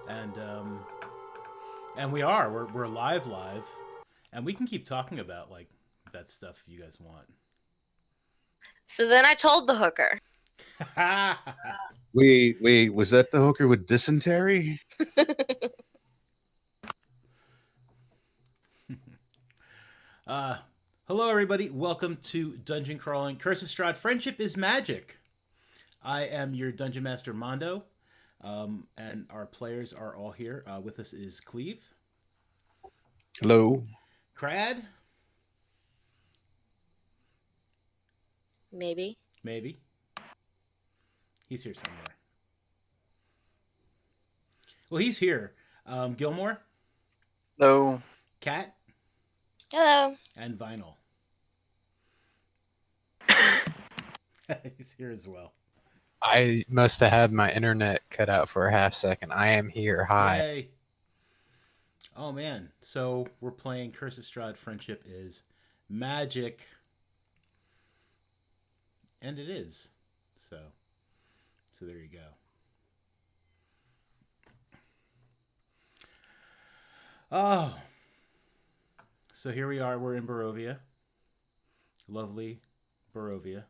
And we're live, and we can keep talking about like that stuff if you guys want. So then I told the hooker. Wait, was that the hooker with dysentery? Hello, everybody. Welcome to Dungeon Crawling. Curse of Strahd. Friendship is magic. I am your Dungeon Master, Mondo, and our players are all here. With us is Cleve. Hello. Crad. Maybe. He's here somewhere. Well, he's here. Gilmore. Hello. Cat. Hello. And Vinyl. He's here as well. I must have had my internet cut out for a half second. I am here. Hi. Yay. Oh, man. So we're playing Curse of Strahd. Friendship is magic. And it is. So there you go. Oh. So here we are. We're in Barovia. Lovely Barovia.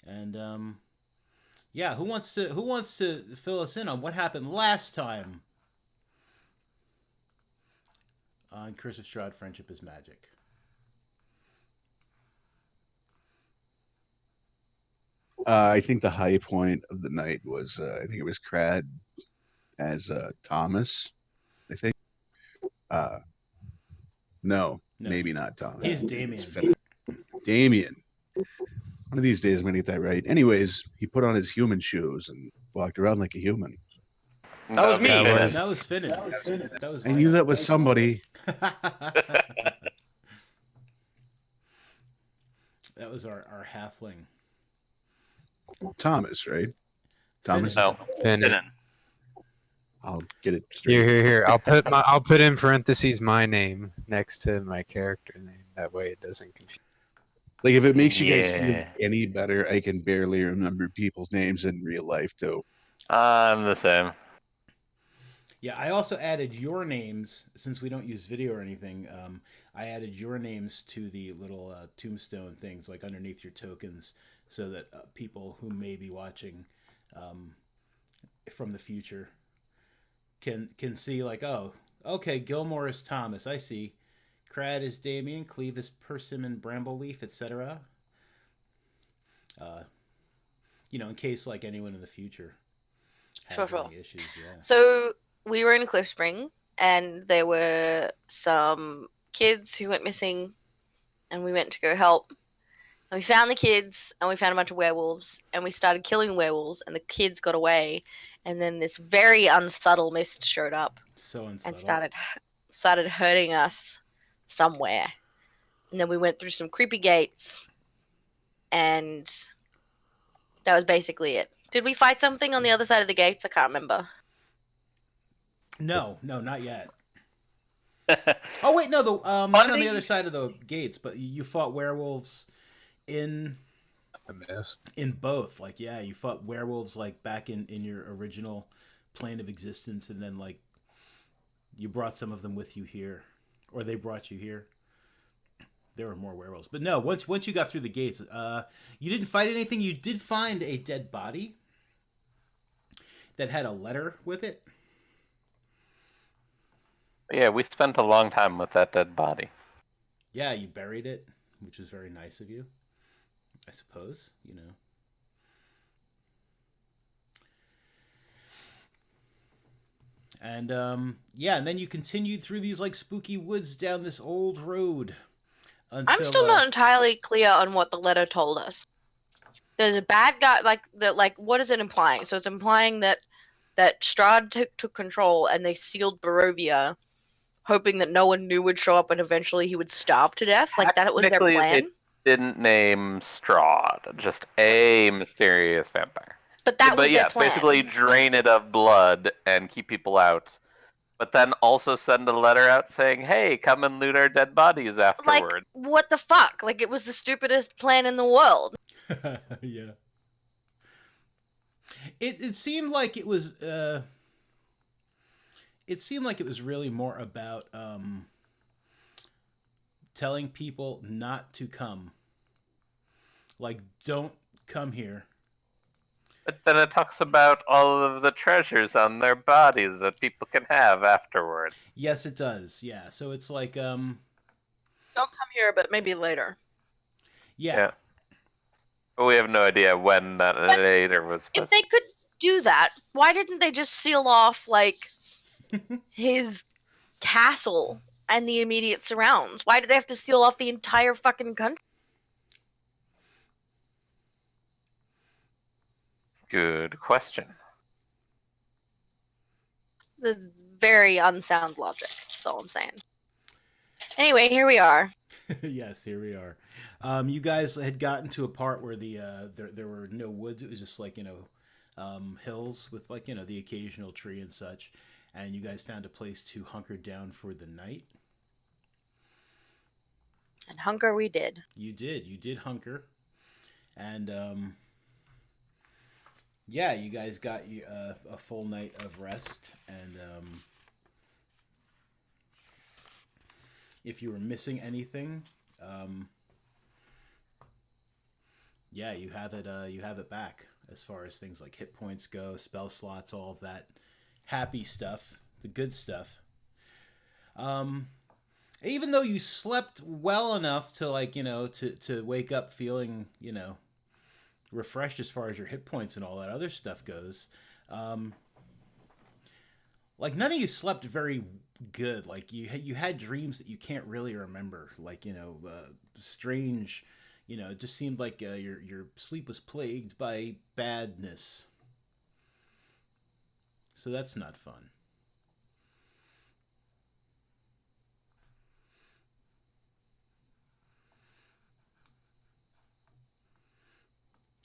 And yeah, who wants to fill us in on what happened last time on Curse of Strahd? Friendship is magic. I think the high point of the night was I think it was Crad as Thomas. I think. No, maybe not Thomas. He's Damien. Damien. One of these days I'm gonna get that right. Anyways, he put on his human shoes and walked around like a human. That was me. That was Finnan. That was I knew that was somebody. That was our halfling. Thomas, right? Thomas. No, Finnan. I'll get it straight. Here. I'll put in parentheses my name next to my character name. That way it doesn't confuse. Like if it makes you guys feel any better, I can barely remember people's names in real life too. I'm the same. Yeah, I also added your names, since we don't use video or anything. I added your names to the little tombstone things, like underneath your tokens, so that people who may be watching from the future can see, like, oh, okay, Gilmore is Thomas. I see. Crad is Damien. Cleve is Persimmon, Brambleleaf, etc. In case like anyone in the future has any issues. Yeah. So we were in Cliff Spring, and there were some kids who went missing, and we went to go help. And we found the kids, and we found a bunch of werewolves, and we started killing werewolves, and the kids got away, and then this very unsubtle mist showed up. So unsubtle. And started hurting us somewhere. And then we went through some creepy gates, and that was basically it. Did we fight something on the other side of the gates? I can't remember. No, not yet. Oh wait, no, not on the other side of the gates, but you fought werewolves in The mist. In both. Like, yeah, you fought werewolves like back in your original plane of existence, and then like you brought some of them with you here. Or they brought you here. There were more werewolves. But no, once you got through the gates, you didn't fight anything. You did find a dead body that had a letter with it. Yeah, we spent a long time with that dead body. Yeah, you buried it, which was very nice of you, I suppose, And, and then you continued through these, like, spooky woods down this old road. I'm still not entirely clear on what the letter told us. There's a bad guy, what is it implying? So it's implying that Strahd took control and they sealed Barovia, hoping that no one new would show up and eventually he would starve to death? Like, that was their plan? It didn't name Strahd, just a mysterious vampire. But that was their plan. Basically drain it of blood and keep people out. But then also send a letter out saying, hey, come and loot our dead bodies afterward. Like, what the fuck? Like, it was the stupidest plan in the world. Yeah. It seemed like it was it seemed like it was really more about telling people not to come. Like, don't come here. But then it talks about all of the treasures on their bodies that people can have afterwards. Yes, it does. Yeah. So it's like, Don't come here, but maybe later. yeah. But we have no idea when that But later was if supposed they could do that, why didn't they just seal off like his castle and the immediate surrounds? Why did they have to seal off the entire fucking country? Good question. This is very unsound logic. That's all I'm saying. Anyway, here we are. Yes, here we are. You guys had gotten to a part where there were no woods. It was just like hills with like the occasional tree and such. And you guys found a place to hunker down for the night. And hunker we did. You did hunker, and yeah, you guys got a full night of rest. And if you were missing anything, yeah, you have it. You have it back as far as things like hit points go, spell slots, all of that happy stuff, the good stuff. Even though you slept well enough to to wake up feeling refreshed as far as your hit points and all that other stuff goes, like none of you slept very good. Like you had dreams that you can't really remember, like strange. It just seemed like your sleep was plagued by badness. So that's not fun.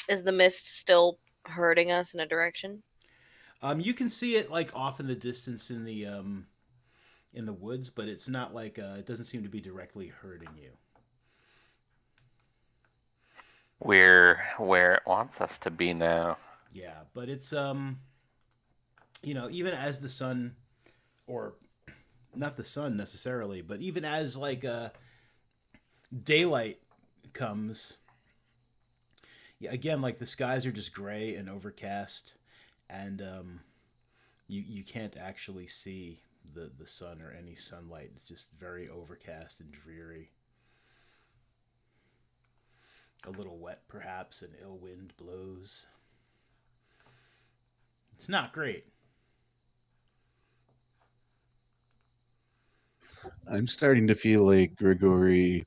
Is the mist still hurting us in a direction? You can see it like off in the distance in the woods, but it's not like it doesn't seem to be directly hurting you. We're where it wants us to be now. Yeah, but it's even as the sun, or not the sun necessarily, but even as like daylight comes, yeah, again, like the skies are just gray and overcast, and you can't actually see the sun or any sunlight. It's just very overcast and dreary. A little wet, perhaps, an ill wind blows. It's not great. I'm starting to feel like Grigori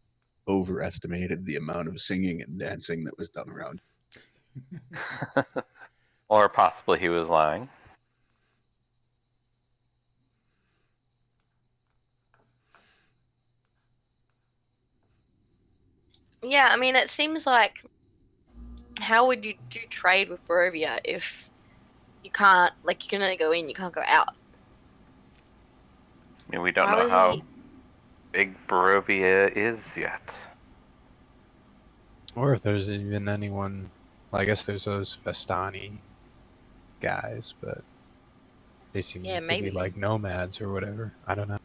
overestimated the amount of singing and dancing that was done around. Or possibly he was lying. Yeah, I mean, it seems like how would you do trade with Barovia if you can't, like, you can only go in, you can't go out? I mean, we don't How know is how he- big Barovia is yet. Or if there's even anyone. Well, I guess there's those Vestani guys, but they seem Yeah, to maybe. be like nomads or whatever. I don't know.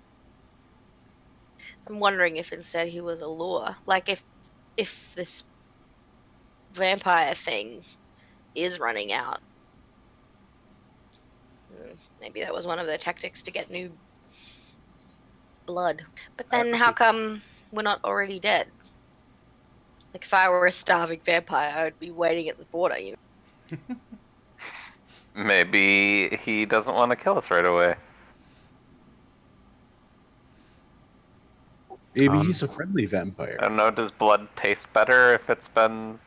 I'm wondering if instead he was a lure. Like, if this vampire thing is running out, maybe that was one of their tactics to get new blood. But then how come we're not already dead? Like, if I were a starving vampire, I would be waiting at the border, Maybe he doesn't want to kill us right away. Maybe he's a friendly vampire. I don't know, does blood taste better if it's been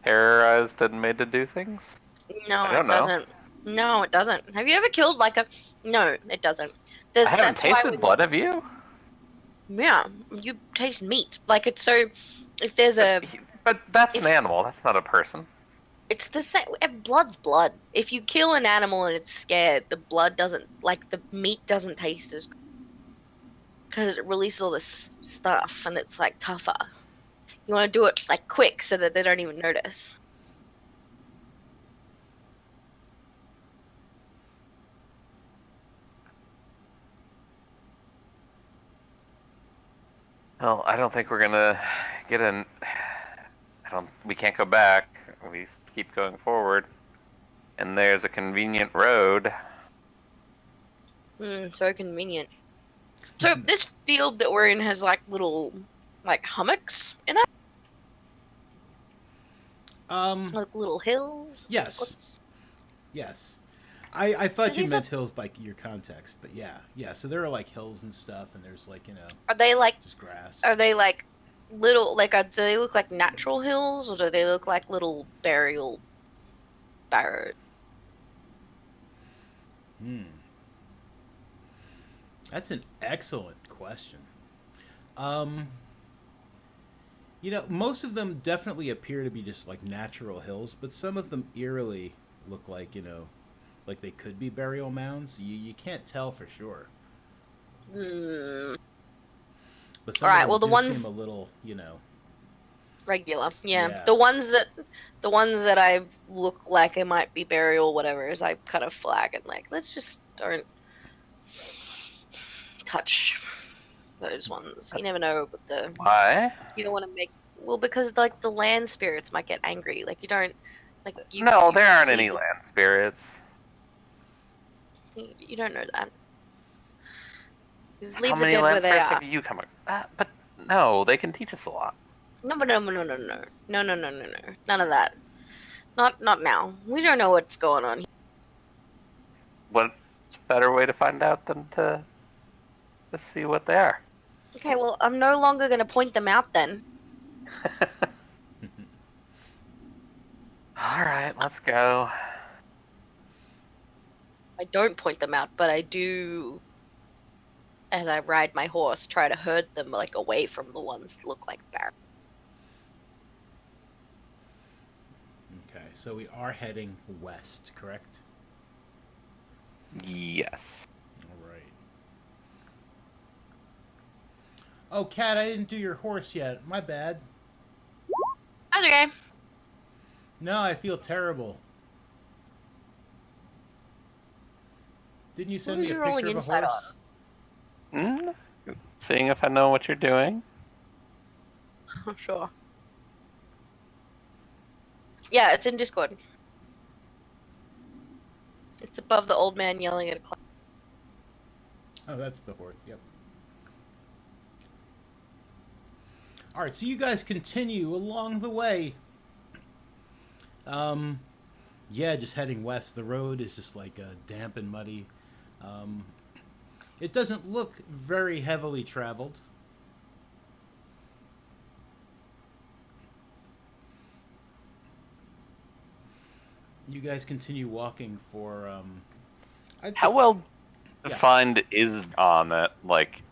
terrorized and made to do things? No, I it don't know. doesn't. No, it doesn't. Have you ever killed like a... No, it doesn't. I haven't tasted blood, have you? Yeah, you taste meat. Like, it's so... If there's a... But that's an animal, that's not a person. It's the same... Blood's blood. If you kill an animal and it's scared, the blood doesn't... Like, the meat doesn't taste as... Because it releases all this stuff, and it's, like, tougher. You want to do it, like, quick, so that they don't even notice. Well, I don't think we're gonna get in. We can't go back. We keep going forward. And there's a convenient road. So convenient. So this field that we're in has like little like hummocks in it, like little hills. Yes. Yes. I thought you these meant hills by your context, but yeah. So there are like hills and stuff, and there's like Are they like? just grass. Are they like little? Like, do they look like natural hills, or do they look like little burial barrows? That's an excellent question. Most of them definitely appear to be just like natural hills, but some of them eerily look like like they could be burial mounds. You can't tell for sure. But some All of right. them Well, the do ones seem a little, regular, yeah. Yeah. The ones that I look like it might be burial, whatever, is I cut a flag and like, let's just don't touch those ones. You never know with Why? you don't want to make because like the land spirits might get angry. Like you don't like No, there aren't leave any land spirits. you don't know that. You How leave the many dead where land they spirits are. have you come across? But no, they can teach us a lot. No. None of that. Not now. We don't know what's going on. What's a better way to find out than to see what they are? Okay, well, I'm no longer going to point them out then. All right, let's go. I don't point them out, but I do, as I ride my horse, try to herd them like away from the ones that look like barrels. Okay, so we are heading west, correct? Yes. All right. Oh, Cat, I didn't do your horse yet. My bad. That's okay. No, I feel terrible. Didn't you send What me a was you rolling picture of a insight horse? Seeing if I know what you're doing. I'm sure. Yeah, it's in Discord. It's above the old man yelling at a cloud. Oh, that's the horse. Yep. All right, so you guys continue along the way. Yeah, just heading west. The road is just like damp and muddy. It doesn't look very heavily traveled. You guys continue walking for How well Yeah. defined is on it? Like,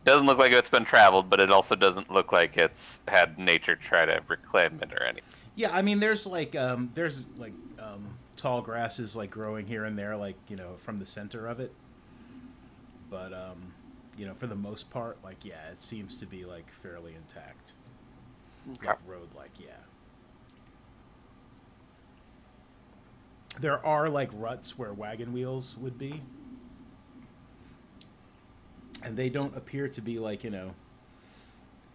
doesn't look like it's been traveled, but it also doesn't look like it's had nature try to reclaim it or anything. Yeah, I mean, there's like tall grasses like growing here and there, like from the center of it. But for the most part, like it seems to be like fairly intact. Okay. Like road, like There are like ruts where wagon wheels would be, and they don't appear to be like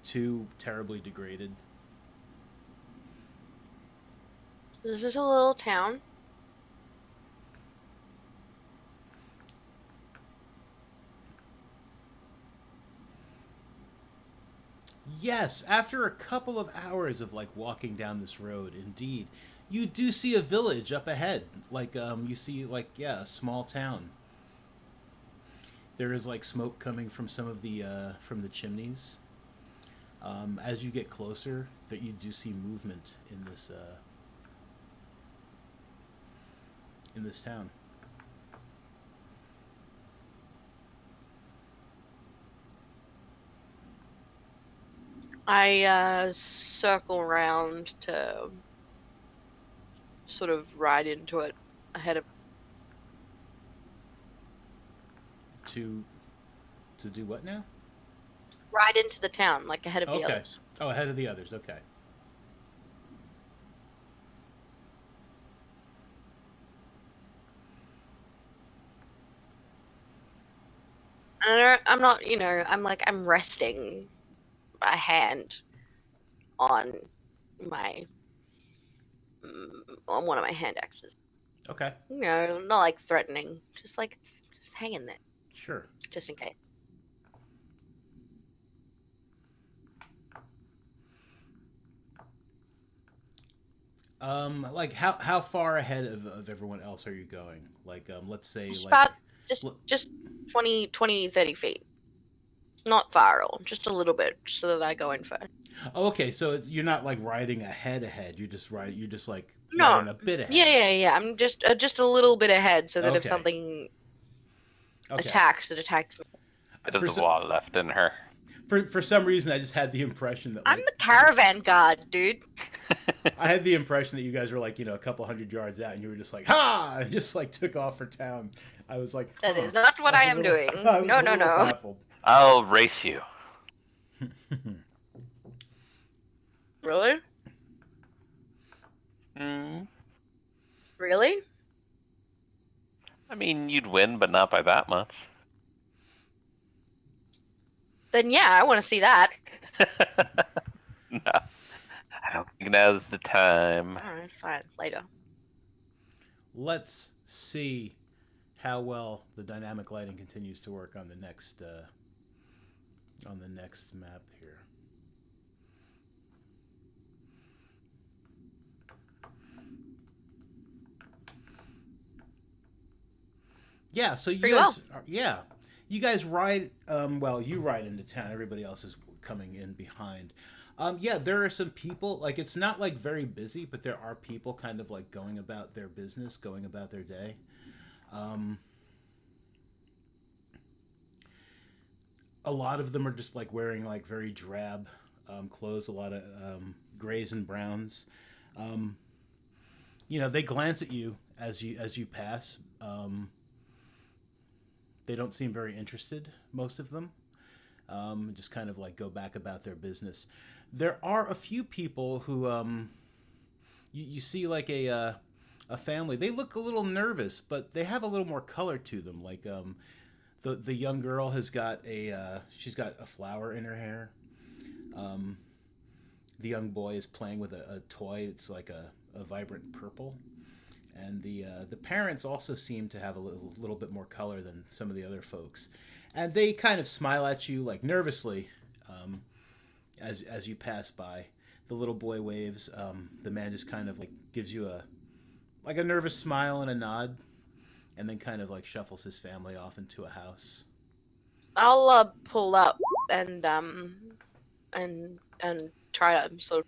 too terribly degraded. This is a little town. Yes, after a couple of hours of like walking down this road, indeed, you do see a village up ahead. Like you see like a small town. There is like smoke coming from some of the from the chimneys. As you get closer, that you do see movement in this town. I circle around to sort of ride into it ahead of. To do what now? Ride into the town, like ahead of the Okay. others. Oh, ahead of the others. Okay. And I'm not, I'm resting a hand on my on one of my hand axes. Okay. You know, not like threatening, just like just hanging there, Sure. just in case. Like how far ahead of everyone else are you going? Like, let's say Just like about just 20, 30 feet. Not far at all, just a little bit, so that I go in first. oh, okay, so you're not like riding ahead. You're just You're just like No, riding a bit ahead. yeah. I'm just a little bit ahead, so that if Okay. something Okay. attacks, it attacks me. Bit of the wall left in her. For some reason, I just had the impression that I'm the caravan guard, dude. I had the impression that you guys were like, a couple hundred yards out, and you were just like, "Ha!" and just like took off for town. I was like, That is not what I am doing. No. Baffled. I'll race you. Really? Really? I mean, you'd win, but not by that much. Then yeah, I want to see that. No, I don't think now's the time. Alright, fine. Later. Let's see how well the dynamic lighting continues to work on the next map here. Yeah, so you Pretty guys, well. you guys ride. Well, you ride into town. Everybody else is coming in behind. Yeah, there are some people. Like, it's not like very busy, but there are people kind of like going about their business, going about their day. A lot of them are just like wearing like very drab clothes. A lot of grays and browns. They glance at you as you pass. They don't seem very interested, most of them. Just kind of like go back about their business. There are a few people who you see like a family. They look a little nervous, but they have a little more color to them. Like the young girl has got she's got a flower in her hair. The young boy is playing with a toy. It's like a vibrant purple. And the parents also seem to have a little bit more color than some of the other folks, and they kind of smile at you like nervously as you pass by. The little boy waves. The man just kind of like gives you a nervous smile and a nod, and then kind of like shuffles his family off into a house. I'll pull up and try to sort of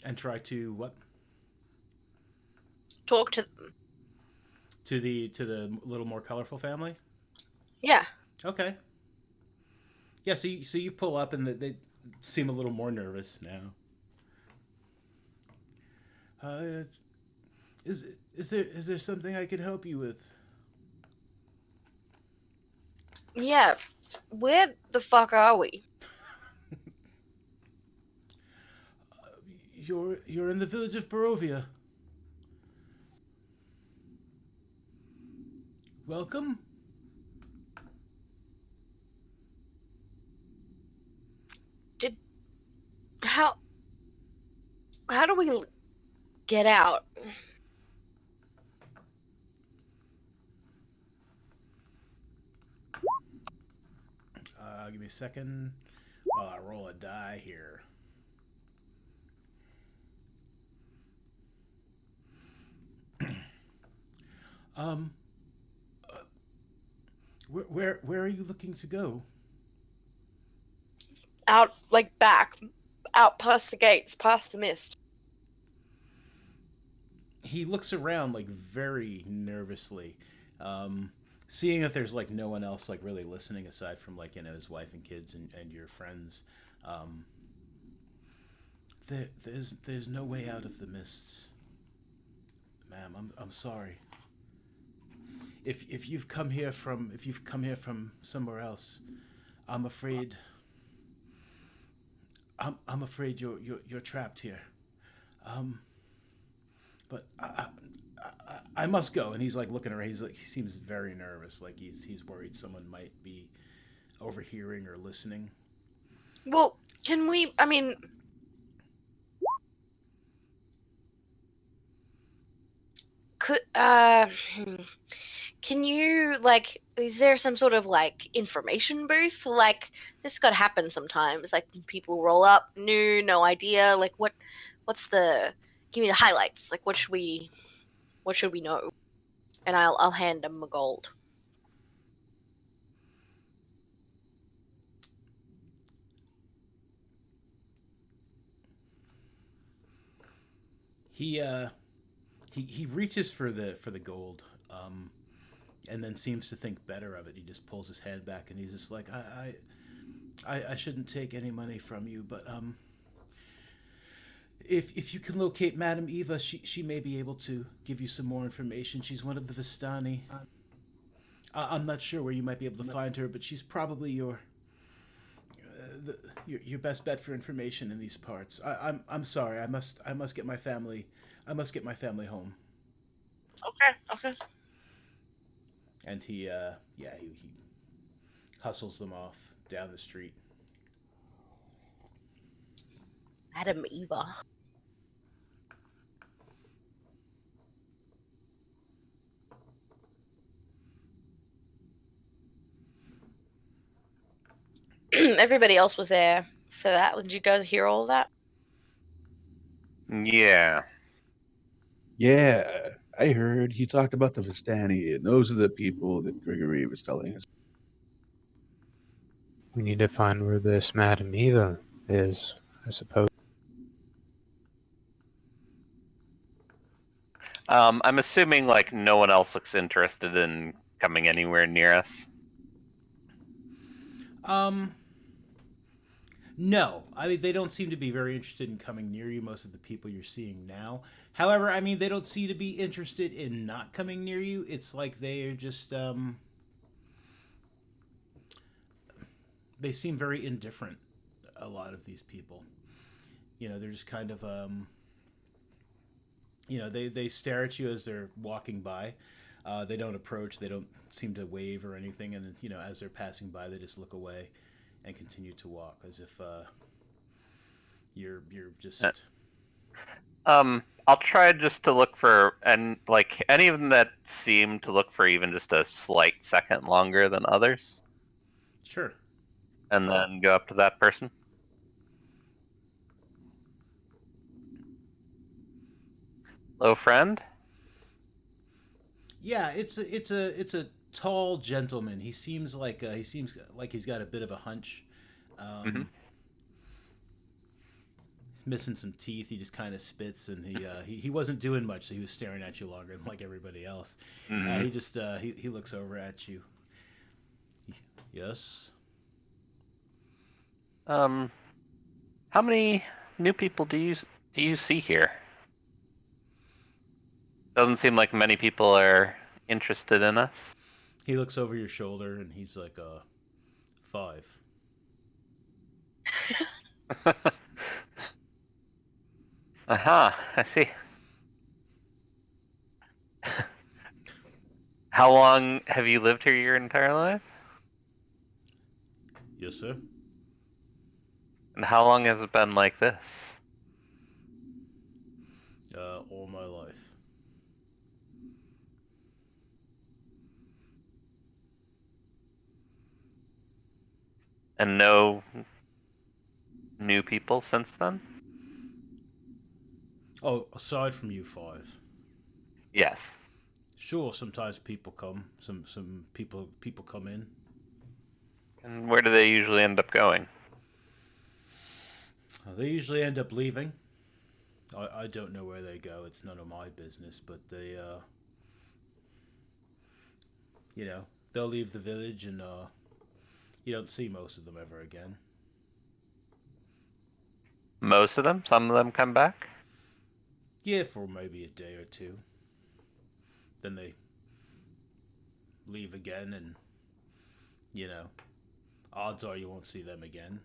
And try to what? talk to them. To the little more colorful family? Yeah. Okay. Yeah, so you pull up and they seem a little more nervous now. Is there something I could help you with? Yeah. Where the fuck are we? You're in the village of Barovia. Welcome. How do we get out? Give me a second while I roll a die here. Where are you looking to go? Out, like, back. Out past the gates, past the mist. He looks around like very nervously, seeing that there's like no one else like really listening aside from like his wife and kids and your friends. There's no way out of the mists, ma'am. I'm sorry. If you've come here from somewhere else, I'm afraid. I'm afraid you're trapped here. But I must go. And he's like looking around. He seems very nervous. Like he's worried someone might be overhearing or listening. Well, can we? I mean, could can you like? Is there some sort of like information booth? Like this got to happen sometimes. Like people roll up, new, no idea. Like what's the? Give me the highlights. Like what should we know? And I'll hand them a gold. He reaches for the gold, and then seems to think better of it. He just pulls his head back and he's just like, I shouldn't take any money from you, but if you can locate Madame Eva, she may be able to give you some more information. She's one of the Vistani. I'm not sure where you might be able to find her, but she's probably your best bet for information in these parts. I'm sorry. I must get my family. I must get my family home. Okay. And he hustles them off down the street. Madam Eva. Everybody else was there for that. Did you guys hear all of that? Yeah. Yeah, I heard he talked about the Vistani, and those are the people that Gregory was telling us. We need to find where this Madame Eva is, I suppose. I'm assuming like no one else looks interested in coming anywhere near us. No, I mean they don't seem to be very interested in coming near you. Most of the people you're seeing now, however, I mean they don't seem to be interested in not coming near you. It's like they are just they seem very indifferent. A lot of these people, they're just kind of they stare at you as they're walking by. They don't approach. They don't seem to wave or anything. And as they're passing by, they just look away and continue to walk as if you're just. I'll try just to look for and like any of them that seem to look for even just a slight second longer than others. Sure. And then go up to that person. Hello, friend. Yeah, it's a tall gentleman. He seems like he's got a bit of a hunch. He's missing some teeth. He just kind of spits, and he wasn't doing much, so he was staring at you longer than like everybody else. He just he looks over at you. Yes. How many new people do you see here? Doesn't seem like many people are interested in us. He looks over your shoulder and he's like, 5. I see. How long have you lived here your entire life? Yes, sir. And how long has it been like this? All my life. And no new people since then? Oh, aside from you 5. Yes. Sure, sometimes people come. Some people come in. And where do they usually end up going? They usually end up leaving. I don't know where they go. It's none of my business, but they they'll leave the village and you don't see most of them ever again. Most of them? Some of them come back? Yeah, for maybe a day or two. Then they leave again, and odds are you won't see them again.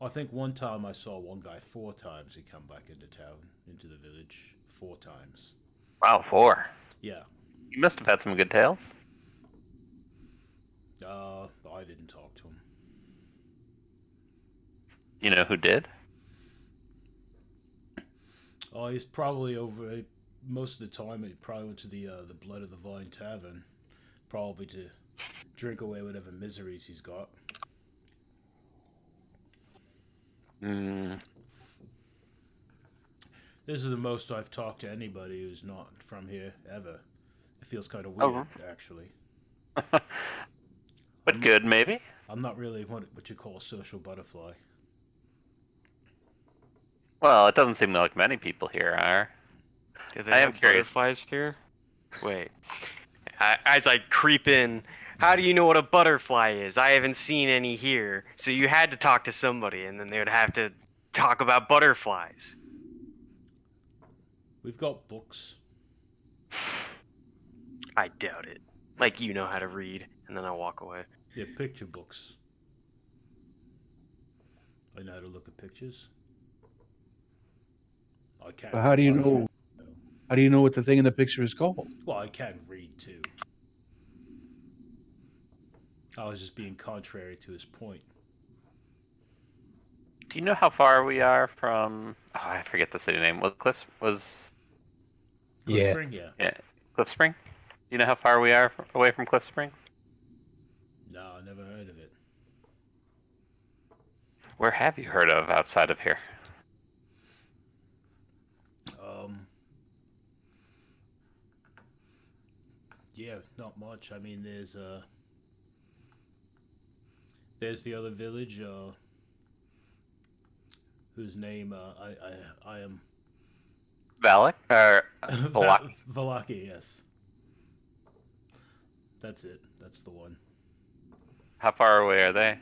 I think one time I saw one guy 4 times. He come back into town, into the village 4 times. Wow, 4. Yeah. You must have had some good tales. I didn't talk to him. You know who did? Oh, he's probably over. Most of the time, he probably went to the Blood of the Vine Tavern, probably to drink away whatever miseries he's got. Mm, This is the most I've talked to anybody who's not from here ever. It feels kind of Oh. weird, actually. but I'm good, maybe? I'm not really what you call a social butterfly. Well, it doesn't seem like many people here are. Do they I am have curious. butterflies here? Wait. As I creep in, how do you know what a butterfly is? I haven't seen any here. So you had to talk to somebody, and then they would have to talk about butterflies. We've got books. I doubt it. Like you know how to read, and then I walk away. Yeah, picture books. I know how to look at pictures. I can't. But how do you know? How do you know what the thing in the picture is called? Well, I can read too. I was just being contrary to his point. Do you know how far we are from? Oh, I forget the city name. Cliff Yeah. Spring, yeah. Yeah, Cliff Spring. Do you know how far we are away from Cliff Spring? No, I never heard of it. Where have you heard of outside of here? Yeah, not much. I mean, there's the other village, whose name I am Valak or Valak? Valaki, yes. That's it. That's the one. How far away are they?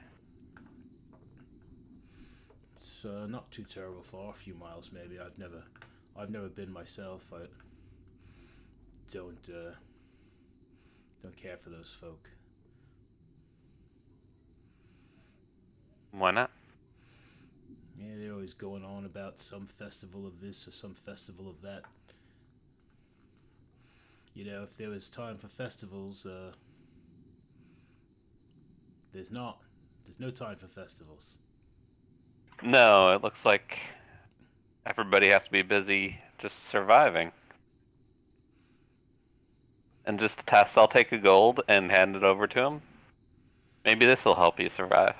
It's not too terrible far, a few miles maybe. I've never been myself. I don't care for those folk. Why not? Yeah, they're always going on about some festival of this or some festival of that. You know, if there was time for festivals, there's not. There's no time for festivals. No, it looks like everybody has to be busy just surviving. And just a test, I'll take a gold and hand it over to him. Maybe this will help you survive.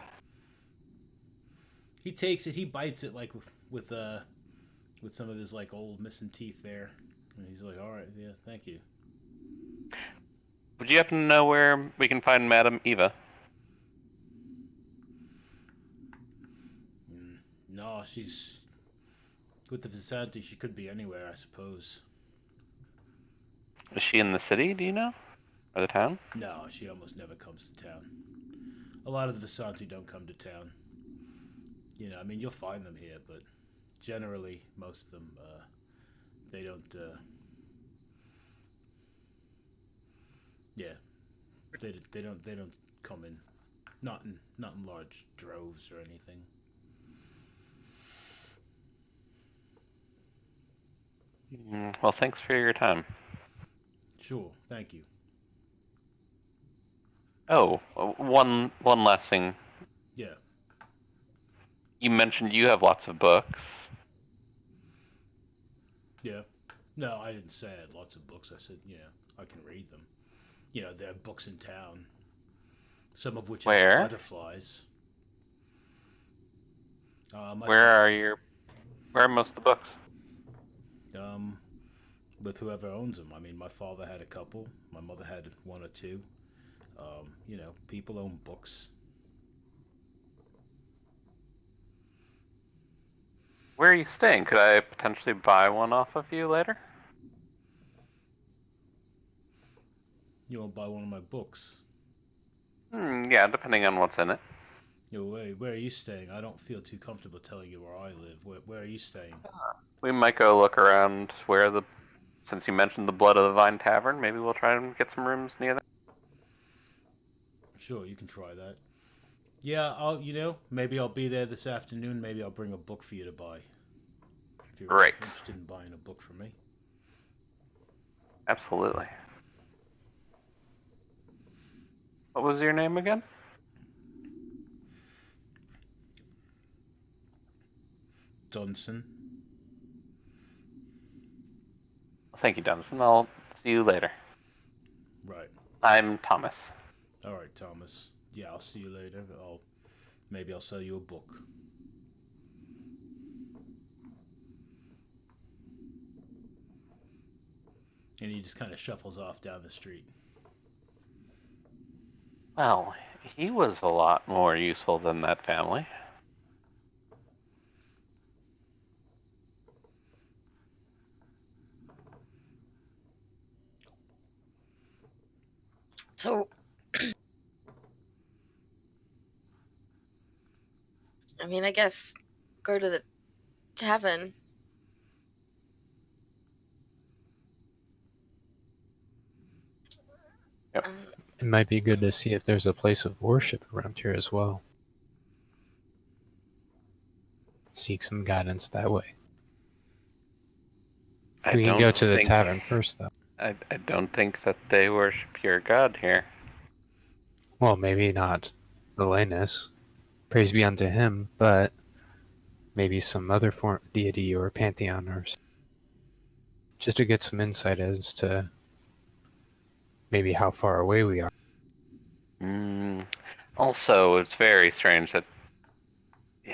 He takes it. He bites it like with some of his like old missing teeth there, and he's like, "All right, yeah, thank you." Would you happen to know where we can find Madame Eva? No, she's with the Visanti. She could be anywhere, I suppose. Is she in the city, do you know? Or the town? No, she almost never comes to town. A lot of the Visanti don't come to town. You know, I mean, you'll find them here, but generally, most of them, they don't. Yeah, they don't come in, not in large droves or anything. Well, thanks for your time. Sure, thank you. Oh, one last thing. Yeah. You mentioned you have lots of books. Yeah. No, I didn't say I had lots of books. I said, you know, I can read them. You know, there are books in town, some of which Where? are butterflies. Where are most of the books? With whoever owns them. I mean, my father had a couple. My mother had one or two. You know, people own books. Where are you staying? Could I potentially buy one off of you later? You won't buy one of my books. Yeah, depending on what's in it. You know, where are you staying? I don't feel too comfortable telling you where I live. Where are you staying? We might go look around since you mentioned the Blood of the Vine Tavern, maybe we'll try and get some rooms near there. Sure, you can try that. Yeah, maybe I'll be there this afternoon. Maybe I'll bring a book for you to buy. If you're Great. interested in buying a book from me. Absolutely. What was your name again? Dunson. Thank you, Dunson. I'll see you later. Right. I'm Thomas. All right, Thomas. Yeah, I'll see you later. Maybe I'll sell you a book. And he just kind of shuffles off down the street. Well, he was a lot more useful than that family. So, I mean, I guess go to the tavern. Yep. It might be good to see if there's a place of worship around here as well. Seek some guidance that way. We can go to the tavern first, though. I don't think that they worship your god here. Well, maybe not Valenus. Praise be unto him, but maybe some other form deity or pantheon or just to get some insight as to maybe how far away we are. Also, it's very strange that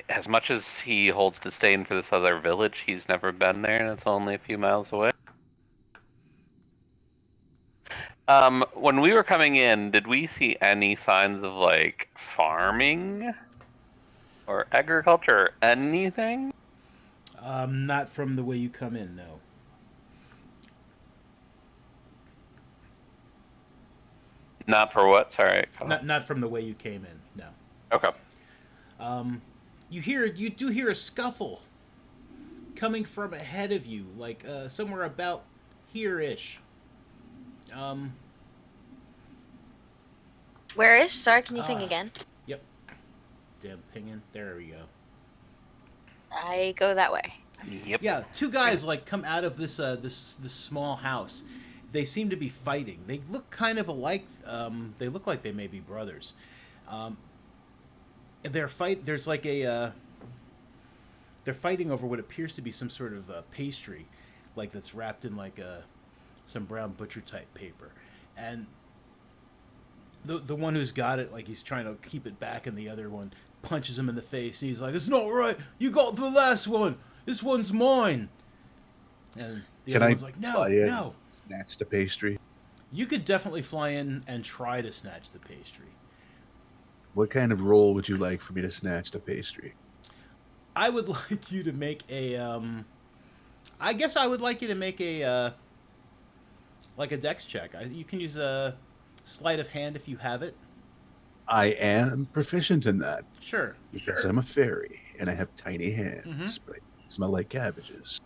as much as he holds disdain for this other village, he's never been there, and it's only a few miles away. When we were coming in, did we see any signs of, like, farming? Or agriculture, or anything? Not from the way you come in, no. Not for what? Sorry. Not from the way you came in, no. Okay. You do hear a scuffle coming from ahead of you, like somewhere about here-ish. Where is? Sorry, can you ping again? Yep. Damn pinging. There we go. I go that way. Yep. Yeah, two guys like come out of this this small house. They seem to be fighting. They look kind of alike. They look like they may be brothers. There's like a. They're fighting over what appears to be some sort of pastry, like that's wrapped in like some brown butcher type paper, and the one who's got it, like he's trying to keep it back, and the other one punches him in the face. And he's like, "It's not right. You got the last one. This one's mine." And the other one's like, "No, no." Snatch the pastry. You could definitely fly in and try to snatch the pastry. What kind of roll would you like for me to snatch the pastry? I would like you to make a. I guess I would like you to make a. Like a dex check. You can use a sleight of hand if you have it. I am proficient in that. Sure. Because I'm a fairy and I have tiny hands, but I smell like cabbages.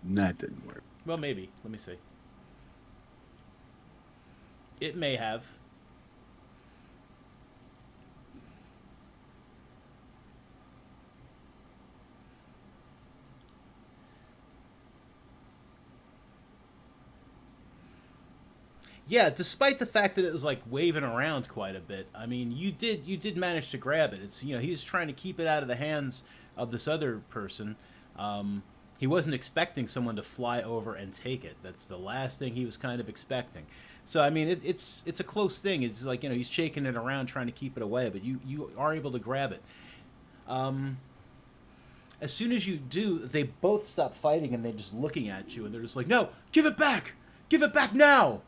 That didn't work. Well, maybe. Let me see. It may have. Yeah, despite the fact that it was like waving around quite a bit, I mean, you did manage to grab it. It's he was trying to keep it out of the hands of this other person. He wasn't expecting someone to fly over and take it. That's the last thing he was kind of expecting. So I mean, it's a close thing. It's like he's shaking it around trying to keep it away, but you are able to grab it. As soon as you do, they both stop fighting and they're just looking at you, and they're just like, "No, give it back! Give it back now!"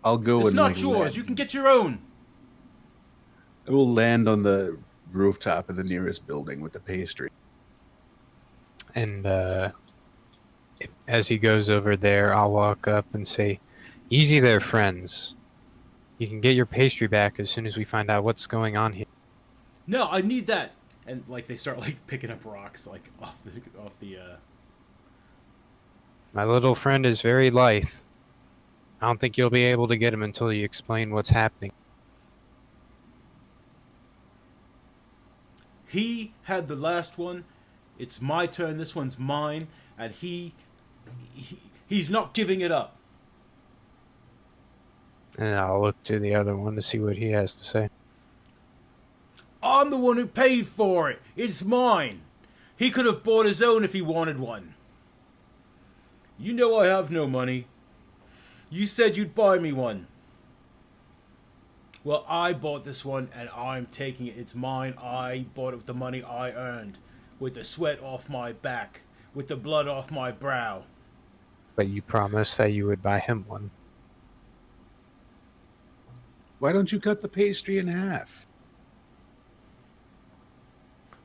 I'll go. It's not yours. Land. You can get your own. I will land on the rooftop of the nearest building with the pastry. And as he goes over there, I'll walk up and say, "Easy there, friends. You can get your pastry back as soon as we find out what's going on here." No, I need that. And like they start like picking up rocks like off the. My little friend is very lithe. I don't think you'll be able to get him until you explain what's happening. He had the last one. It's my turn. This one's mine, and he's not giving it up. And I'll look to the other one to see what he has to say. I'm the one who paid for it. It's mine. He could have bought his own if he wanted one. You know I have no money. You said you'd buy me one. Well, I bought this one and I'm taking it. It's mine. I bought it with the money I earned. With the sweat off my back. With the blood off my brow. But you promised that you would buy him one. Why don't you cut the pastry in half?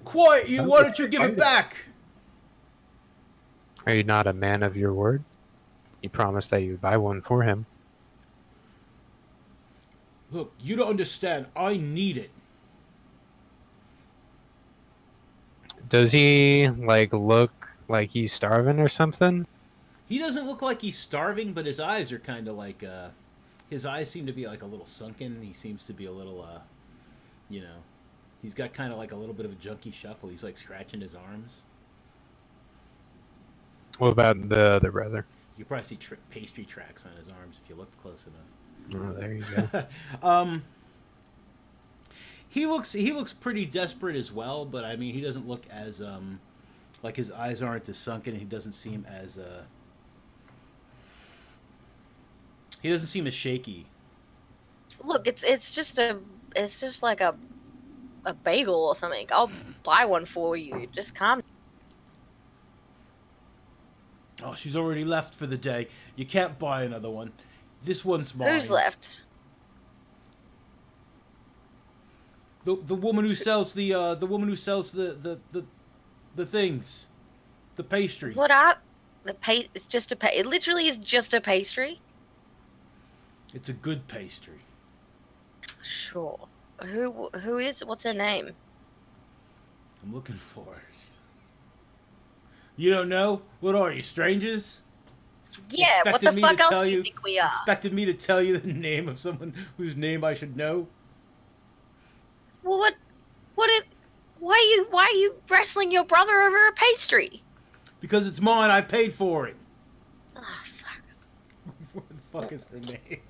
Quiet you! Why don't you give it back? Are you not a man of your word? You promised that you would buy one for him. Look, you don't understand. I need it. Does he, like, look like he's starving or something? He doesn't look like he's starving, but his eyes are kind of like, his eyes seem to be like a little sunken. He seems to be a little, you know, he's got kind of like a little bit of a junky shuffle. He's like scratching his arms. What about the other brother? You can probably see pastry tracks on his arms if you look close enough. Oh, there you go. He looks pretty desperate as well, but I mean he doesn't look as like his eyes aren't as sunken. He doesn't seem as shaky. Look, it's just like a bagel or something. I'll buy one for you. Just calm. Oh, she's already left for the day. You can't buy another one. This one's mine. Who's left? The woman who sells the things, the pastries. What are It's just It literally is just a pastry. It's a good pastry. Sure. Who is? What's her name? I'm looking for it. You don't know? What are you, strangers? Yeah. What the fuck else do you think we are? Expected me to tell you the name of someone whose name I should know? Well, why are you wrestling your brother over a pastry? Because it's mine. I paid for it. Oh fuck. What the fuck is her name?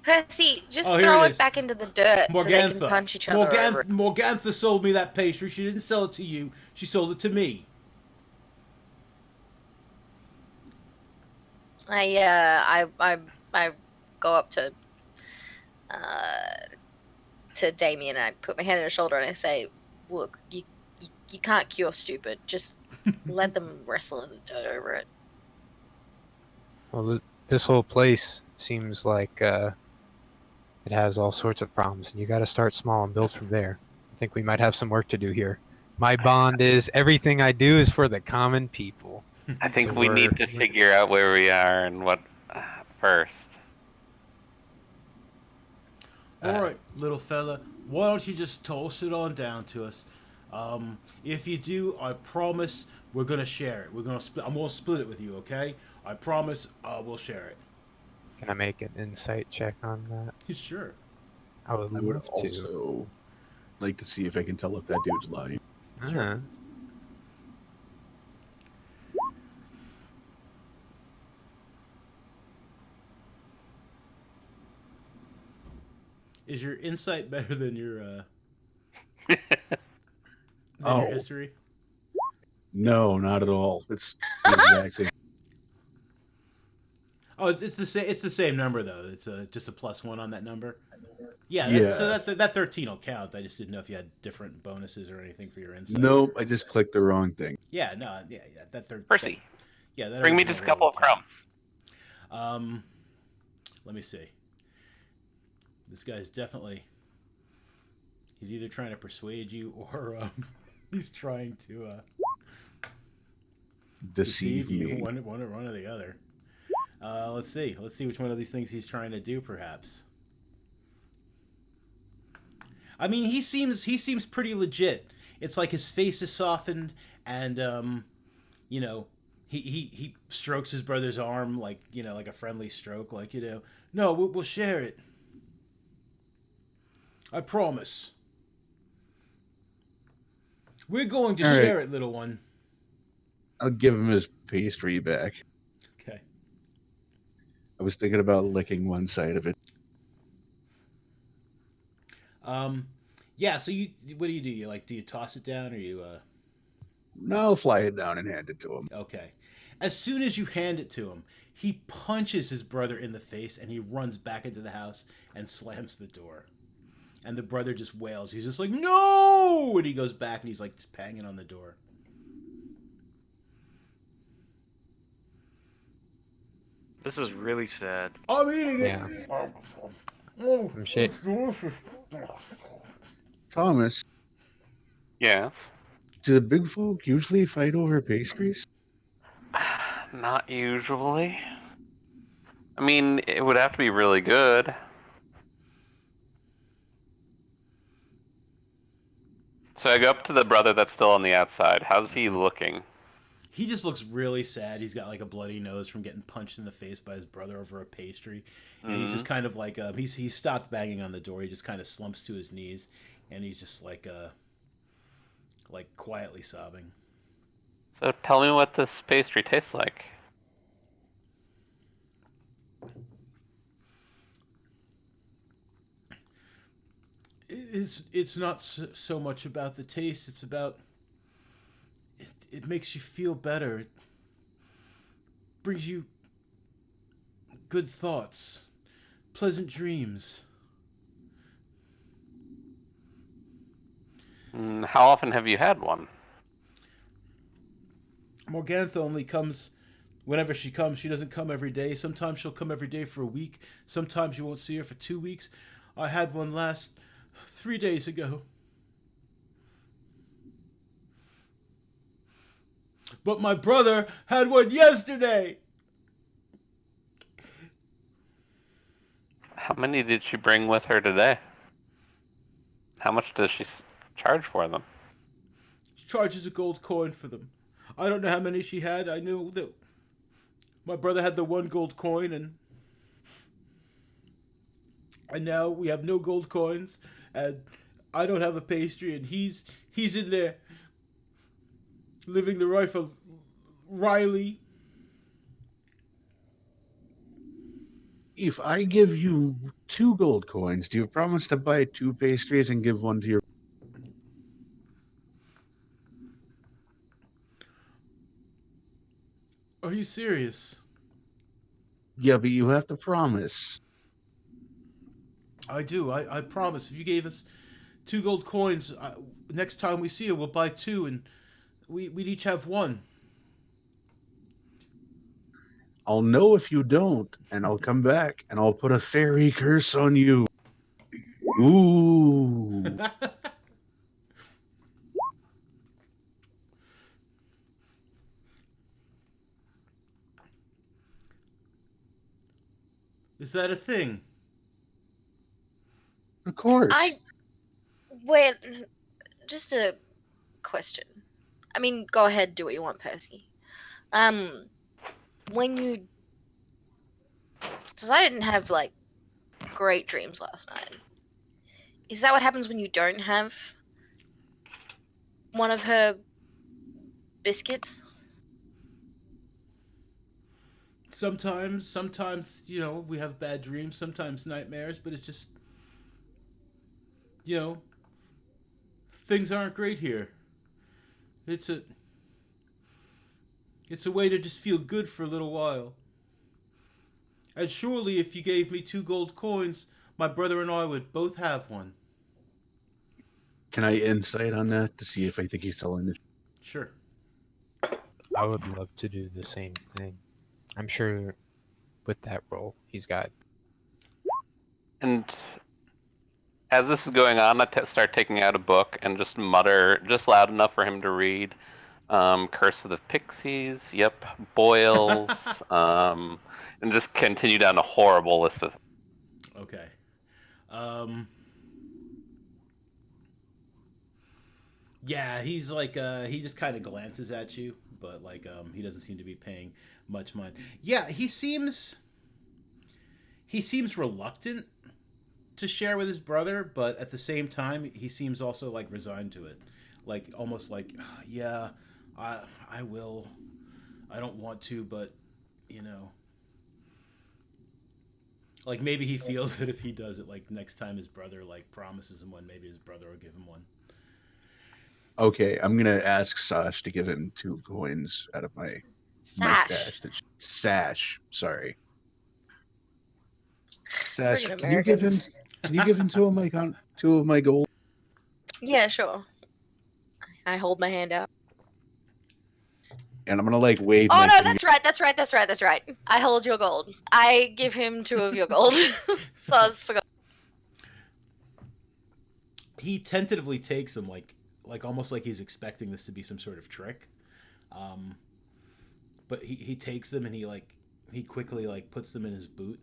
Percy, just here throw it it is. back into the dirt so they can punch each other over it. Morgantha sold me that pastry. She didn't sell it to you. She sold it to me. I go up to Damien and I put my hand on his shoulder and I say, "Look, you can't cure stupid. Just let them wrestle in the dirt over it." Well, this whole place seems like it has all sorts of problems, and you got to start small and build from there. I think we might have some work to do here. My bond is everything I do is for the common people. I think So we need to figure out where we are and what first. All right, little fella. Why don't you just toss it on down to us? If you do, I promise we're gonna share it. I'm gonna split it with you, okay? I promise we'll share it. Can I make an insight check on that? Sure. I would I would love to. also like to see if I can tell if that dude's lying. Uh-huh. Is your insight better than your Oh. your history? No, not at all. It's the exact same. Oh, it's the same. It's the same number though. It's just a +1 on that number. Yeah. Yeah. So that 13 will count. I just didn't know if you had different bonuses or anything for your insight. Nope, I just clicked the wrong thing. Yeah. No. Yeah. That third. Percy, Yeah. That bring me original just a couple of roll will crumbs. count. Let me see. This guy's definitely. He's either trying to persuade you or he's trying to Deceive you. me. One or the other. Let's see. Let's see which one of these things he's trying to do, perhaps. I mean, he seems pretty legit. It's like his face is softened, and you know, he strokes his brother's arm like like a friendly stroke, like no, we'll share it. I promise. We're going to All right. share it, little one. I'll give him his pastry back. Okay. I was thinking about licking one side of it. Yeah. So what do? You like? Do you toss it down, or you? No, I'll fly it down and hand it to him. Okay. As soon as you hand it to him, he punches his brother in the face, and he runs back into the house and slams the door. And the brother just wails. He's just like, "No!" And he goes back, and he's like just banging on the door. This is really sad. I'm eating it. Yeah. Oh, I'm shit. Thomas, Yes. do the big folk usually fight over pastries? Not usually. I mean, it would have to be really good. So I go up to the brother that's still on the outside. How's he looking? He just looks really sad. He's got like a bloody nose from getting punched in the face by his brother over a pastry, and he's just kind of like he's stopped banging on the door. He just kind of slumps to his knees, and he's just like quietly sobbing. So tell me what this pastry tastes like. It's not so much about the taste. It's about it makes you feel better. It brings you good thoughts, pleasant dreams. How often have you had one? Morgantha only comes whenever she comes. She doesn't come every day. Sometimes she'll come every day for a week. Sometimes you won't see her for 2 weeks. I had one last 3 days ago. But my brother had one yesterday. How many did she bring with her today? How much does she charge for them? She charges a gold coin for them. I don't know how many she had. I knew that my brother had the 1 gold coin, and now we have no gold coins, and I don't have a pastry, and he's in there living the life of Riley. If I give you 2 gold coins, do you promise to buy 2 pastries and give one to your... Are you serious? Yeah, but you have to promise. I do. I promise. If you gave us 2 gold coins, next time we see her, we'll buy 2, and we'd each have 1. I'll know if you don't, and I'll come back, and I'll put a fairy curse on you. Ooh. Is that a thing? Of course. Wait, just a question. I mean, go ahead, do what you want, Percy. When you... Because I didn't have, like, great dreams last night. Is that what happens when you don't have one of her biscuits? Sometimes, we have bad dreams, sometimes nightmares, but it's just, things aren't great here. It's a way to just feel good for a little while. And surely if you gave me 2 gold coins, my brother and I would both have one. Can I insight on that to see if I think he's telling the... Sure. I would love to do the same thing. I'm sure with that role he's got. And as this is going on, I start taking out a book and just mutter, just loud enough for him to read. Curse of the Pixies, yep, boils, and just continue down a horrible list of... Okay. Yeah, he's like, he just kind of glances at you, but like, he doesn't seem to be paying much mind. Yeah, he seems reluctant to share with his brother, but at the same time, he seems also like resigned to it, like almost like, yeah, I will. I don't want to, but Like maybe he feels that if he does it, like next time his brother like promises him one, maybe his brother will give him one. Okay, I'm gonna ask Sash to give him 2 coins out of my Sash. stash. Sash, sorry. Sash, Friggin' can you give him? Americans. Can you give him 2 of my gold? Yeah, sure. I hold my hand out. And I'm gonna like wave Oh my no, finger. that's right. I hold your gold. I give him 2 of your gold. So I forgot. He tentatively takes them, like almost like he's expecting this to be some sort of trick. Um, but he takes them and he quickly like puts them in his boot.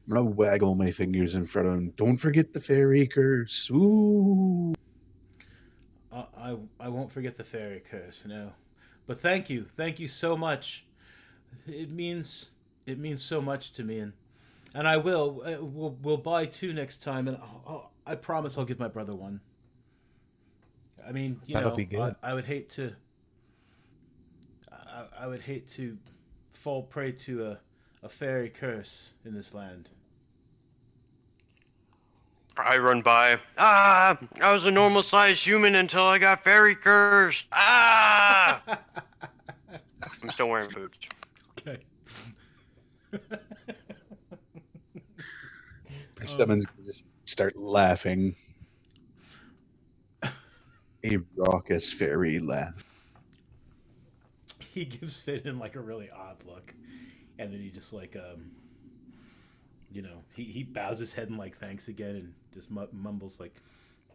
I'm gonna waggle my fingers in front of him. Don't forget the fairy curse. Ooh. I won't forget the fairy curse, no. But thank you so much. It means so much to me, and I will we'll buy 2 next time, and I promise I'll give my brother one. I mean, That'll be good. I would hate to I would hate to fall prey to a fairy curse in this land. I run by. Ah! I was a normal sized human until I got fairy cursed. Ah! I'm still wearing boots. Okay. Simmons can just start laughing. A raucous fairy laugh. He gives Finn like a really odd look, and then he just like he bows his head and like thanks again, and just mumbles like,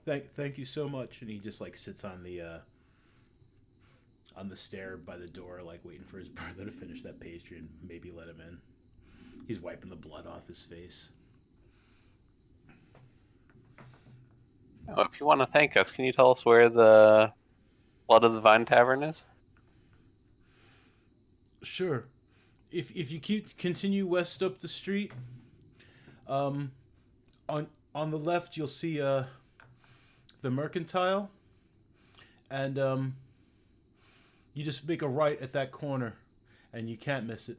thank you so much," and he just like sits on the stair by the door, like waiting for his brother to finish that pastry and maybe let him in. He's wiping the blood off his face. Oh, if you want to thank us, can you tell us where the Blood of the Vine Tavern is? Sure. If you continue west up the street, on the left you'll see the Mercantile, and you just make a right at that corner, and you can't miss it.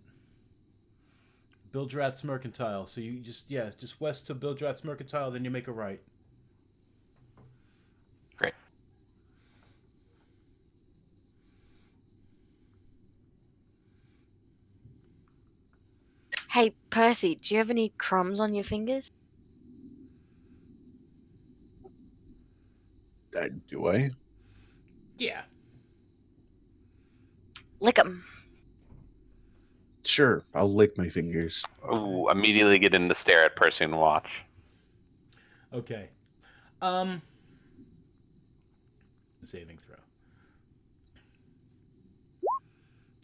Bildrat's Mercantile. So you just west to Bildrat's Mercantile, then you make a right. Great. Hey, Percy, do you have any crumbs on your fingers? Do I? Yeah. Lick 'em. Sure, I'll lick my fingers. Ooh, immediately get in to stare at Percy and watch. Okay. Saving throw.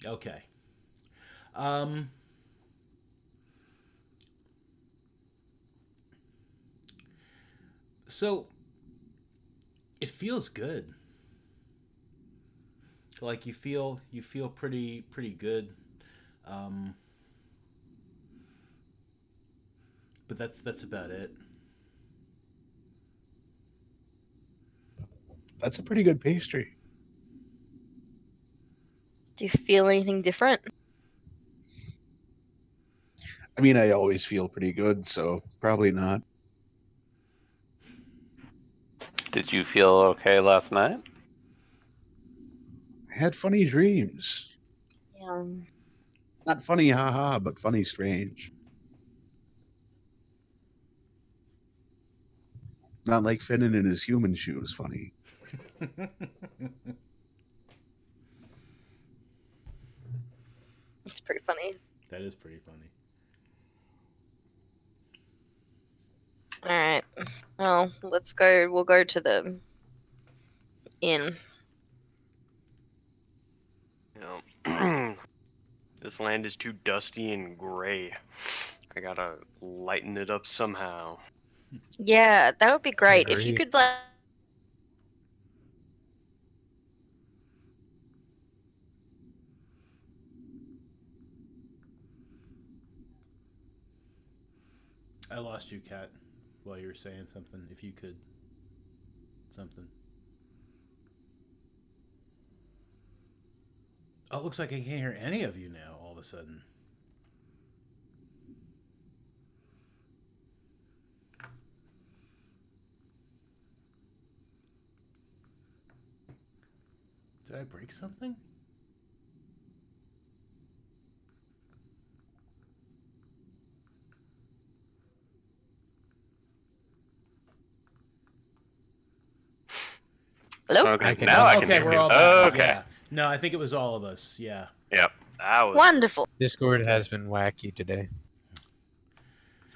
Okay. So it feels good. Like you feel pretty good. But that's about it. That's a pretty good pastry. Do you feel anything different? I mean, I always feel pretty good, so probably not. Did you feel okay last night? I had funny dreams. Yeah. Not funny, haha, but funny, strange. Not like Finnan in his human shoes funny. It's pretty funny. That is pretty funny. Alright. Well, let's go. We'll go to the inn. You know, this land is too dusty and gray. I gotta lighten it up somehow. Yeah, that would be great. If you Agree. could like. I lost you, Kat, while you were saying something. If you could. Something. Oh, it looks like I can't hear any of you now all of a sudden. Did I break something? Hello? Okay, can now I hear can Okay, hear we're you. all back. Okay. Yeah. No, I think it was all of us. Yeah. Yep. That was Wonderful. Discord has been wacky today.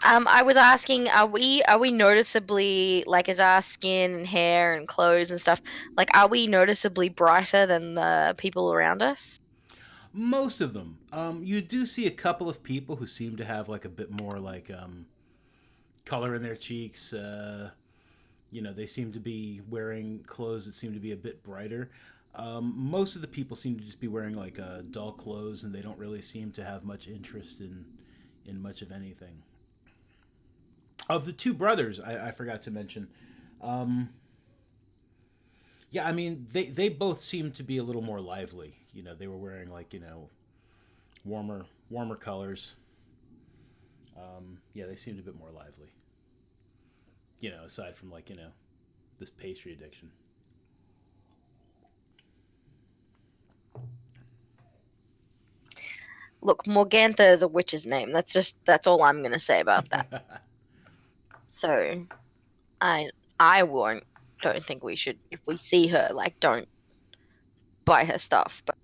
I was asking, are we noticeably, like, is our skin and hair and clothes and stuff, like, are we noticeably brighter than the people around us? Most of them. You do see a couple of people who seem to have like a bit more like color in their cheeks. They seem to be wearing clothes that seem to be a bit brighter. Most of the people seem to just be wearing like dull clothes, and they don't really seem to have much interest in much of anything. Of the two brothers, I forgot to mention. Yeah, I mean, they both seem to be a little more lively. They were wearing like warmer colors. Yeah, they seemed a bit more lively. Aside from like this pastry addiction. Look, Morgantha is a witch's name. That's all I'm gonna say about that. So, I don't think we should, if we see her, like, don't buy her stuff. But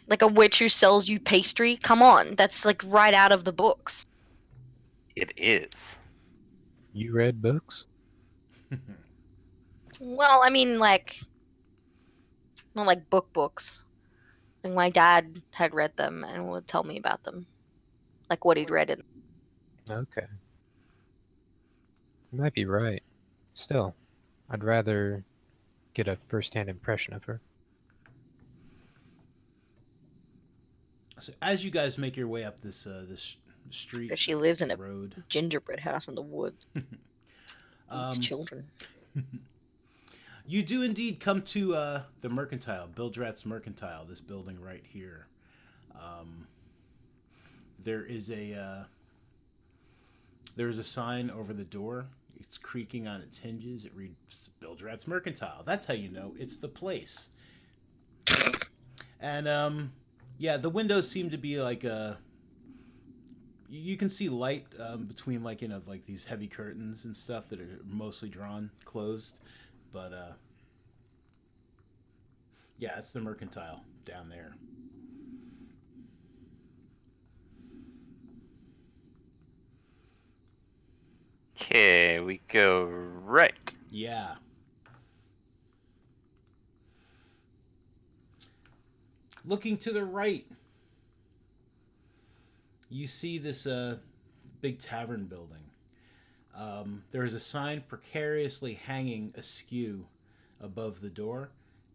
like a witch who sells you pastry, come on, that's like right out of the books. It is. You read books? Well, I mean, like, not like books. Like, my dad had read them and would tell me about them, like what he'd read in. Okay. You might be right. Still, I'd rather get a first-hand impression of her. So as you guys make your way up this street, Because she lives in a road, gingerbread house in the woods. Eats um, children. you do indeed come to the Mercantile, Bildrat's Mercantile. This building right here. There is a sign over the door. It's creaking on its hinges. It reads Bildrat's Mercantile. That's how you know it's the place. And yeah, the windows seem to be like you can see light between like like these heavy curtains and stuff that are mostly drawn closed, but yeah, it's the Mercantile down there. Okay, we go right. Yeah. Looking to the right, you see this big tavern building. There is a sign precariously hanging askew above the door,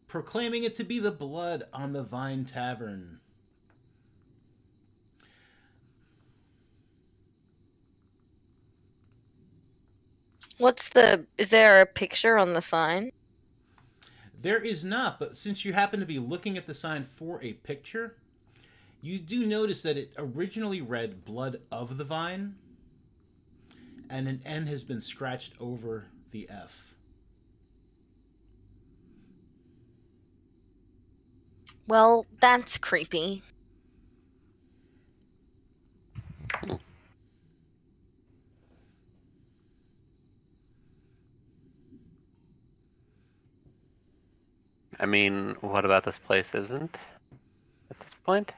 proclaiming it to be the Blood on the Vine Tavern. Is there a picture on the sign? There is not, but since you happen to be looking at the sign for a picture, you do notice that it originally read Blood of the Vine, and an N has been scratched over the F. Well, that's creepy. I mean, what about this place isn't at this point?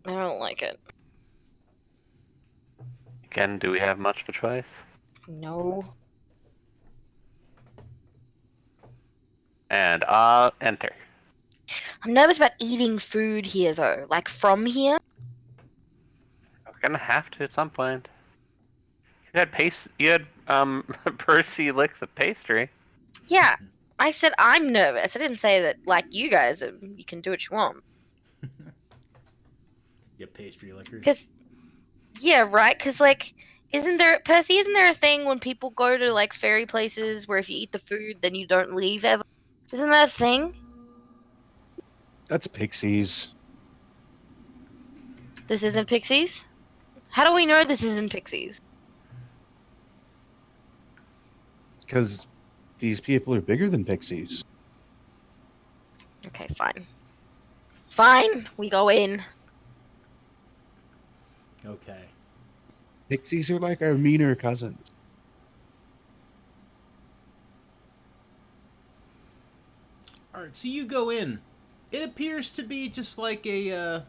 I don't like it. Again, do we have much of a choice? No. And enter. I'm nervous about eating food here, though. Like, from here? We're gonna have to at some point. You had Percy lick the pastry. Yeah. I said I'm nervous. I didn't say that, like, you guys, you can do what you want. You pastry lickers. Because, yeah, right? Because, like, isn't there a thing when people go to, like, fairy places where if you eat the food, then you don't leave ever? Isn't that a thing? That's pixies. This isn't Pixies? How do we know this isn't pixies? Because these people are bigger than pixies. Okay, fine. Fine, we go in. Okay. Pixies are like our meaner cousins. All right, so you go in. It appears to be just like a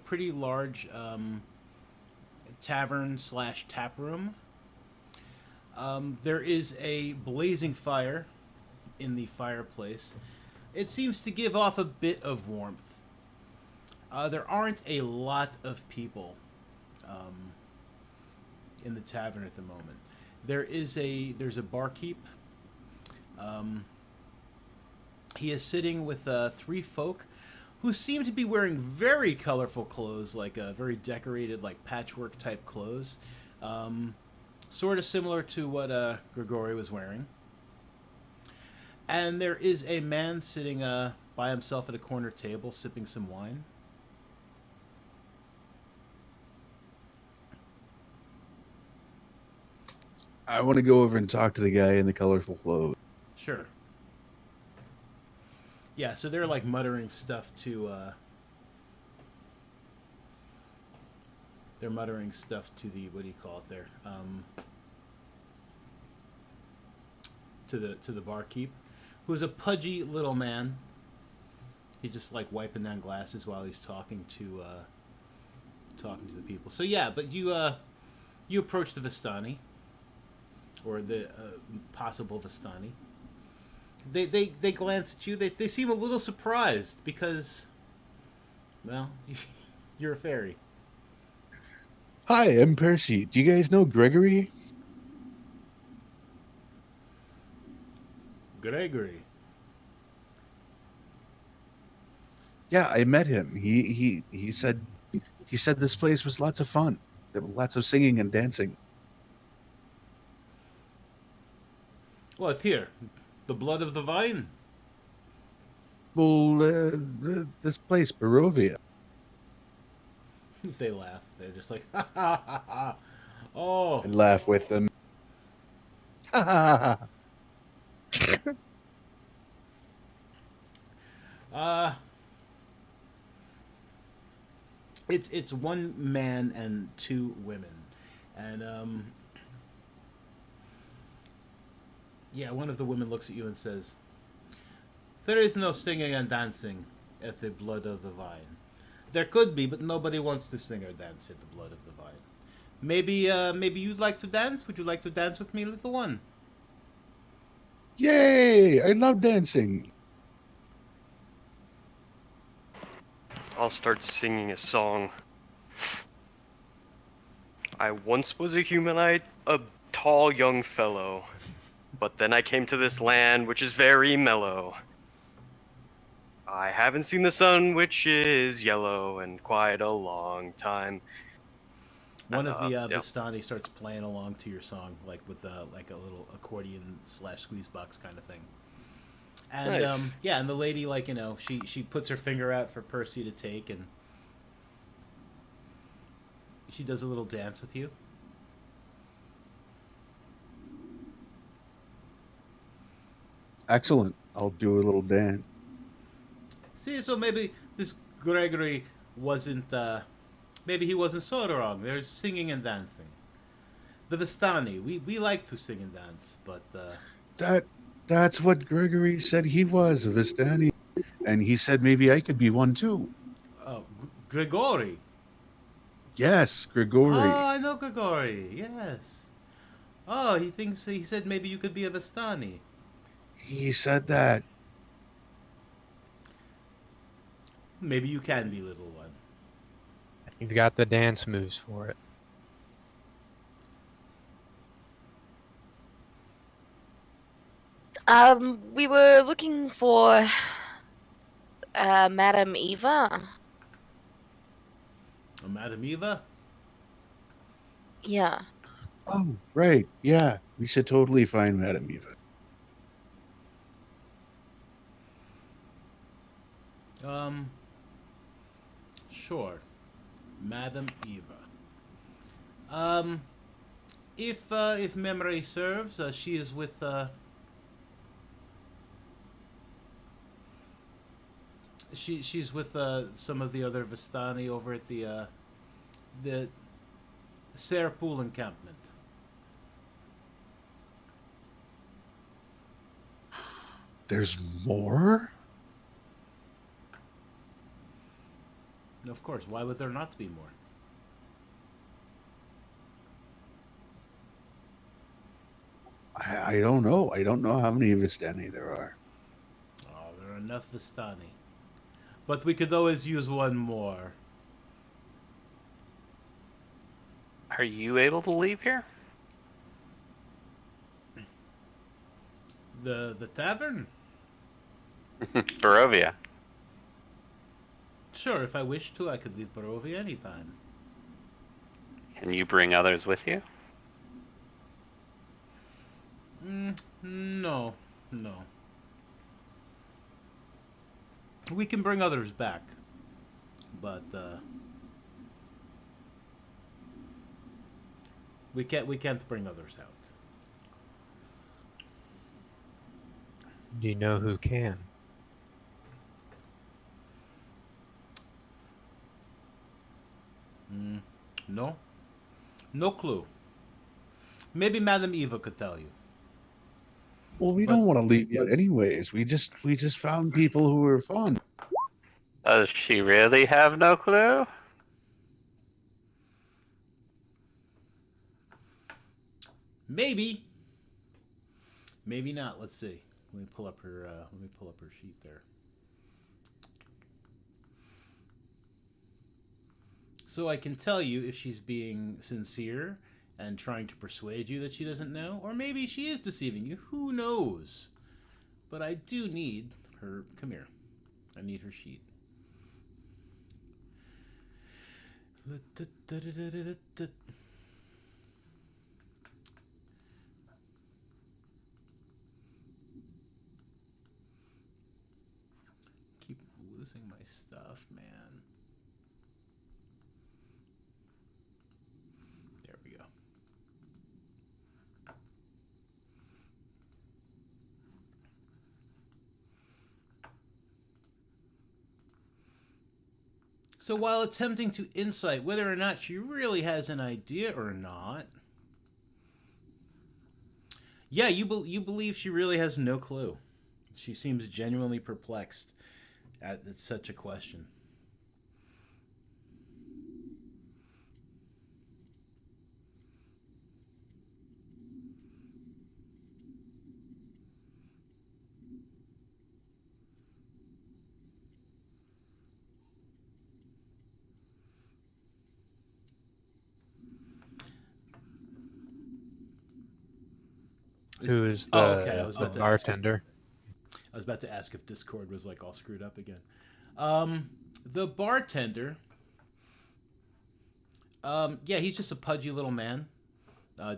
pretty large tavern slash tap room. There is a blazing fire in the fireplace. It seems to give off a bit of warmth. There aren't a lot of people in the tavern at the moment. There's a barkeep. He is sitting with 3 folk who seem to be wearing very colorful clothes, like very decorated, like patchwork type clothes, sort of similar to what Grigori was wearing. And there is a man sitting by himself at a corner table, sipping some wine. I want to go over and talk to the guy in the colorful clothes. Sure. Yeah, so they're like muttering stuff to they're muttering stuff to the, what do you call it there? To the barkeep, who's a pudgy little man. He's just like wiping down glasses while he's talking to the people. So yeah, but you approach the Vistani, or the possible Vistani. They glance at you. They seem a little surprised because, well, you're a fairy. Hi, I'm Percy. Do you guys know Gregory? Gregory. Yeah, I met him. He said this place was lots of fun. There were lots of singing and dancing. What here? The blood of the vine. Well, this place, Barovia. They laugh. They're just like, ha ha ha ha. Oh. And laugh with them. Ha ha ha. It's one man and 2 women, and yeah, one of the women looks at you and says, "There is no singing and dancing at the blood of the vine. There could be, but nobody wants to sing or dance at the blood of the vine. Maybe you'd like to dance. Would you like to dance with me, little one?" Yay! I love dancing. I'll start singing a song. I once was a humanite, a tall young fellow. But then I came to this land which is very mellow. I haven't seen the sun which is yellow in quite a long time. One of the Yep. Vistani starts playing along to your song, like with like a little accordion slash squeeze box kind of thing. And Nice. yeah, and the lady, like, she puts her finger out for Percy to take, and she does a little dance with you. Excellent. I'll do a little dance. See, so maybe this Gregory wasn't, maybe he wasn't so wrong. There's singing and dancing. The Vistani, we like to sing and dance, but That's what Gregory said he was, a Vistani. And he said maybe I could be one too. oh, Grigori. Yes, Oh, Grigori. I know Grigori. Yes. Oh, he said maybe you could be a Vistani. He said that. Maybe you can be, little one. You've got the dance moves for it. We were looking for Madame Eva. Oh, Madam Eva? Yeah. Oh, right. Yeah, we should totally find Madame Eva. Sure. Madam Eva. Um, if memory serves, she is with she's with some of the other Vistani over at the Serpool encampment. There's more? Of course, why would there not be more? I don't know. I don't know how many Vistani there are. Oh, there are enough Vistani. But we could always use one more. Are you able to leave here? The tavern? Barovia. Sure, if I wish to, I could leave Barovia anytime. Can you bring others with you? No, no. We can bring others back, but we can't bring others out. Do you know who can? No, no clue. Maybe Madame Eva could tell you. Well, we But don't want to leave yet, anyways. We just found people who were fun. Does she really have no clue? maybe, maybe not. Let's see. Let me pull up her. Let me pull up her sheet there. So I can tell you if she's being sincere and trying to persuade you that she doesn't know, or maybe she is deceiving you. Who knows? But I do need her. Come here. I need her sheet. Keep losing my stuff, man. There we go. So while attempting to insight whether or not she really has an idea or not, yeah, you believe she really has no clue. She seems genuinely perplexed at such a question. Who is Oh, okay. the bartender? I was about to ask if Discord was like all screwed up again. The bartender. Yeah, he's just a pudgy little man,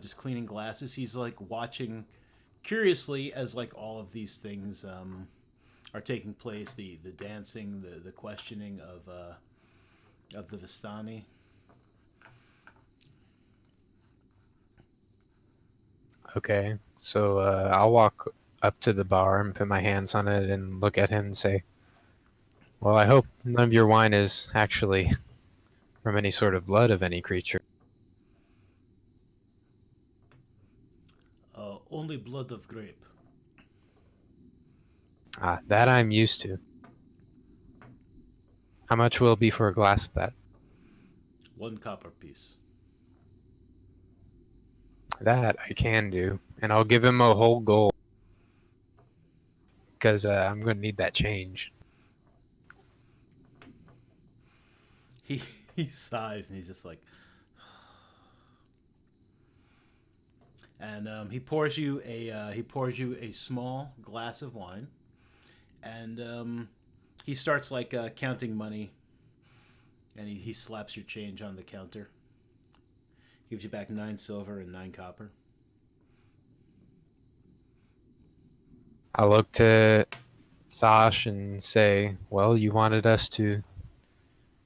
just cleaning glasses. He's like watching curiously as like all of these things are taking place. The dancing, the questioning of the Vistani. Okay, so I'll walk up to the bar and put my hands on it and look at him and say, "Well, I hope none of your wine is actually from any sort of blood of any creature." Only blood of grape. Ah, that I'm used to. How much will it be for a glass of that? 1 copper piece. That I can do, and I'll give him a whole gold because I'm going to need that change. He he sighs and he's just like, and he pours you a small glass of wine, and he starts like counting money, and he slaps your change on the counter. Gives you back 9 silver and 9 copper. I look to Sash and say, "Well, you wanted us to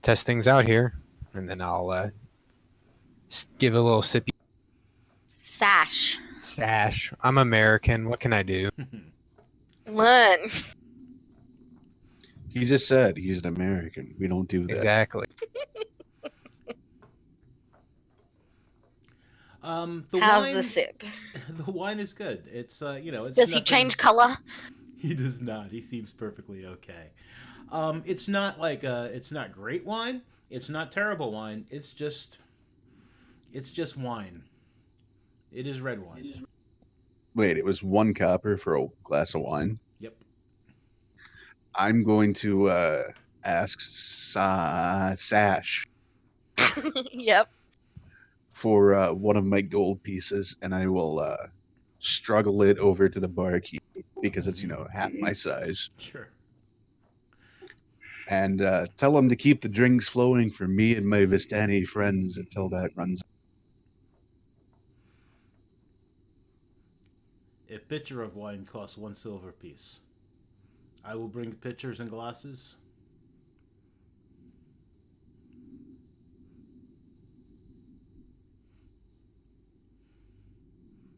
test things out here," and then I'll Give a little sippy Sash. sash. I'm American. What can I do? Learn. He just said he's an American. We don't do that. Exactly. The How's wine, the sip? the wine is good. It's it's Does he nothing- change color? He does not. He seems perfectly okay. It's not like it's not great wine. It's not terrible wine. It's just wine. It is red wine. Wait, it was 1 copper for a glass of wine. Yep. I'm going to ask Sash Yep. for one of my gold pieces, and I will struggle it over to the barkeep because it's half my size, Sure. and tell him to keep the drinks flowing for me and my Vistani friends until that runs. A pitcher of wine costs 1 silver piece. I will bring pitchers and glasses.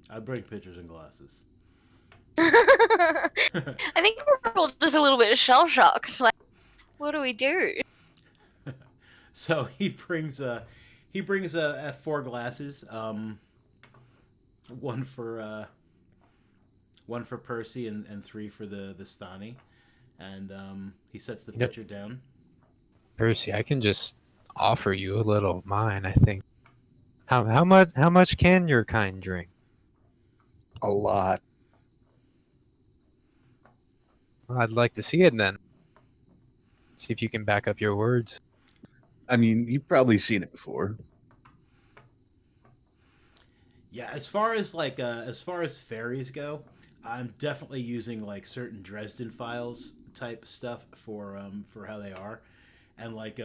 I bring pitchers and glasses. I think we're all just a little bit shell shocked. Like, what do we do? So he brings 4 glasses. One for Percy and 3 for the Vistani, and he sets the Yep. pitcher down. Percy, I can just offer you a little of mine, I think. How much can your kind drink? A lot. Well, I'd like to see it then. See if you can back up your words. I mean, you've probably seen it before. Yeah, as far as fairies go, I'm definitely using like certain Dresden Files type stuff for how they are, and like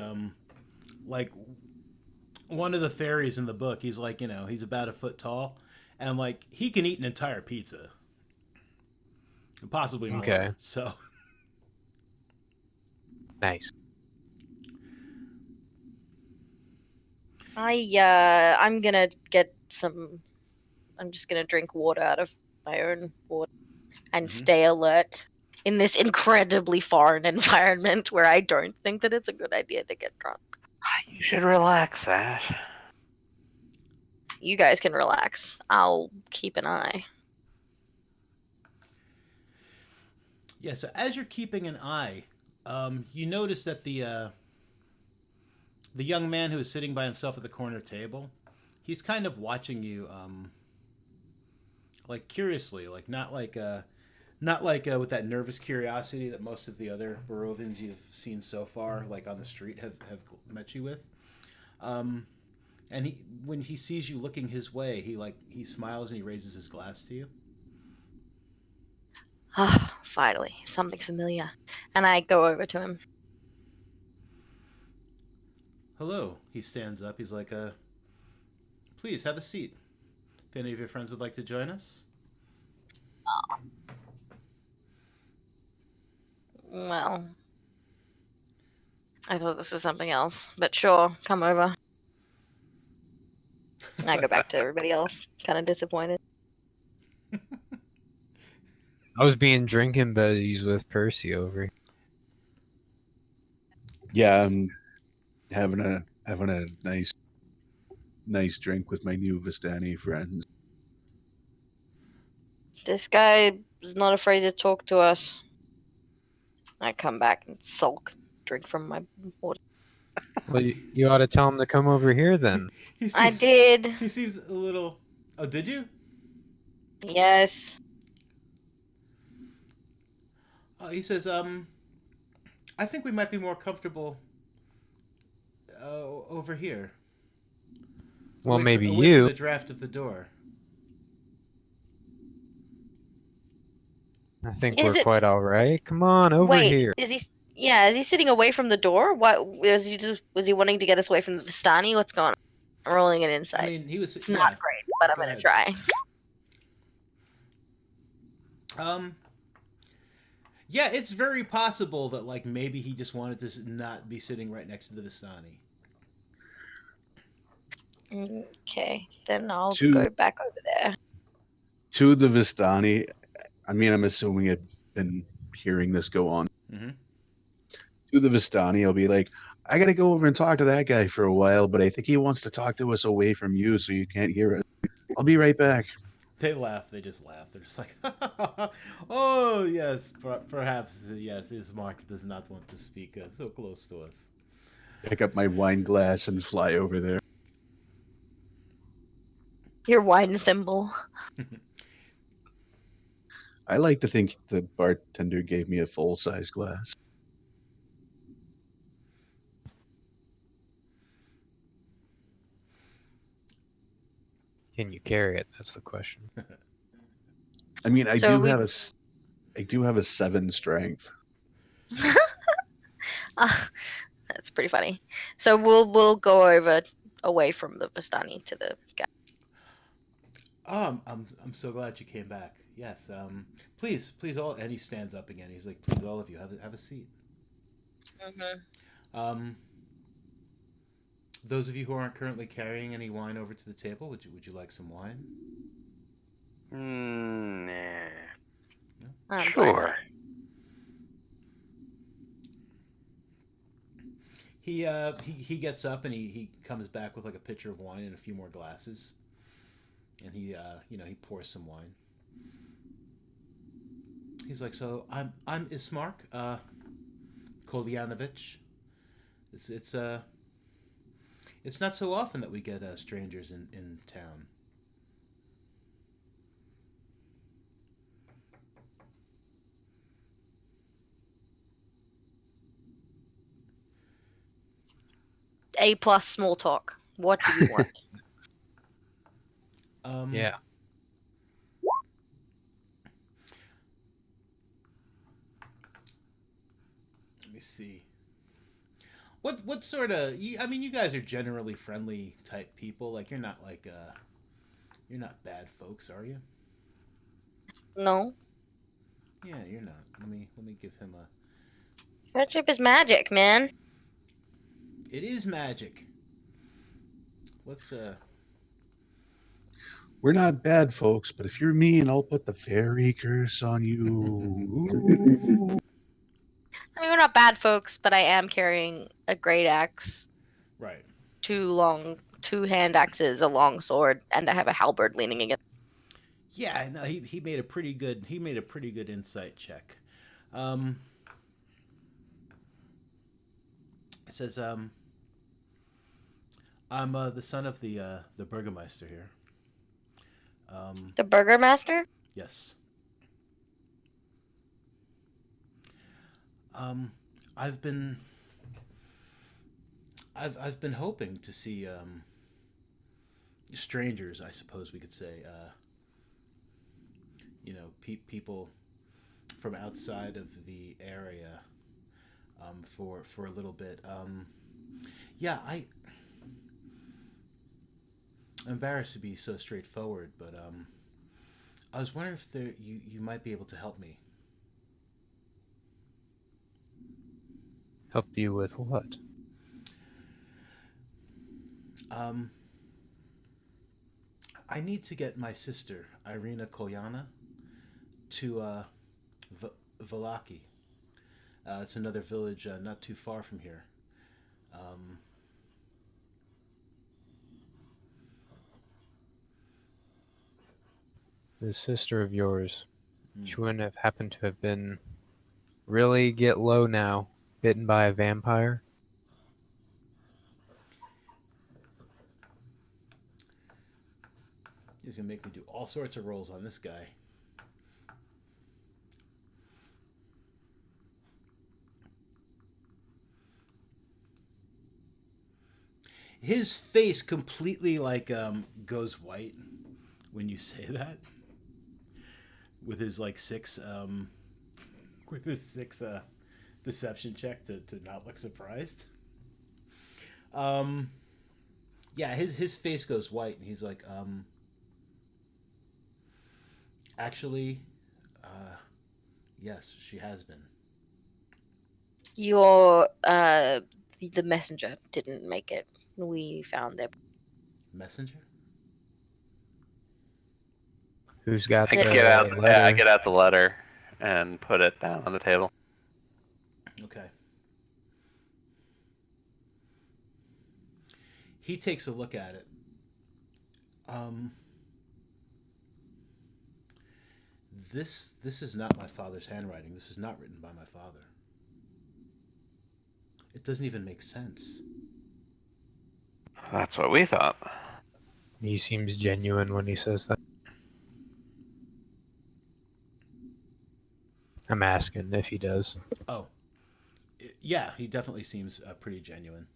one of the fairies in the book, he's like he's about a foot tall, and like he can eat an entire pizza, possibly more. Okay. So Nice. I'm gonna get some. I'm just gonna drink water out of my own water and Mhm. stay alert in this incredibly foreign environment where I don't think that it's a good idea to get drunk. You should relax, Ash. You guys can relax. I'll keep an eye. yeah, so as you're keeping an eye, you notice that the young man who is sitting by himself at the corner table, he's kind of watching you, like curiously, like not like with that nervous curiosity that most of the other Barovians you've seen so far, like on the street, have met you with. And when he sees you looking his way, he smiles and he raises his glass to you. Ah, finally, something familiar. And I go over to him. Hello. He stands up. He's like, please have a seat. If any of your friends would like to join us. Well, I thought this was something else, but sure, come over. I go back to everybody else, kind of disappointed. I was being drinking buddies with Percy over here. Yeah, I'm having a nice drink with my new Vistani friends. This guy is not afraid to talk to us. I come back and sulk, drink from my water. Well, you ought to tell him to come over here then. I did. He seems a little. Oh, did you? Yes. He says, I think we might be more comfortable over here. Well, Away maybe from, away you. from the draft of the door. I think Is we're it- quite all right. Come on over Wait, here. is he? Yeah, is he sitting away from the door? What was he wanting to get us away from the Vistani? What's going on? I'm rolling an insight. I mean, he was. It's not great, but I'm Go gonna ahead. try. Yeah, it's very possible that like maybe he just wanted to not be sitting right next to the Vistani. Okay, then I'll To go back over there. to the Vistani. I mean, I'm assuming I've been hearing this go on. Mm-hmm. To the Vistani, I'll be like, I gotta go over and talk to that guy for a while, but I think he wants to talk to us away from you so you can't hear us. I'll be right back. They laugh. They just laugh. They're just like, "Oh yes, perhaps yes. Ismark does not want to speak so close to us." Pick up my wine glass and fly over there. Your wine thimble. I like to think the bartender gave me a full-size glass. Can you carry it? That's the question. I mean, I So do we. have I do have a 7 strength. That's pretty funny. So we'll go over away from the Vistani to the guy. I'm so glad you came back. Yes. Please all. And he stands up again. He's like, please all of you have a seat. Mm-hmm. Um, those of you who aren't currently carrying any wine over to the table, would you like some wine? Nah. I'm fine. Sure. He gets up and he comes back with like a pitcher of wine and a few more glasses, and he he pours some wine. He's like, so I'm Ismark Kolyanovich. It's not so often that we get strangers in town. A+ small talk. What do you want? Yeah. Let me see. What sort of? I mean, you guys are generally friendly type people. Like you're not bad folks, are you? No. Yeah, you're not. Let me give him a. Friendship is magic, man. It is magic. Let's We're not bad folks, but if you're mean, I'll put the fairy curse on you. I mean, we're not bad folks, but I am carrying a great axe, Right. 2 hand axes, a long sword, and I have a halberd leaning against. Yeah, no, he made a pretty good insight check. It says I'm the son of the burgomaster here. The Burgermaster? Yes. Um, I've been I've been hoping to see strangers, I suppose we could say. People from outside of the area for a little bit. Yeah, I'm embarrassed to be so straightforward, but I was wondering if you might be able to help me. Help you with what? I need to get my sister Irina Kolyana to Valaki. It's another village not too far from here. Um, This sister of yours, hmm. she wouldn't have happened to have been really get low now, bitten by a vampire? He's gonna make me do all sorts of rolls on this guy. His face completely like goes white when you say that. With his like 6 with his 6 deception check to not look surprised. Um yeah, his face goes white and he's like actually yes, she has been. Your the messenger didn't make it. We found them. Messenger? Who's got I the get out. letter? Yeah, I get out the letter and put it down on the table. Okay. He takes a look at it. This is not my father's handwriting. This was not written by my father. It doesn't even make sense. That's what we thought. He seems genuine when he says that. I'm asking if he does. Oh, yeah, he definitely seems pretty genuine.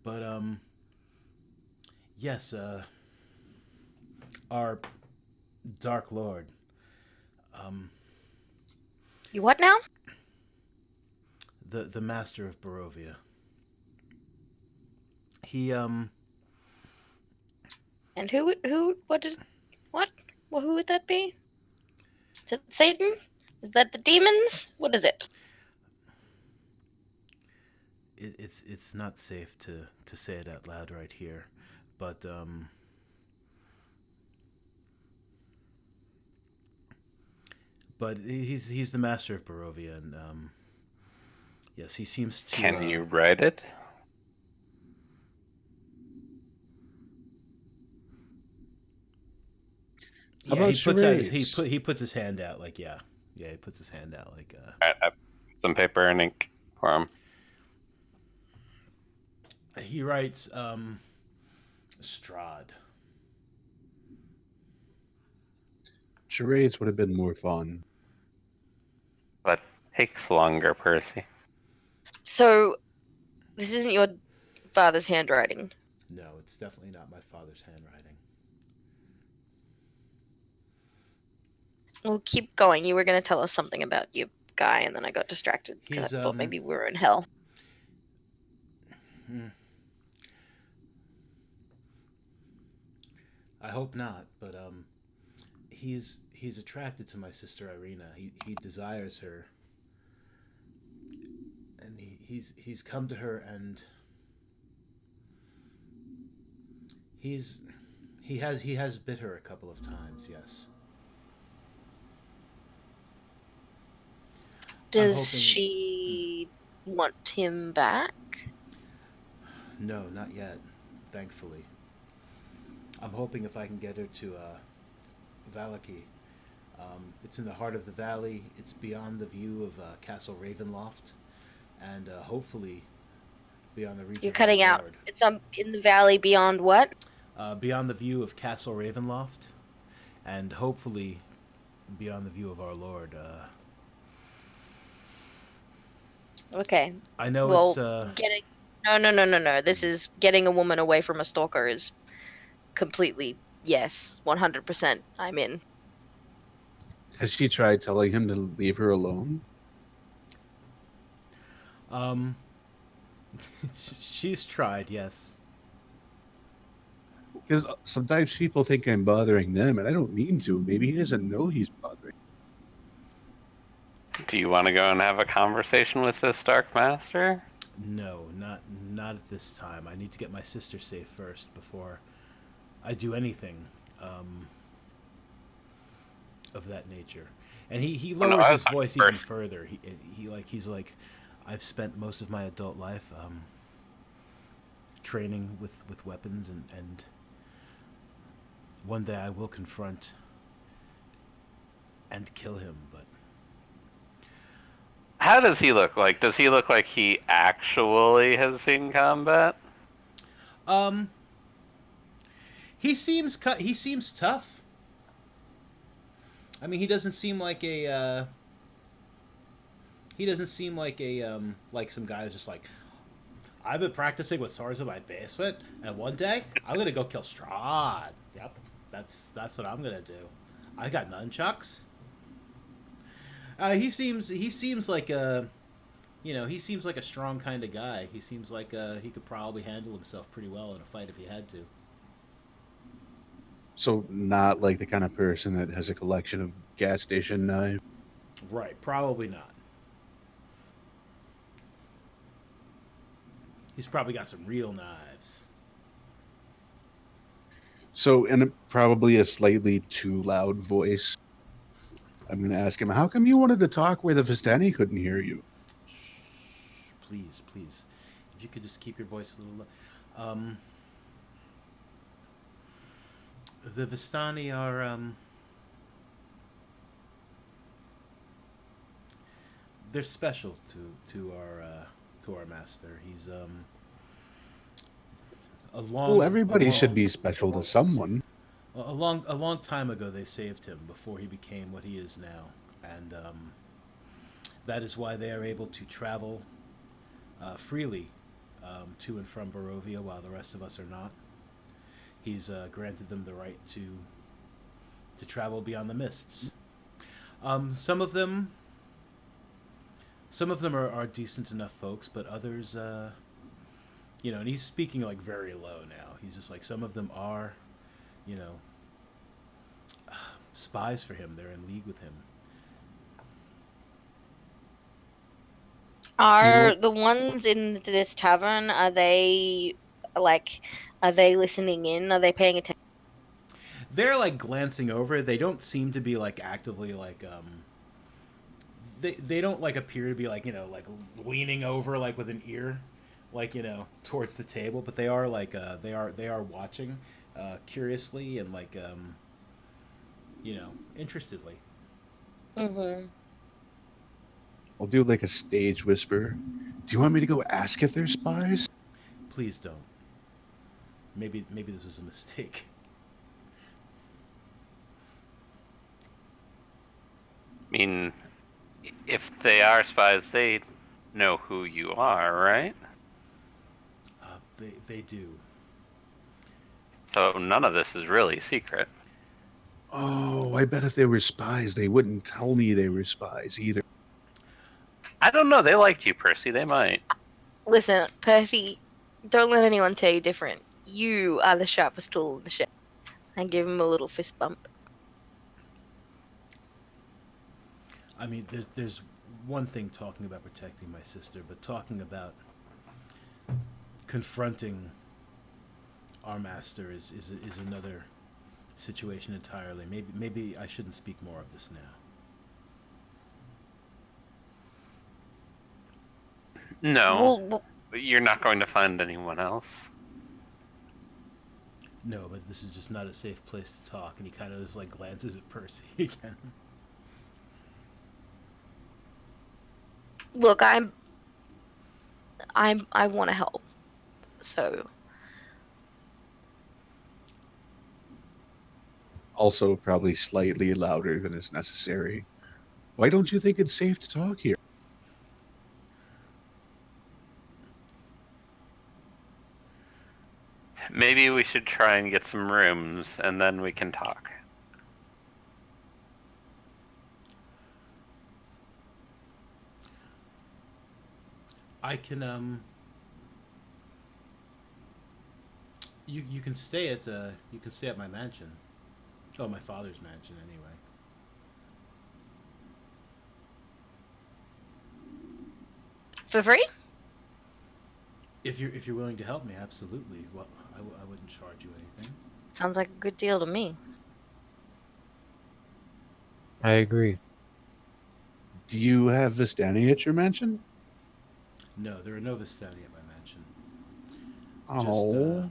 But yes, our Dark Lord, You what now? the Master of Barovia. He And what did, what? Well, who would that be? Is it Satan? Is that the demons? What is it? it's not safe to say it out loud right here, but he's the Master of Barovia, and yes, he seems to. Can you write it? Yeah, How about he puts his hand out like yeah, he puts his hand out like I some paper and ink for him. he writes Strahd. Charades would have been more fun. But takes longer, Percy. So, this isn't your father's handwriting. No, it's definitely not my father's handwriting. Well, keep going. You were going to tell us something about your guy, and then I got distracted because He's, I thought maybe we were in hell. I hope not, but he's attracted to my sister Irina. He desires her, and he's come to her, and he has bit her a couple of times. Yes. Does she want him back? No, not yet. Thankfully, I'm hoping if I can get her to Valaki. It's in the heart of the valley. It's beyond the view of Castle Ravenloft, and hopefully beyond the reach. You're of cutting our out. Lord. It's in the valley beyond what? Beyond the view of Castle Ravenloft, and hopefully beyond the view of our Lord. Okay. I know well, it's getting. No. This is getting a woman away from a stalker is completely yes, 100%. I'm in. Has she tried telling him to leave her alone? she's tried, yes. Because sometimes people think I'm bothering them, and I don't mean to. Maybe he doesn't know he's bothering. Do you want to go and have a conversation with this Dark Master? No, not at this time. I need to get my sister safe first before I do anything of that nature. And he lowers his voice even further. He's like, I've spent most of my adult life training with weapons, and one day I will confront and kill him, but How does he look like? Does he look like he actually has seen combat? he seems tough. I mean, he doesn't seem like a like some guy who's just like, I've been practicing with swords in my basement, and one day I'm gonna go kill Strahd. Yep, that's what I'm gonna do. I got nunchucks. He seems like a, he seems like a strong kind of guy. He seems like he could probably handle himself pretty well in a fight if he had to. So not like the kind of person that has a collection of gas station knives. Right, probably not. He's probably got some real knives. So, in probably a slightly too loud voice, I'm going to ask him, how come you wanted to talk where the Vistani couldn't hear you? Shh, please, please. If you could just keep your voice a little low. The Vistani are, they're special to our master. He's, a Well, long, a everybody should long, be special to someone. a long time ago they saved him before he became what he is now, and that is why they are able to travel freely to and from Barovia while the rest of us are not. He's granted them the right to travel beyond the mists. Some of them, are decent enough folks, but others, and he's speaking like very low now. He's just like some of them are, you know, spies for him. They're in league with him. Are the ones in this tavern, are they listening in? Are they paying attention? They're like glancing over. They don't seem to be like actively like they don't like appear to be like like leaning over like with an ear like towards the table, but they are like they are watching curiously and like interestedly. Mm-hmm. I'll do like a stage whisper. Do you want me to go ask if they're spies? Please don't. Maybe this was a mistake. I mean, if they are spies, they know who you are, right? They do. So none of this is really secret. Oh, I bet if they were spies, they wouldn't tell me they were spies either. I don't know. They liked you, Percy. They might. Listen, Percy, don't let anyone tell you different. You are the sharpest tool in the shed. And give him a little fist bump. I mean, there's one thing talking about protecting my sister, but talking about confronting our master is another situation entirely. Maybe I shouldn't speak more of this now. No, Well, but you're not going to find anyone else. No, but this is just not a safe place to talk. And he kind of just like glances at Percy again. look, I want to help. So Also, probably slightly louder than is necessary. Why don't you think it's safe to talk here? Maybe we should try and get some rooms, and then we can talk. I can you can stay at my mansion. Oh, my father's mansion anyway. for free? If you're willing to help me, absolutely. Well, I wouldn't charge you anything. Sounds like a good deal to me. I agree. Do you have Vistani at your mansion? No, there are no Vistani at my mansion. Oh.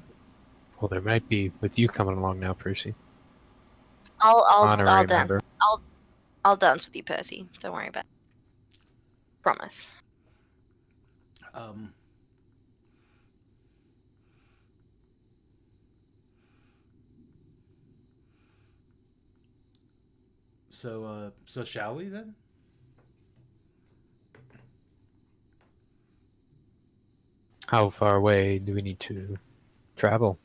Well, there might be with you coming along now, Percy. I'll Honorary dance. member. I'll dance with you, Percy. Don't worry about it. Promise. Um. So shall we then? How far away do we need to travel?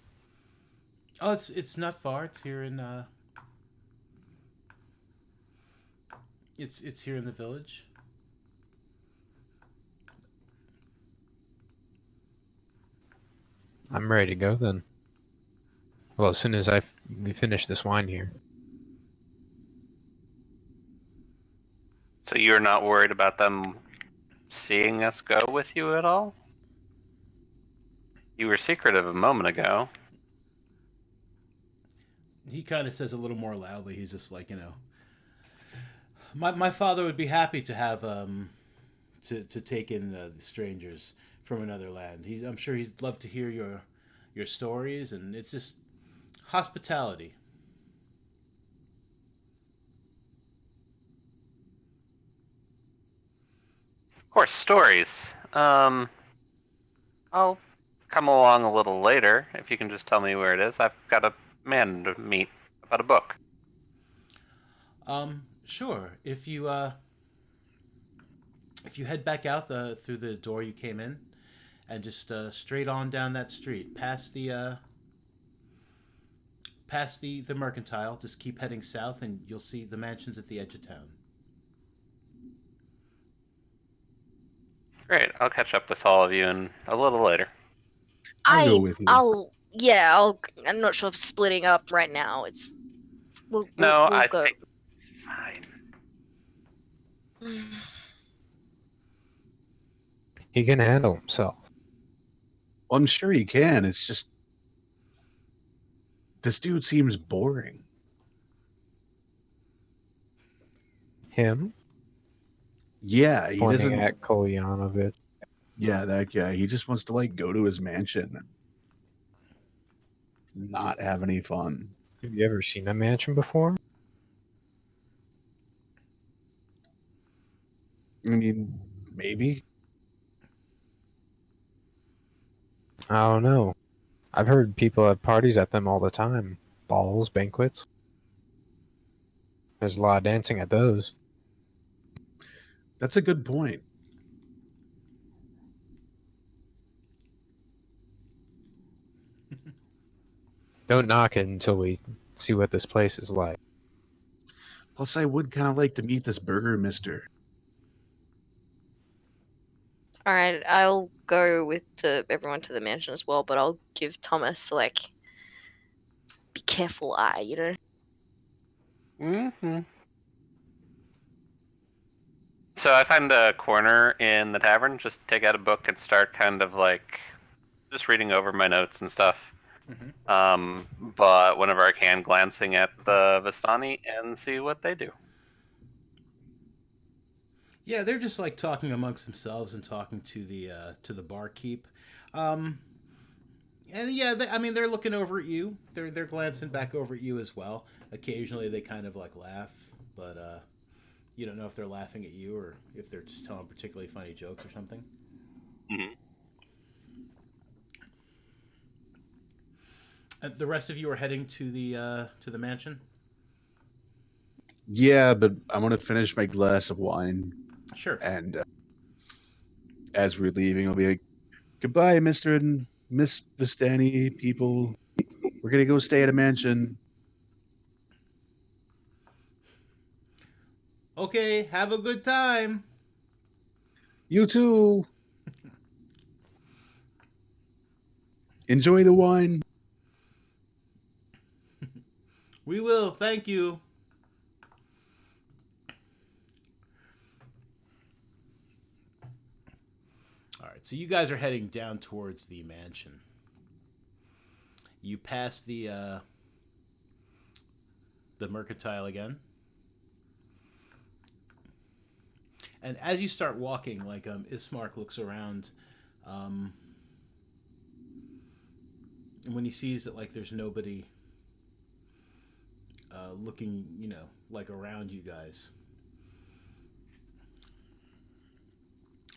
Oh, it's not far. It's here in it's here in the village. I'm ready to go then. Well, as soon as we finish this wine here. So you're not worried about them seeing us go with you at all? You were secretive a moment ago. He kind of says a little more loudly. He's just like, my father would be happy to have to take in the strangers from another land. I'm sure he'd love to hear your stories, and it's just hospitality. Of course, stories. I'll come along a little later if you can just tell me where it is. I've got a man to meet about a book. Sure. If you head back out through the door you came in, and just straight on down that street, past the mercantile, just keep heading south, and you'll see the mansions at the edge of town. Great. I'll catch up with all of you in a little later. I'll go with you. I'm not sure if splitting up right now. We'll I go. think it's fine. He can handle himself. Well, I'm sure he can. It's just this dude seems boring. Him? Yeah, he Pointing doesn't. at Kolyanovich. Yeah, that guy. He just wants to like go to his mansion and not have any fun. Have you ever seen a mansion before? I mean, maybe. I don't know. I've heard people have parties at them all the time. Balls, banquets. There's a lot of dancing at those. That's a good point. Don't knock it until we see what this place is like. Plus, I would kind of like to meet this burger mister. All right, I'll go everyone to the mansion as well, but I'll give Thomas be careful eye, Mm-hmm. So I find a corner in the tavern, just take out a book and start kind of like just reading over my notes and stuff. But whenever I can, glancing at the Vistani and see what they do. Yeah, they're just like talking amongst themselves and talking to the barkeep. And yeah, they're looking over at you. They're glancing back over at you as well. Occasionally, they kind of like laugh, but you don't know if they're laughing at you or if they're just telling particularly funny jokes or something. Mm-hmm. The rest of you are heading to the mansion. Yeah, but I'm gonna finish my glass of wine, Sure. and as we're leaving, I'll be like, "Goodbye, Mister and Miss Vistani people. We're gonna go stay at a mansion." Okay, have a good time. You too. Enjoy the wine. We will, thank you. All right, so you guys are heading down towards the mansion. You pass the mercantile again. And as you start walking, like Ismark looks around, and when he sees that like there's nobody looking, like around you guys,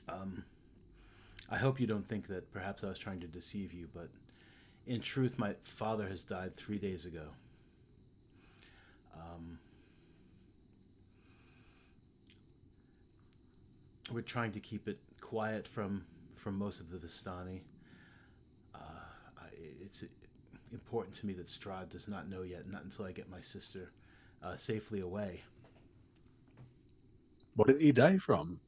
I hope you don't think that perhaps I was trying to deceive you, but in truth, my father has died 3 days ago. We're trying to keep it quiet from most of the Vistani. It's important to me that Strahd does not know yet, not until I get my sister safely away. What did he die from?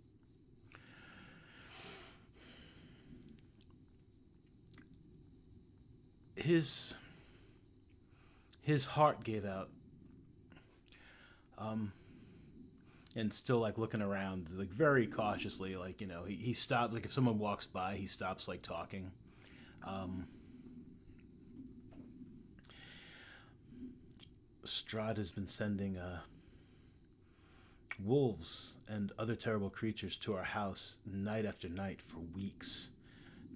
His heart gave out. And still like looking around, like very cautiously, like he stops. Like if someone walks by, he stops like talking. Um, Strahd has been sending wolves and other terrible creatures to our house night after night for weeks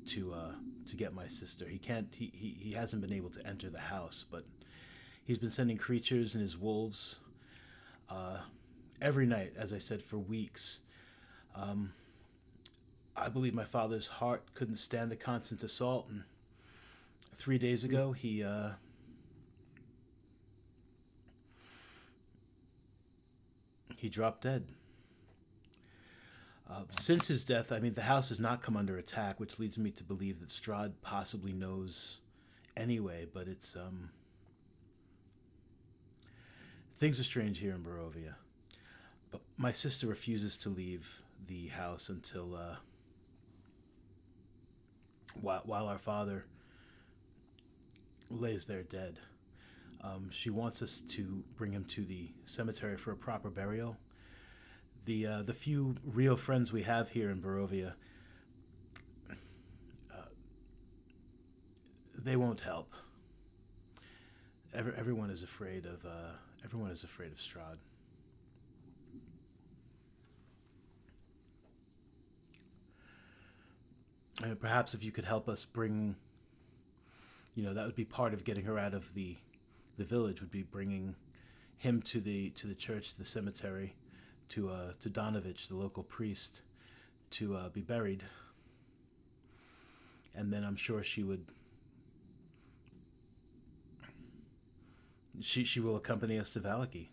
to get my sister. He can't. He hasn't been able to enter the house, but he's been sending creatures and his wolves every night, as I said, for weeks. I believe my father's heart couldn't stand the constant assault, and 3 days ago he dropped dead. Since his death, I mean, the house has not come under attack, which leads me to believe that Strahd possibly knows anyway, but it's, things are strange here in Barovia. But my sister refuses to leave the house until, while our father lays there dead. She wants us to bring him to the cemetery for a proper burial. The few real friends we have here in Barovia, they won't help. Everyone is afraid of Strahd. And perhaps if you could help us bring, that would be part of getting her out of the village. Would be bringing him to the church, the cemetery, to Donovich, the local priest, to be buried. And then I'm sure she would. She will accompany us to Valaki.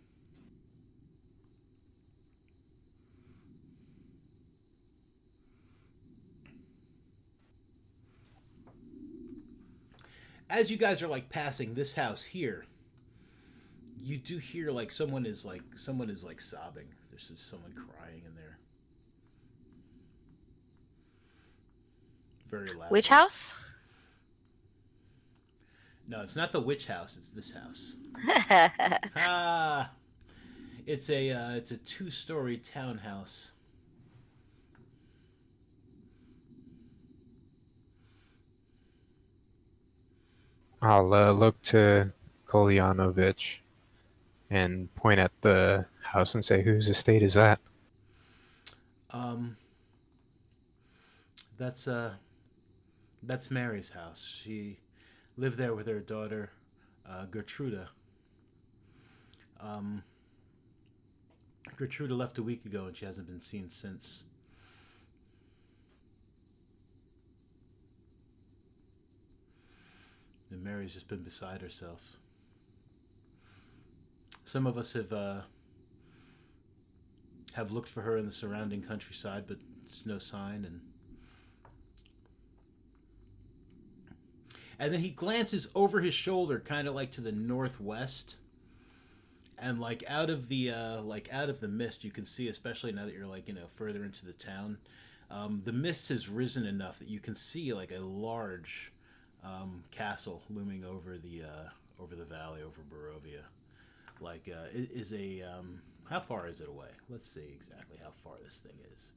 As you guys are like passing this house here, you do hear like someone is sobbing. There's just someone crying in there. Very loud. Which house? No, it's not the witch house. It's this house. It's a 2-story townhouse. I'll look to Kolyanovich and point at the house and say, "Whose estate is that?" That's Mary's house. She lived there with her daughter, Gertruda. Gertruda left a week ago, and she hasn't been seen since. And Mary's just been beside herself. Some of us have looked for her in the surrounding countryside, but there's no sign. And then he glances over his shoulder, kind of like to the northwest, and like out of the mist, you can see, especially now that you're further into the town, the mist has risen enough that you can see like a large castle looming over the valley, over Barovia. It is a how far is it away? Let's see exactly how far this thing is.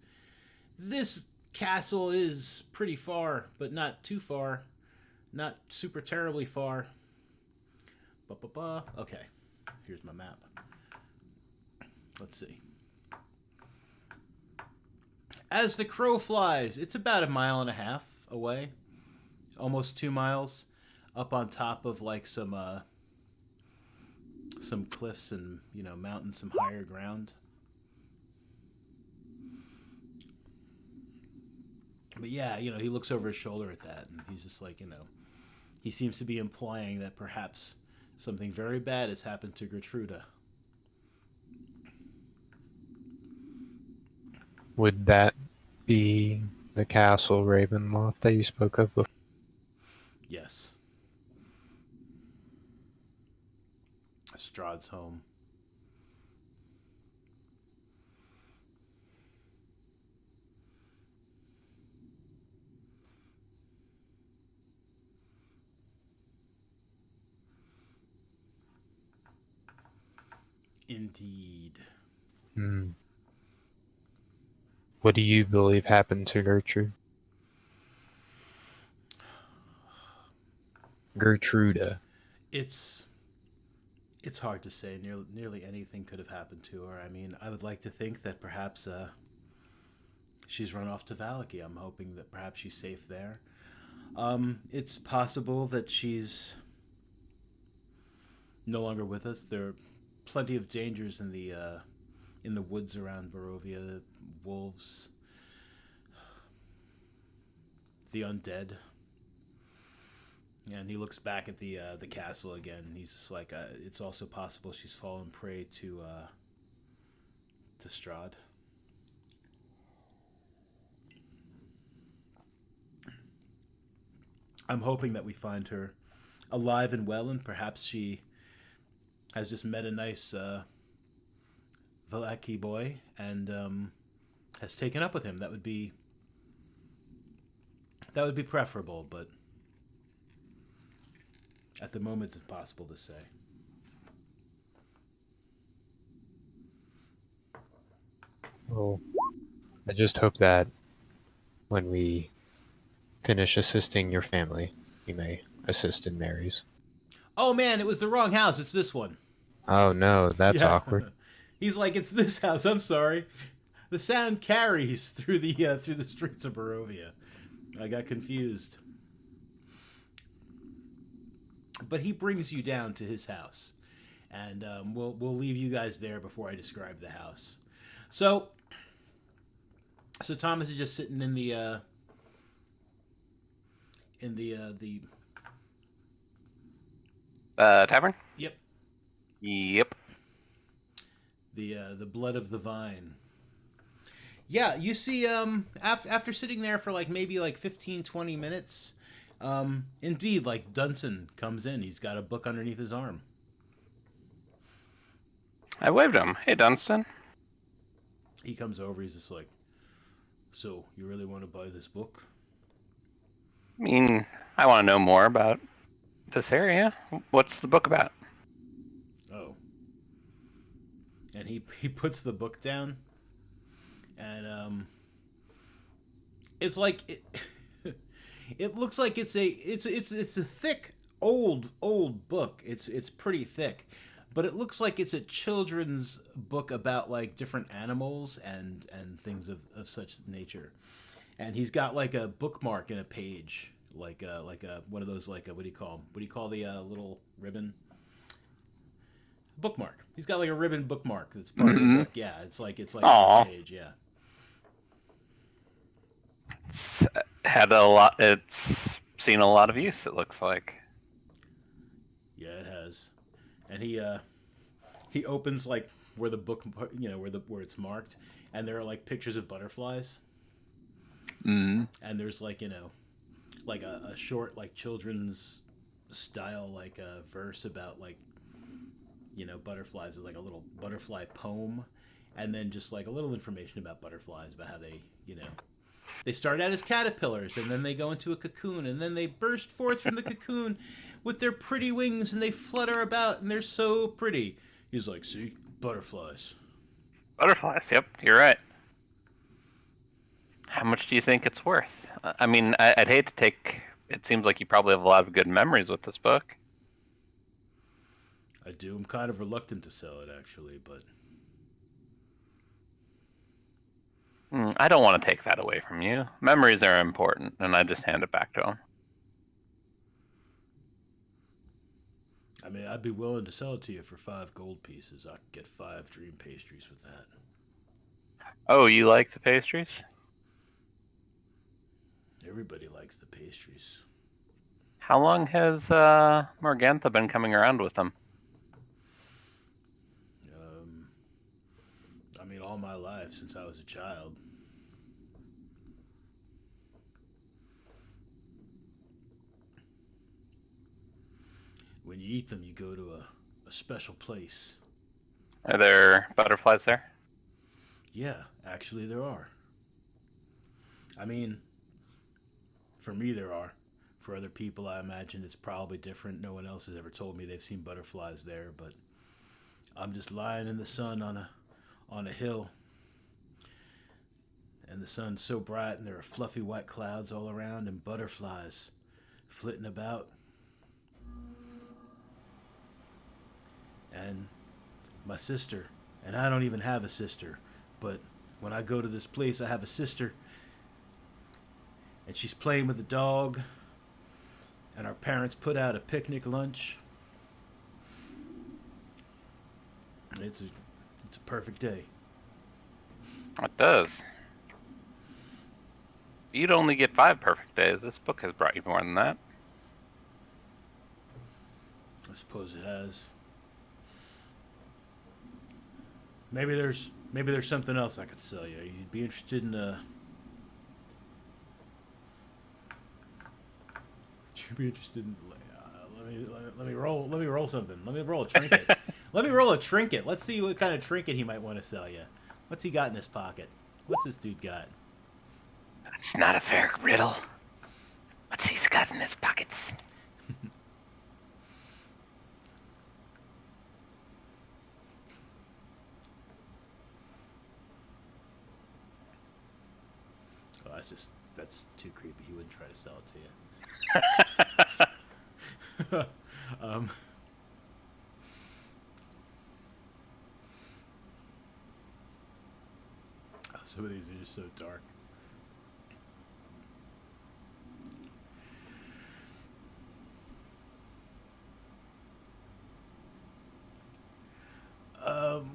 This castle is pretty far, but not too far. Not super terribly far. Okay, here's my map. Let's see. As the crow flies, it's about 1.5 miles away. Almost 2 miles. Up on top of like some cliffs and mountains, some higher ground. But yeah, he looks over his shoulder at that, and he's just like, he seems to be implying that perhaps something very bad has happened to Gertruda. Would that be the castle Ravenloft that you spoke of before? Yes. Strahd's home. Indeed. What do you believe happened to Gertrude? Gertruda. It's hard to say. Nearly anything could have happened to her. I mean, I would like to think that perhaps she's run off to Valaki. I'm hoping that perhaps she's safe there. It's possible that she's no longer with us. There are plenty of dangers in the woods around Barovia. Wolves, the undead. And he looks back at the castle again. And he's just like, it's also possible she's fallen prey to Strahd. I'm hoping that we find her alive and well, and perhaps she has just met a nice Valaki boy and has taken up with him. That would be preferable, but at the moment, it's impossible to say. Well, I just hope that when we finish assisting your family, you may assist in Mary's. Oh man, it was the wrong house. It's this one. Oh no, that's Yeah. awkward. He's like, it's this house. I'm sorry. The sound carries through the streets of Barovia. I got confused. But he brings you down to his house, and we'll leave you guys there before I describe the house. So Thomas is just sitting in the Tavern? Yep. Yep. The blood of the vine. Yeah, you see after sitting there for maybe 15, 20 minutes, indeed, Dunson comes in. He's got a book underneath his arm. I waved him. Hey, Dunstan. He comes over. He's just like, so you really want to buy this book? I mean, I want to know more about this area. What's the book about? Oh. And he puts the book down, and it's like it looks like it's a thick old book. It's pretty thick, but it looks like it's a children's book about different animals and things of such nature. And he's got a bookmark in a page, like a one of those what do you call the little ribbon? Bookmark. He's got a ribbon bookmark that's part of the book. Yeah, it's like Aww. a page. Yeah. It's had a lot. It's seen a lot of use. It looks like. Yeah, it has. And he opens where the book, where it's marked, and there are pictures of butterflies. Mm. And there's a short children's style verse about butterflies, is a little butterfly poem, and then just a little information about butterflies, about how they start out as caterpillars, and then they go into a cocoon, and then they burst forth from the cocoon with their pretty wings, and they flutter about, and they're so pretty. He's like, see, butterflies. Butterflies. Yep, you're right. How much do you think it's worth? I mean, I'd hate to take. It seems like you probably have a lot of good memories with this book. I do. I'm kind of reluctant to sell it, actually, but I don't want to take that away from you. Memories are important, and I just hand it back to him. I mean, I'd be willing to sell it to you for 5 gold pieces. I could get 5 dream pastries with that. Oh, you like the pastries? Everybody likes the pastries. How long has Morgantha been coming around with them? I mean, all my life, since I was a child. When you eat them, you go to a special place. Are there butterflies there? Yeah, actually there are. I mean, for me there are. For other people, I imagine it's probably different. No one else has ever told me they've seen butterflies there, but I'm just lying in the sun on a hill, and the sun's so bright, and there are fluffy white clouds all around, and butterflies flitting about. and my sister, and I don't even have a sister, but when I go to this place, I have a sister, and she's playing with the dog, and our parents put out a picnic lunch. It's a perfect day. It does. You'd only get 5 perfect days. This book has brought you more than that. I suppose it has. Maybe there's something else I could sell you. You'd be interested in You'd be interested in. Let me roll something. Let me roll a trinket. Let me roll a trinket. Let's see what kind of trinket he might want to sell you. What's he got in his pocket? What's this dude got? It's not a fair riddle. What's he's got in his pockets? Oh, that's too creepy. He wouldn't try to sell it to you. Some of these are just so dark.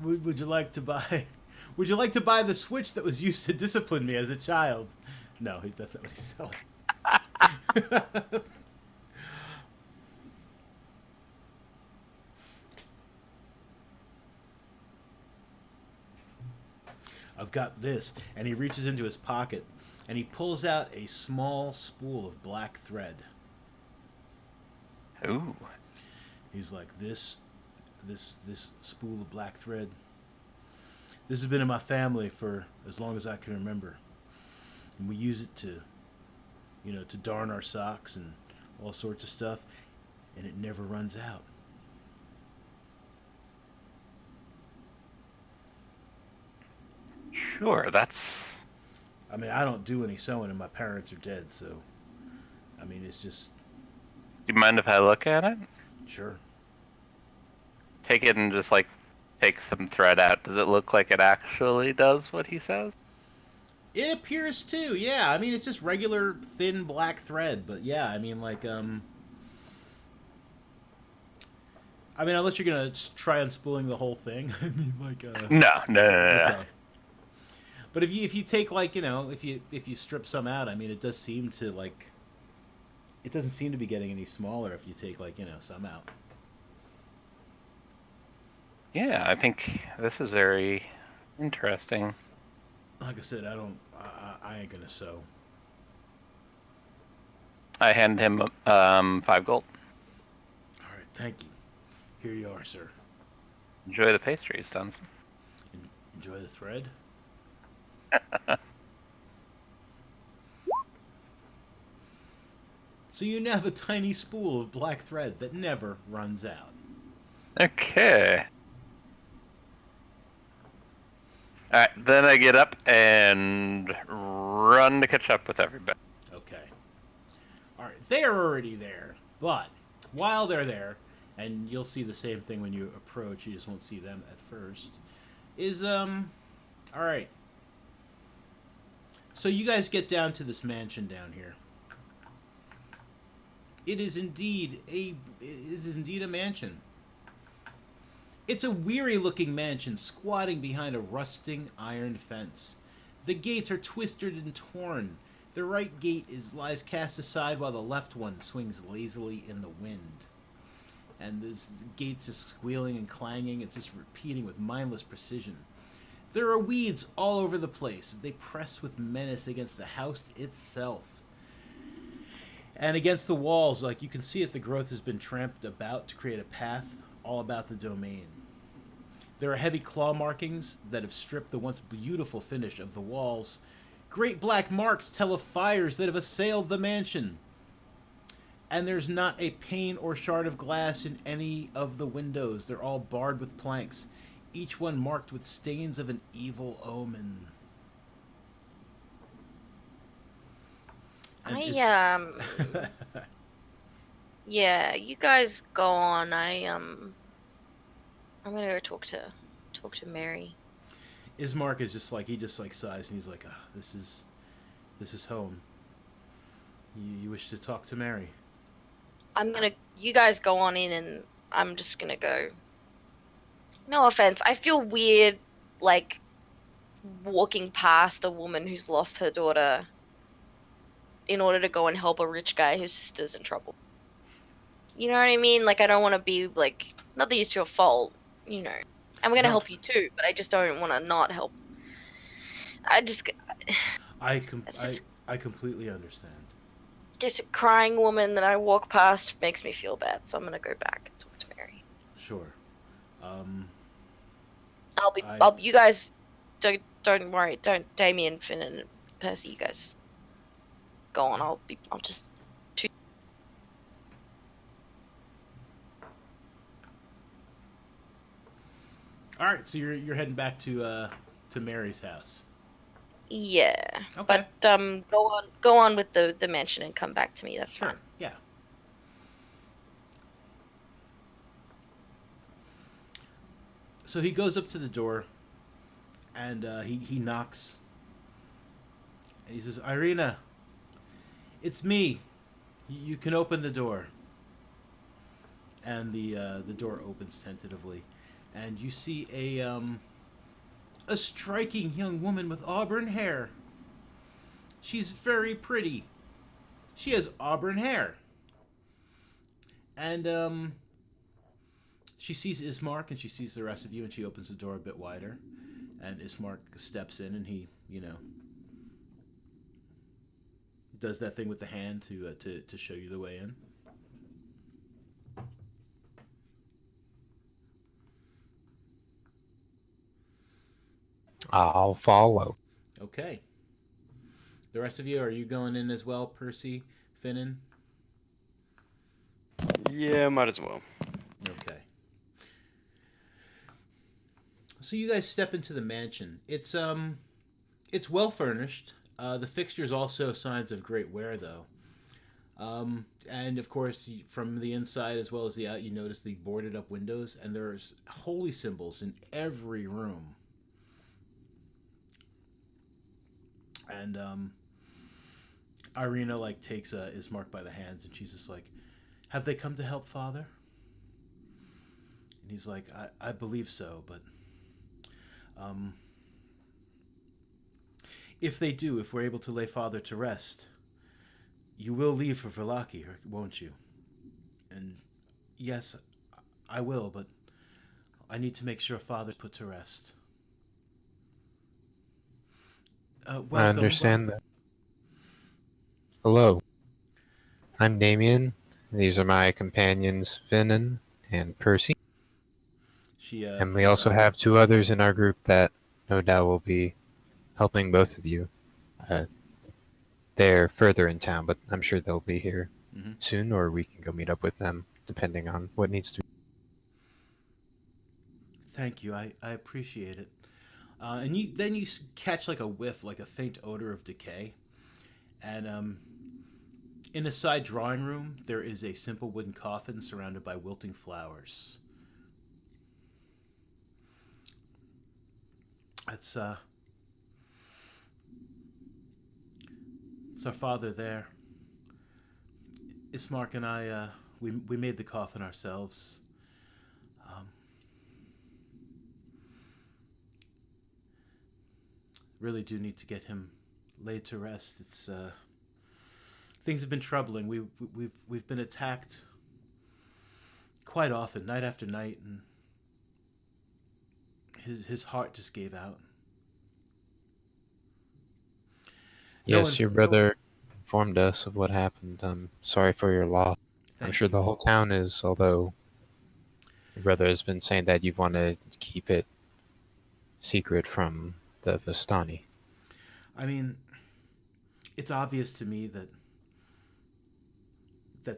Would you like to buy? Would you like to buy the switch that was used to discipline me as a child? No, that's not what he's selling. I've got this. And he reaches into his pocket and he pulls out a small spool of black thread. Ooh. He's like, this spool of black thread. This has been in my family for as long as I can remember. And we use it to darn our socks and all sorts of stuff. And it never runs out. Sure, that's... I mean, I don't do any sewing and my parents are dead, so... I mean, it's just... Do you mind if I look at it? Sure. Take it and just, take some thread out. Does it look like it actually does what he says? It appears to, yeah. I mean, it's just regular thin black thread, but yeah, I mean, I mean, unless you're gonna try unspooling the whole thing. I mean, No. Okay. But if you take if you strip some out, I mean, it does seem to it doesn't seem to be getting any smaller if you take some out. Yeah, I think this is very interesting. Like I said, I ain't gonna sew. I hand him 5 gold. All right, thank you. Here you are, sir. Enjoy the pastries, Dunstan. Enjoy the thread. So you now have a tiny spool of black thread that never runs out. Okay. Alright, then I get up and run to catch up with everybody. Okay. Alright, they're already there. But while they're there, and you'll see the same thing when you approach, you just won't see them at first, alright. So you guys get down to this mansion down here. It is indeed a mansion. It's a weary-looking mansion squatting behind a rusting iron fence. The gates are twisted and torn. The right gate lies cast aside while the left one swings lazily in the wind. And the gates is squealing and clanging. It's just repeating with mindless precision. There are weeds all over the place. They press with menace against the house itself. And against the walls, you can see the growth has been tramped about to create a path all about the domain. There are heavy claw markings that have stripped the once beautiful finish of the walls. Great black marks tell of fires that have assailed the mansion. And there's not a pane or shard of glass in any of the windows. They're all barred with planks, each one marked with stains of an evil omen. Yeah, you guys go on. I'm gonna go talk to Mary. Ismark is just like he just like sighs and he's like, oh, this is home. You wish to talk to Mary? You guys go on in, and I'm just gonna go. No offense, I feel weird, like, walking past a woman who's lost her daughter in order to go and help a rich guy whose sister's in trouble. You know what I mean? Like, I don't want to be, like, not that it's your fault, you know. I'm gonna No. help you too, but I just don't want to not help. I just, I it's just, completely understand. just a crying woman that I walk past makes me feel bad, so I'm gonna go back and talk to Mary. Sure. You guys, don't worry, don't, Damien, Finn, and Percy, you guys go on. I'll just. All right, so you're heading back to Mary's house. Yeah, Okay. but go on with the mansion and come back to me. That's Sure. fine. Yeah. So he goes up to the door, and he knocks, and he says, "Irina, it's me. You can open the door." And the door opens tentatively, and you see a striking young woman with auburn hair. She's very pretty. She has auburn hair. And she sees Ismark and she sees the rest of you and she opens the door a bit wider. And Ismark steps in and he, does that thing with the hand to show you the way in. I'll follow. Okay. The rest of you, are you going in as well, Percy, Finnan? Yeah, might as well. Okay. So you guys step into the mansion. It's well furnished. The fixtures also signs of great wear, though. And of course, from the inside as well as the out, you notice the boarded up windows, and there's holy symbols in every room. And Irina takes Ismark by the hands, and she's just like, "Have they come to help, Father?" And he's like, I believe so, but if they do, if we're able to lay Father to rest, you will leave for Vallaki, won't you?" And yes, I will, but I need to make sure Father's put to rest. Welcome. I understand that. Hello. I'm Damien. These are my companions, Finnan and Percy. And we also have two others in our group that no doubt will be helping both of you. They're further in town, but I'm sure they'll be here soon, or we can go meet up with them, depending on what needs to be. Thank you. I appreciate it. And then you catch a whiff, a faint odor of decay. And in a side drawing room, there is a simple wooden coffin surrounded by wilting flowers. It's our father there. Ismark and I, we made the coffin ourselves. Really do need to get him laid to rest. It's things have been troubling. We've been attacked quite often, night after night, and his heart just gave out. Yes, your brother informed us of what happened. I'm sorry for your loss. I'm sure the whole town is, although your brother has been saying that you've wanted to keep it secret from the Vistani. I mean, it's obvious to me that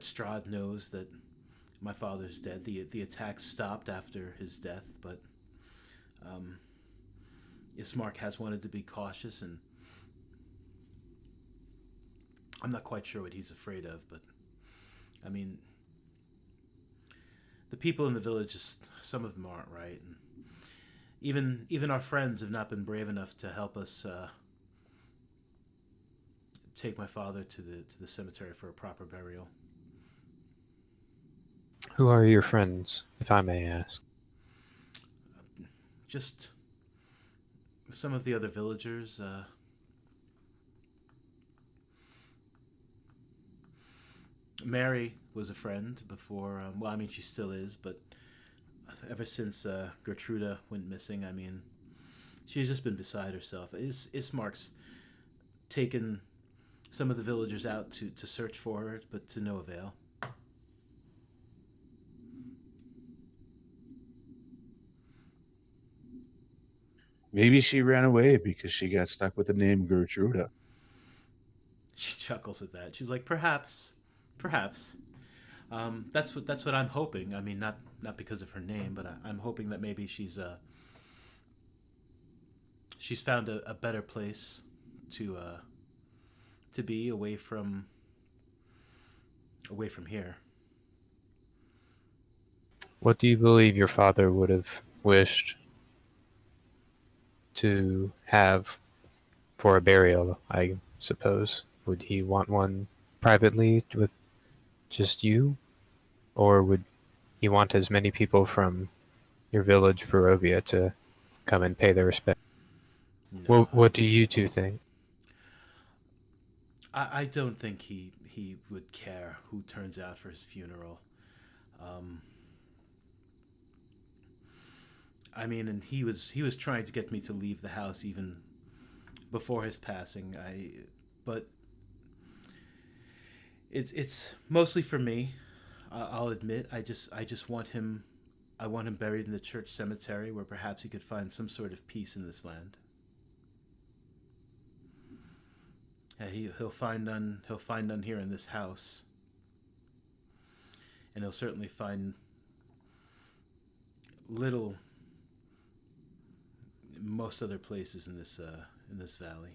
Strahd knows that my father's dead. The attack stopped after his death, but Ismark has wanted to be cautious, and I'm not quite sure what he's afraid of, but I mean, the people in the village, just some of them aren't right. And even our friends have not been brave enough to help us take my father to the cemetery for a proper burial. Who are your friends, if I may ask? Just some of the other villagers. Mary was a friend before. Well, I mean, she still is, but ever since Gertruda went missing, I mean, she's just been beside herself. Ismark's taken some of the villagers out to search for her, but to no avail. Maybe she ran away because she got stuck with the name Gertruda. She chuckles at that. She's like, perhaps. That's what I'm hoping. I mean, not because of her name, but I'm hoping that maybe she's found a better place to be away from here. What do you believe your father would have wished to have for a burial, I suppose? Would he want one privately with just you? Or would he want as many people from your village, Barovia, to come and pay their respect? No, What do you two think? I don't think he would care who turns out for his funeral. I mean, and he was trying to get me to leave the house even before his passing. But it's mostly for me. I'll admit. I just want him. I want him buried in the church cemetery where perhaps he could find some sort of peace in this land. Yeah, he'll find none. He'll find none here in this house, and he'll certainly find little most other places in this valley.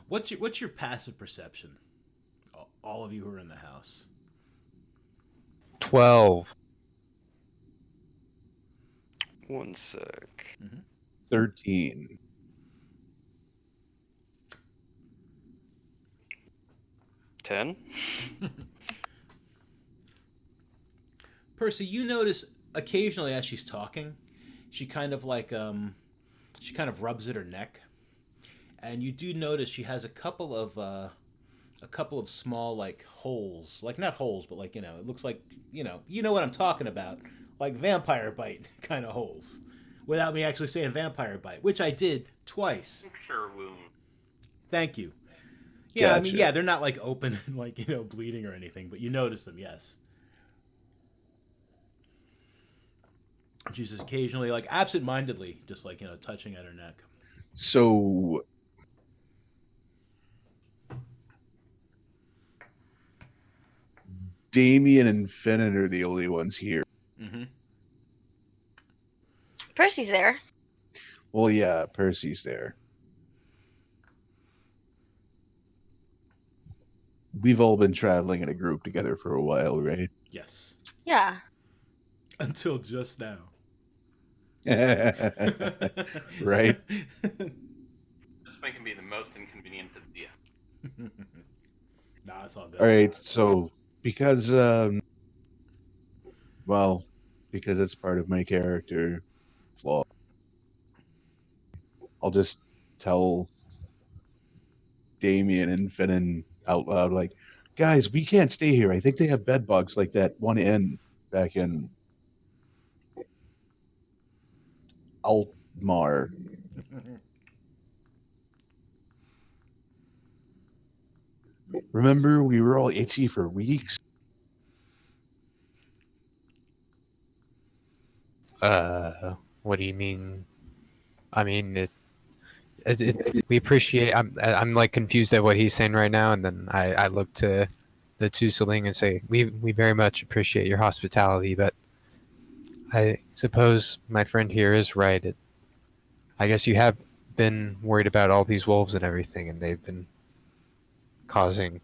What's your passive perception? All of you who are in the house. 12. One sec. 13. 10. Percy, you notice occasionally as she's talking, she kind of rubs at her neck, and you do notice she has a couple of small like holes, like not holes, but like, it looks like, you know what I'm talking about, like vampire bite kind of holes, without me actually saying vampire bite, which I did twice. Puncture wound. Thank you. Yeah, Gotcha. I mean, yeah, they're not like open and like, bleeding or anything, but you notice them, yes. She's just occasionally, like, absent-mindedly, just like, touching at her neck. So, Damien and Finnan are the only ones here. Mm-hmm. Percy's there. Well, yeah, Percy's there. We've all been traveling in a group together for a while, right? Yes. Yeah. Until just now. Right? This one can be the most inconvenient of the. Nah, it's all good. All right, so because it's part of my character flaw, I'll just tell Damien and Finnan out loud, like, guys, we can't stay here. I think they have bed bugs like that one inn back in Altmar. Remember, we were all itchy for weeks? What do you mean? I mean, we appreciate. I'm like confused at what he's saying right now, and then I look to the two Seling and say, we very much appreciate your hospitality, but I suppose my friend here is right. I guess you have been worried about all these wolves and everything, and they've been causing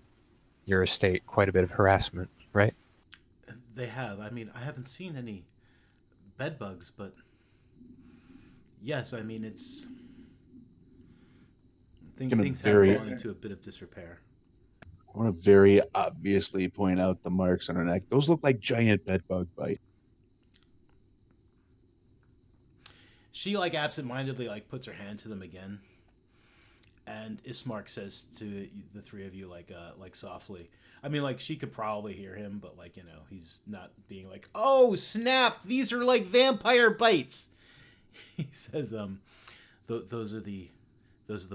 your estate quite a bit of harassment, right? They have. I mean, I haven't seen any bed bugs, but yes, I mean it's Gonna things have very, fallen into a bit of disrepair. I want to very obviously point out the marks on her neck. Those look like giant bedbug bites. She like absentmindedly like puts her hand to them again, and Ismark says to the three of you like softly. I mean, like she could probably hear him, but like he's not being like, "Oh snap! These are like vampire bites." He says, those are the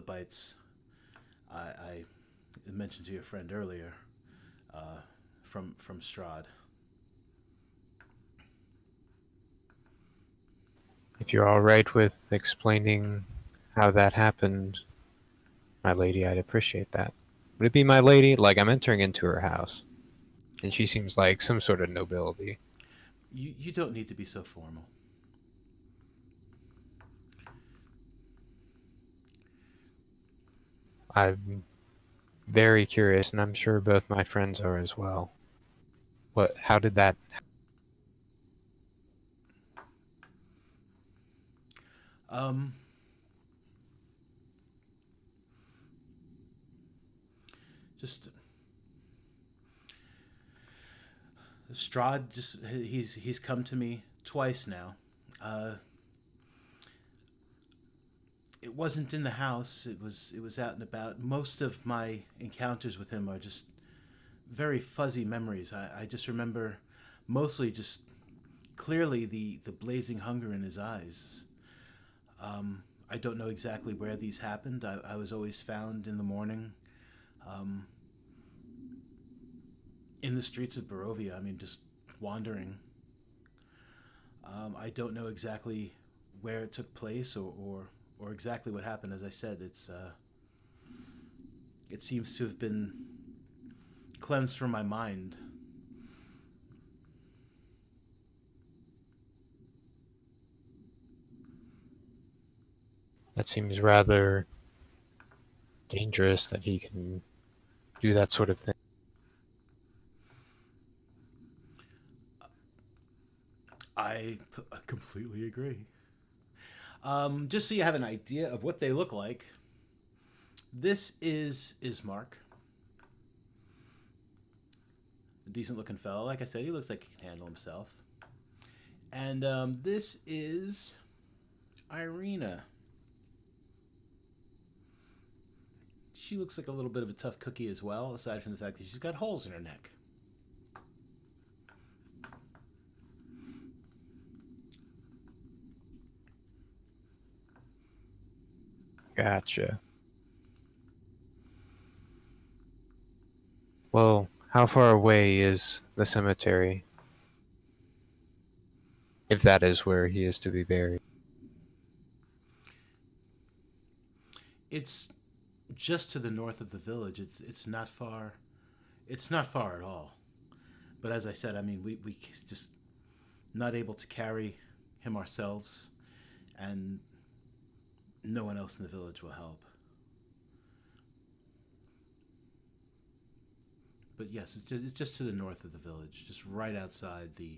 bites I mentioned to your friend earlier, from Strahd." If you're all right with explaining how that happened, my lady, I'd appreciate that. Would it be my lady? Like, I'm entering into her house, and she seems like some sort of nobility. You don't need to be so formal. I'm very curious, and I'm sure both my friends are as well. How did that... Um, just Strahd. Just he's come to me twice now. It wasn't in the house. It was out and about. Most of my encounters with him are just very fuzzy memories. I just remember mostly just clearly the blazing hunger in his eyes. I don't know exactly where these happened. I was always found in the morning, um, in the streets of Barovia. I mean, just wandering. I don't know exactly where it took place or exactly what happened. As I said, it seems to have been cleansed from my mind. That seems rather dangerous that he can do that sort of thing. I completely agree. Just so you have an idea of what they look like, this is Ismark. A decent looking fellow. Like I said, he looks like he can handle himself. And this is Irina. She looks like a little bit of a tough cookie as well, aside from the fact that she's got holes in her neck. Gotcha. Well, how far away is the cemetery? If that is where he is to be buried. It's just to the north of the village. It's not far. It's not far at all. But as I said, I mean, we just not able to carry him ourselves, and no one else in the village will help. But yes, it's just to the north of the village, just right outside the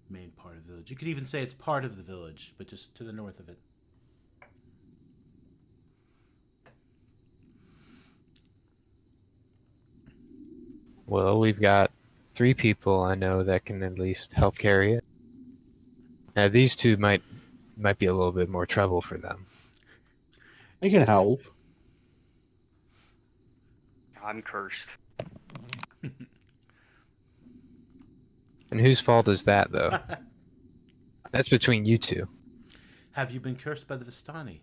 main part of the village. You could even say it's part of the village, but just to the north of it. Well, we've got 3 people I know that can at least help carry it. Now, these 2 might be a little bit more trouble for them. I can help. I'm cursed. And whose fault is that, though? That's between you 2. Have you been cursed by the Vistani?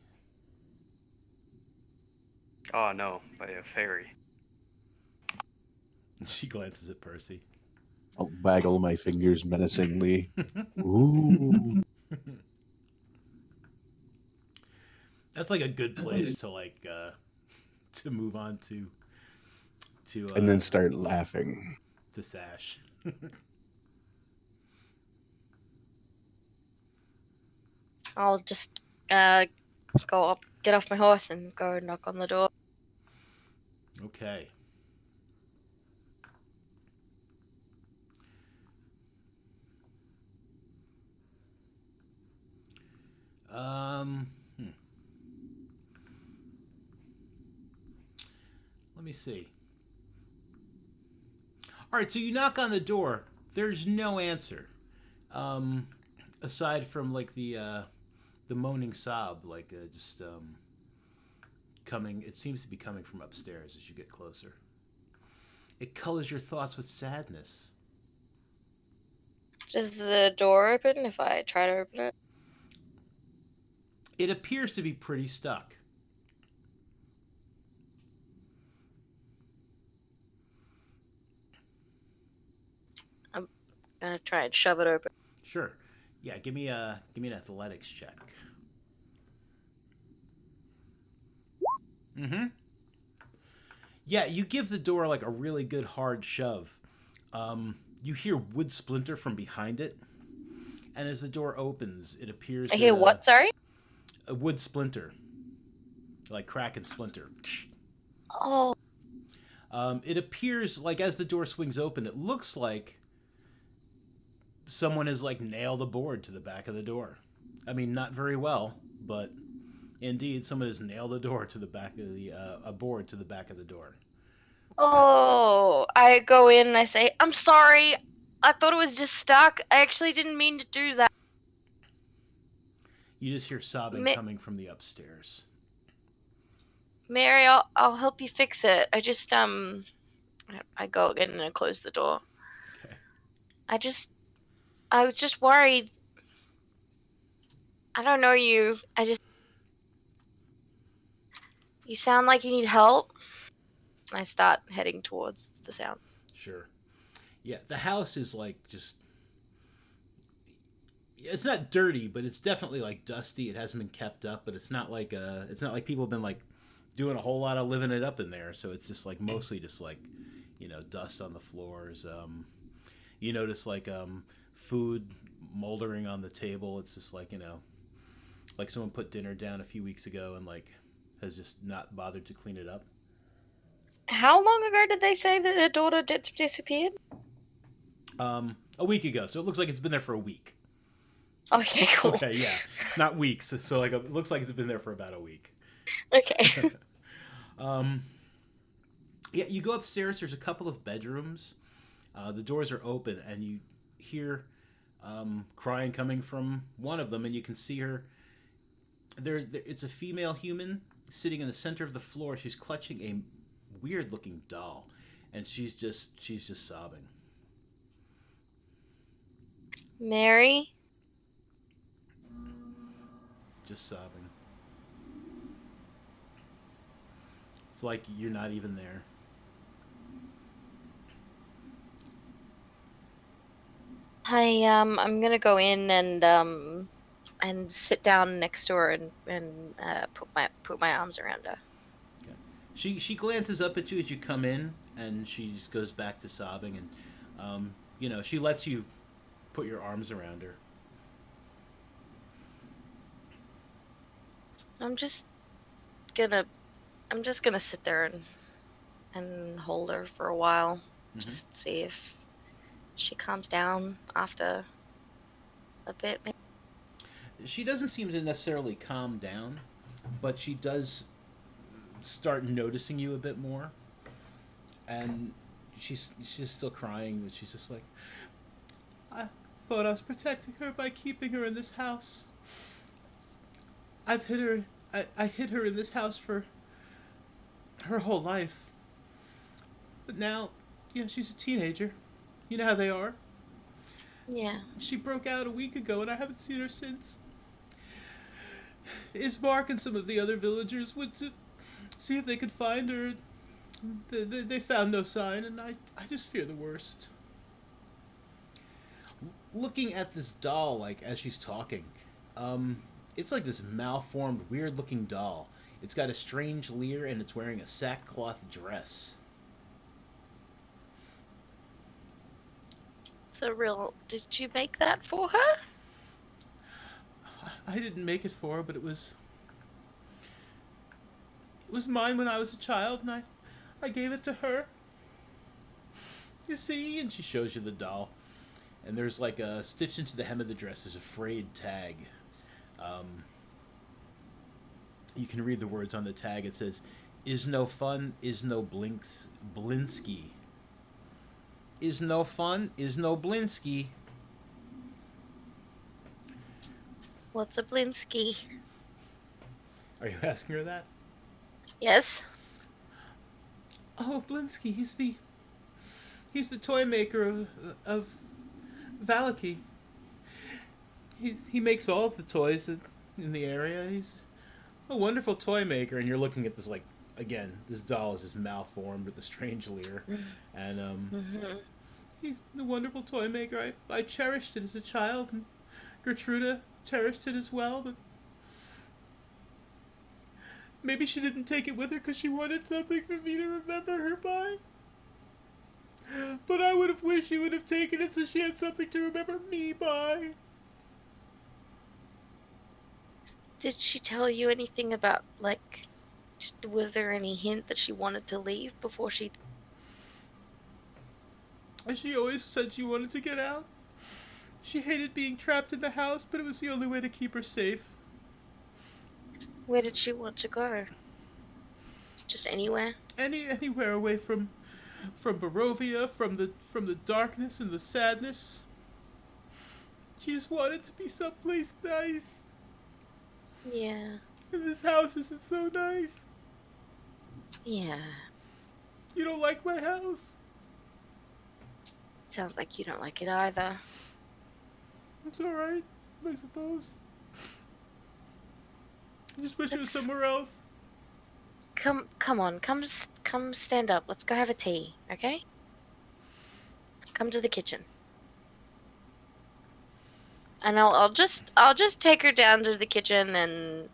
Oh no, by a fairy. She glances at Percy. I'll waggle my fingers menacingly. Ooh. That's like a good place to to move on to And then start laughing. to Sash. I'll just go up, get off my horse, and go knock on the door. Okay. Um, hmm. Let me see. All right, so you knock on the door. There's no answer, um, aside from like the moaning sob, like just coming. It seems to be coming from upstairs as you get closer. It colors your thoughts with sadness. Does the door open if I try to open it? It appears to be pretty stuck. I'm gonna try and shove it open. Sure. Yeah, give me an athletics check. Mm-hmm. Yeah, you give the door like a really good hard shove. You hear wood splinter from behind it, and as the door opens, it appears I hear what? Sorry. a wood splinter, like crack and splinter. Oh, It appears like as the door swings open, it looks like someone has like nailed a board to the back of the door. I mean, not very well, but indeed, someone has nailed a door to the back of the a board to the back of the door. oh! I go in and I say, "I'm sorry. I thought it was just stuck. I actually didn't mean to do that." You just hear sobbing Ma- coming from the upstairs. Mary, I'll help you fix it. I go again and I close the door. Okay. I was just worried. I don't know you. You sound like you need help. I start heading towards the sound. Sure. Yeah, the house is like just. It's not dirty, but it's definitely like dusty. It hasn't been kept up, but it's not like people have been like doing a whole lot of living it up in there. So it's just like mostly just like, dust on the floors. You notice like food moldering on the table. It's just like like someone put dinner down a few weeks ago and like has just not bothered to clean it up. How long ago did they say that her daughter disappeared? A week ago. So it looks like it's been there for a week. Okay, cool. Okay, yeah, not weeks. So like it looks like it's been there for about a week. Okay. Yeah, you go upstairs. There's a couple of bedrooms. The doors are open, and you hear crying coming from one of them, and you can see her. It's a female human sitting in the center of the floor. She's clutching a weird-looking doll, and she's just sobbing. Mary? Just sobbing. It's like you're not even there. I'm gonna go in and sit down next to her and put my arms around her. Okay. She glances up at you as you come in, and she just goes back to sobbing, and she lets you put your arms around her. I'm just gonna sit there and hold her for a while, just see if she calms down after a bit. Maybe. She doesn't seem to necessarily calm down, but she does start noticing you a bit more, and she's still crying, but she's just like, I thought I was protecting her by keeping her in this house. I've hid her. I hid her in this house for her whole life. But now, she's a teenager. You know how they are. Yeah. She broke out a week ago, and I haven't seen her since. Ismark and some of the other villagers went to see if they could find her. They found no sign, and I just fear the worst. Looking at this doll, like, as she's talking, it's like this malformed, weird-looking doll. It's got a strange leer, and it's wearing a sackcloth dress. Did you make that for her? I didn't make it for her, but it was mine when I was a child, and I gave it to her. You see? And she shows you the doll. And there's like a stitched into the hem of the dress, there's a frayed tag. You can read the words on the tag. It says, "Is no fun, is no blinks, Blinsky. Is no fun, is no Blinsky." What's a Blinsky? Are you asking her that? Yes. Oh, Blinsky, he's the toy maker of Valaki. He makes all of the toys in the area. He's a wonderful toy maker. And you're looking at this, like, again, this doll is just malformed with a strange leer, and Mm-hmm. he's a wonderful toy maker. I cherished it as a child, and Gertruda cherished it as well. But maybe she didn't take it with her because she wanted something for me to remember her by. But I would have wished she would have taken it so she had something to remember me by. Did she tell you anything about, like, was there any hint that she wanted to leave before she... She always said she wanted to get out. She hated being trapped in the house, but it was the only way to keep her safe. Where did she want to go? Just anywhere? Anywhere away from Barovia, from the darkness and the sadness. She just wanted to be someplace nice. Yeah. And this house isn't so nice. Yeah. You don't like my house? Sounds like you don't like it either. It's alright, I suppose. I just wish it was Let's- somewhere else. Come on, come stand up. Let's go have a tea, okay? Come to the kitchen. And I'll just take her down to the kitchen and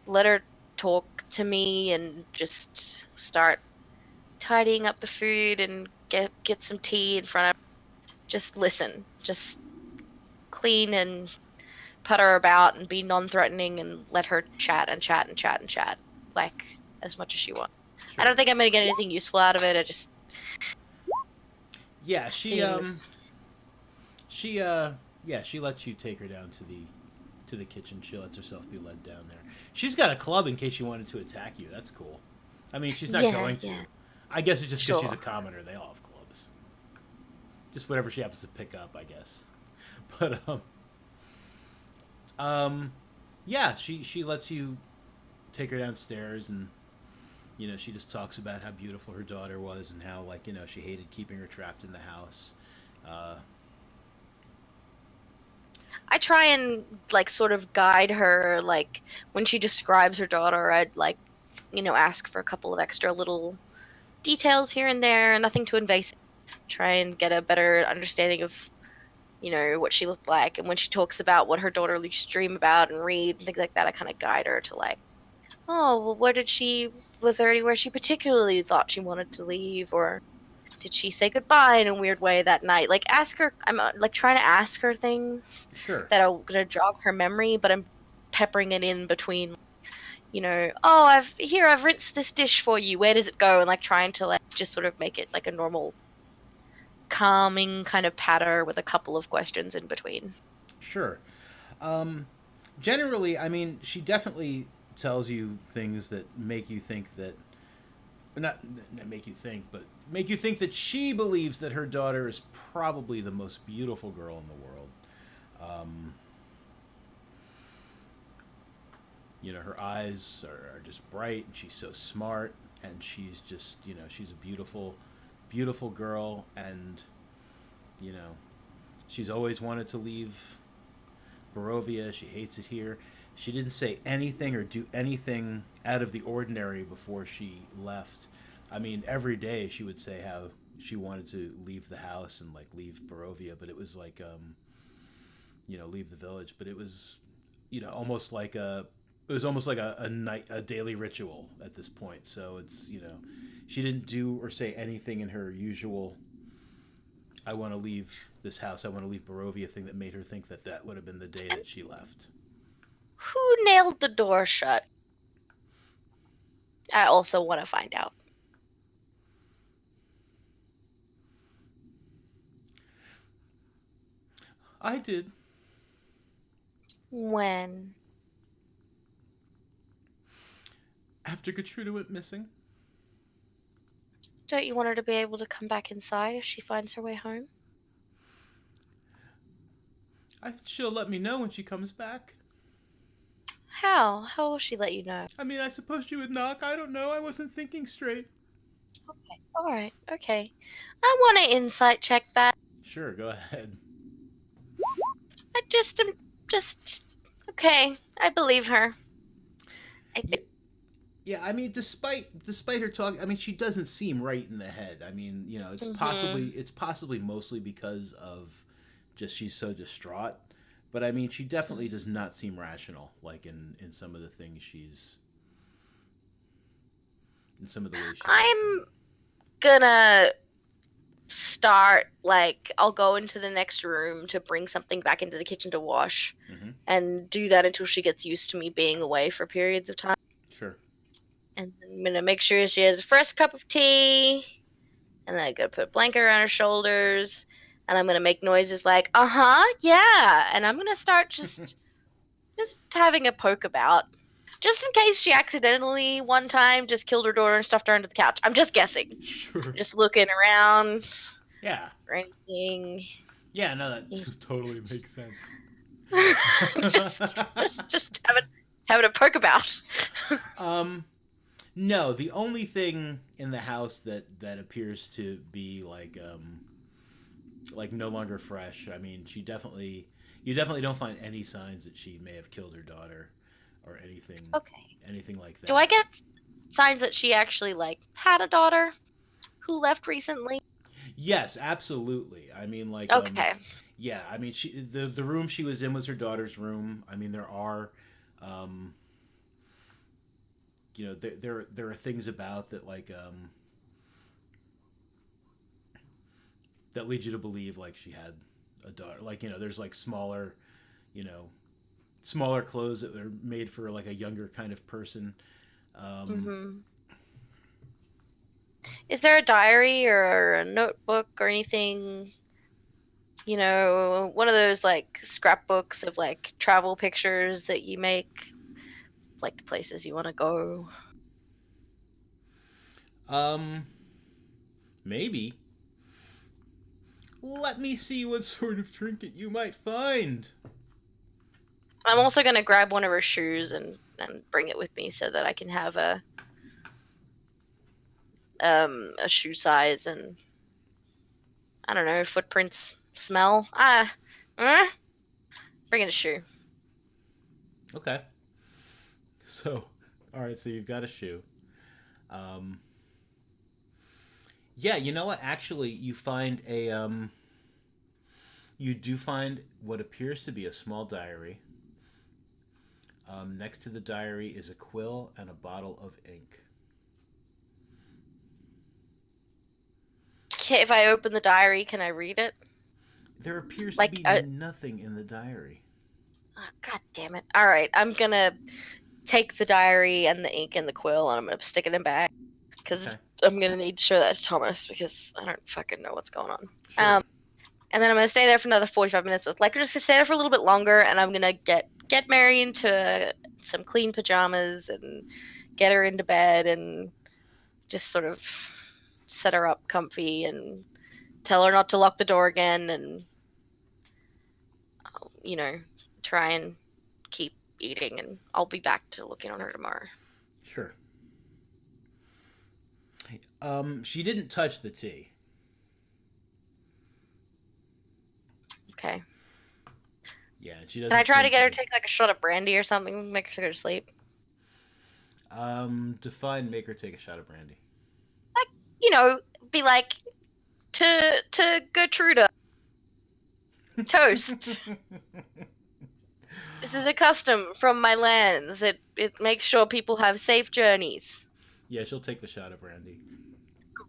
let her talk to me and just start tidying up the food and get some tea in front of her. Just listen. Just clean and putter about and be non-threatening and let her chat and chat and chat and chat, like, as much as she wants. Sure. I don't think I'm gonna get anything useful out of it. I just Yeah, she seems... she lets you take her down to the kitchen. She lets herself be led down there. She's got a club in case she wanted to attack you. That's cool. I mean, she's not going to. Yeah. I guess it's just because Sure. she's a commoner. They all have clubs. Just whatever she happens to pick up, I guess. But yeah, she lets you take her downstairs, and she just talks about how beautiful her daughter was and how, like, she hated keeping her trapped in the house. I try and, like, sort of guide her, like, when she describes her daughter, I'd, like, ask for a couple of extra little details here and there, nothing too invasive. Try and get a better understanding of, what she looked like. And when she talks about what her daughter used to dream about and read and things like that, I kind of guide her to, like, oh, well, was there anywhere she particularly thought she wanted to leave, or did she say goodbye in a weird way that night? Like, ask her, I'm, like, trying to ask her things Sure. that are going to jog her memory, but I'm peppering it in between, oh, I've rinsed this dish for you, where does it go? And, like, trying to, like, just sort of make it, like, a normal, calming kind of patter with a couple of questions in between. Sure. Generally, I mean, she definitely tells you things that make you think that, not that make you think, but make you think that she believes that her daughter is probably the most beautiful girl in the world. Her eyes are just bright, and she's so smart, and she's just, she's a beautiful, beautiful girl, and, she's always wanted to leave Barovia. She hates it here. She didn't say anything or do anything out of the ordinary before she left. I mean, every day she would say how she wanted to leave the house and, like, leave Barovia, but it was like, leave the village. But it was, almost like a daily ritual at this point. So it's, she didn't do or say anything in her usual, I want to leave this house, I want to leave Barovia thing that made her think that would have been the day that she left. Who nailed the door shut? I also want to find out. I did. When? after Gertruda went missing. Don't you want her to be able to come back inside if she finds her way home? She'll let me know when she comes back. How? How will she let you know? I mean, I suppose you would knock. I don't know. I wasn't thinking straight. Okay. Alright, okay. I want to insight check that. Sure, go ahead. I just am okay. I believe her. I think. Yeah, I mean, despite her talk, I mean, she doesn't seem right in the head. I mean, you know, it's possibly mostly because of just she's so distraught. But I mean, she definitely does not seem rational, like in some of the things she's, in some of the ways. I'm gonna start, like, I'll go into the next room to bring something back into the kitchen to wash, and do that until she gets used to me being away for periods of time. Sure. And I'm gonna make sure she has a fresh cup of tea, and then I'm gonna put a blanket around her shoulders, and I'm gonna make noises like, yeah, and I'm gonna start just having a poke about. Just in case she accidentally one time just killed her daughter and stuffed her under the couch. I'm just guessing. Sure. Just looking around. Yeah. For anything. Yeah, no, that totally makes sense. just having a poke about. No, the only thing in the house that appears to be like no longer fresh. I mean, you definitely don't find any signs that she may have killed her daughter or anything. Okay. Anything like that. Do I get signs that she actually like had a daughter who left recently? Yes, absolutely. I mean, like, okay. Yeah, I mean, the room she was in was her daughter's room. I mean, there are, you know, there are things about that, like, that lead you to believe, like, she had a daughter. Like, you know, there's, like, smaller clothes that are made for, like, a younger kind of person. Is there a diary or a notebook or anything? You know, one of those like scrapbooks of like travel pictures that you make, like the places you want to go. Maybe. Let me see what sort of trinket you might find. I'm also gonna grab one of her shoes and bring it with me so that I can have a shoe size and I don't know, footprints, smell. Bring in a shoe. Okay. So, all right. So you've got a shoe. Yeah, you know what? Actually, you find you do find what appears to be a small diary. Next to the diary is a quill and a bottle of ink. If I open the diary, can I read it? There appears like, to be nothing in the diary. Oh, God damn it. Alright, I'm gonna take the diary and the ink and the quill and I'm gonna stick it in a bag. Because I'm gonna need to show that to Thomas because I don't fucking know what's going on. Sure. And then I'm gonna stay there for another 45 minutes. Like, I'm just gonna stay there for a little bit longer and I'm gonna get Mary into some clean pajamas and get her into bed and just sort of set her up comfy and tell her not to lock the door again and, you know, try and keep eating, and I'll be back to looking on her tomorrow. Sure. She didn't touch the tea. Okay. Yeah, she doesn't. Can I try to get her to take like a shot of brandy or something, make her go to sleep? Define make her take a shot of brandy. Like, you know, be like to Gertruda. Toast. This is a custom from my lands. It makes sure people have safe journeys. Yeah, she'll take the shot of brandy.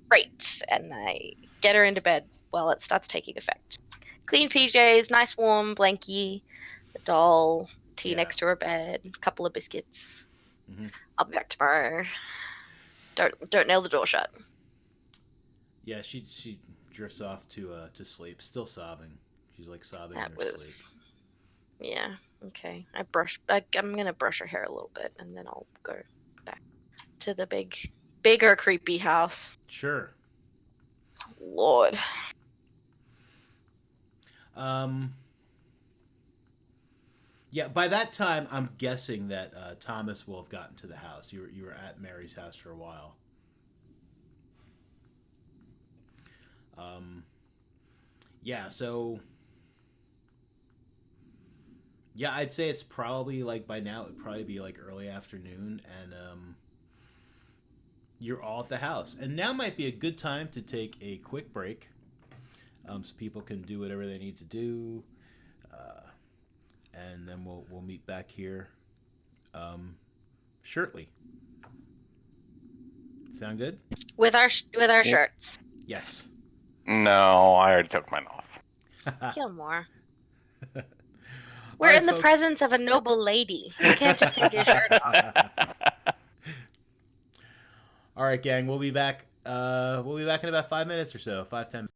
Great. And I get her into bed while it starts taking effect. Clean PJs, nice warm blankie, the doll, tea next to her bed, a couple of biscuits. Mm-hmm. I'll be back tomorrow. Don't nail the door shut. Yeah, she drifts off to sleep, still sobbing. She's like sobbing in her sleep. Yeah. Okay. I'm gonna brush her hair a little bit, and then I'll go back to the bigger creepy house. Sure. Lord. Yeah, by that time, I'm guessing that Thomas will have gotten to the house. You were at Mary's house for a while. Yeah, so yeah, I'd say it's probably like by now it'd probably be like early afternoon, and you're all at the house. And now might be a good time to take a quick break, so people can do whatever they need to do, and then we'll meet back here shortly. Sound good? With our shirts. Yes. No, I already took mine off. Gilmore. We're in the presence of a noble lady. You can't just take your shirt off. All right, gang. We'll be back. We'll be back in about 5 minutes or so. 5-10 minutes.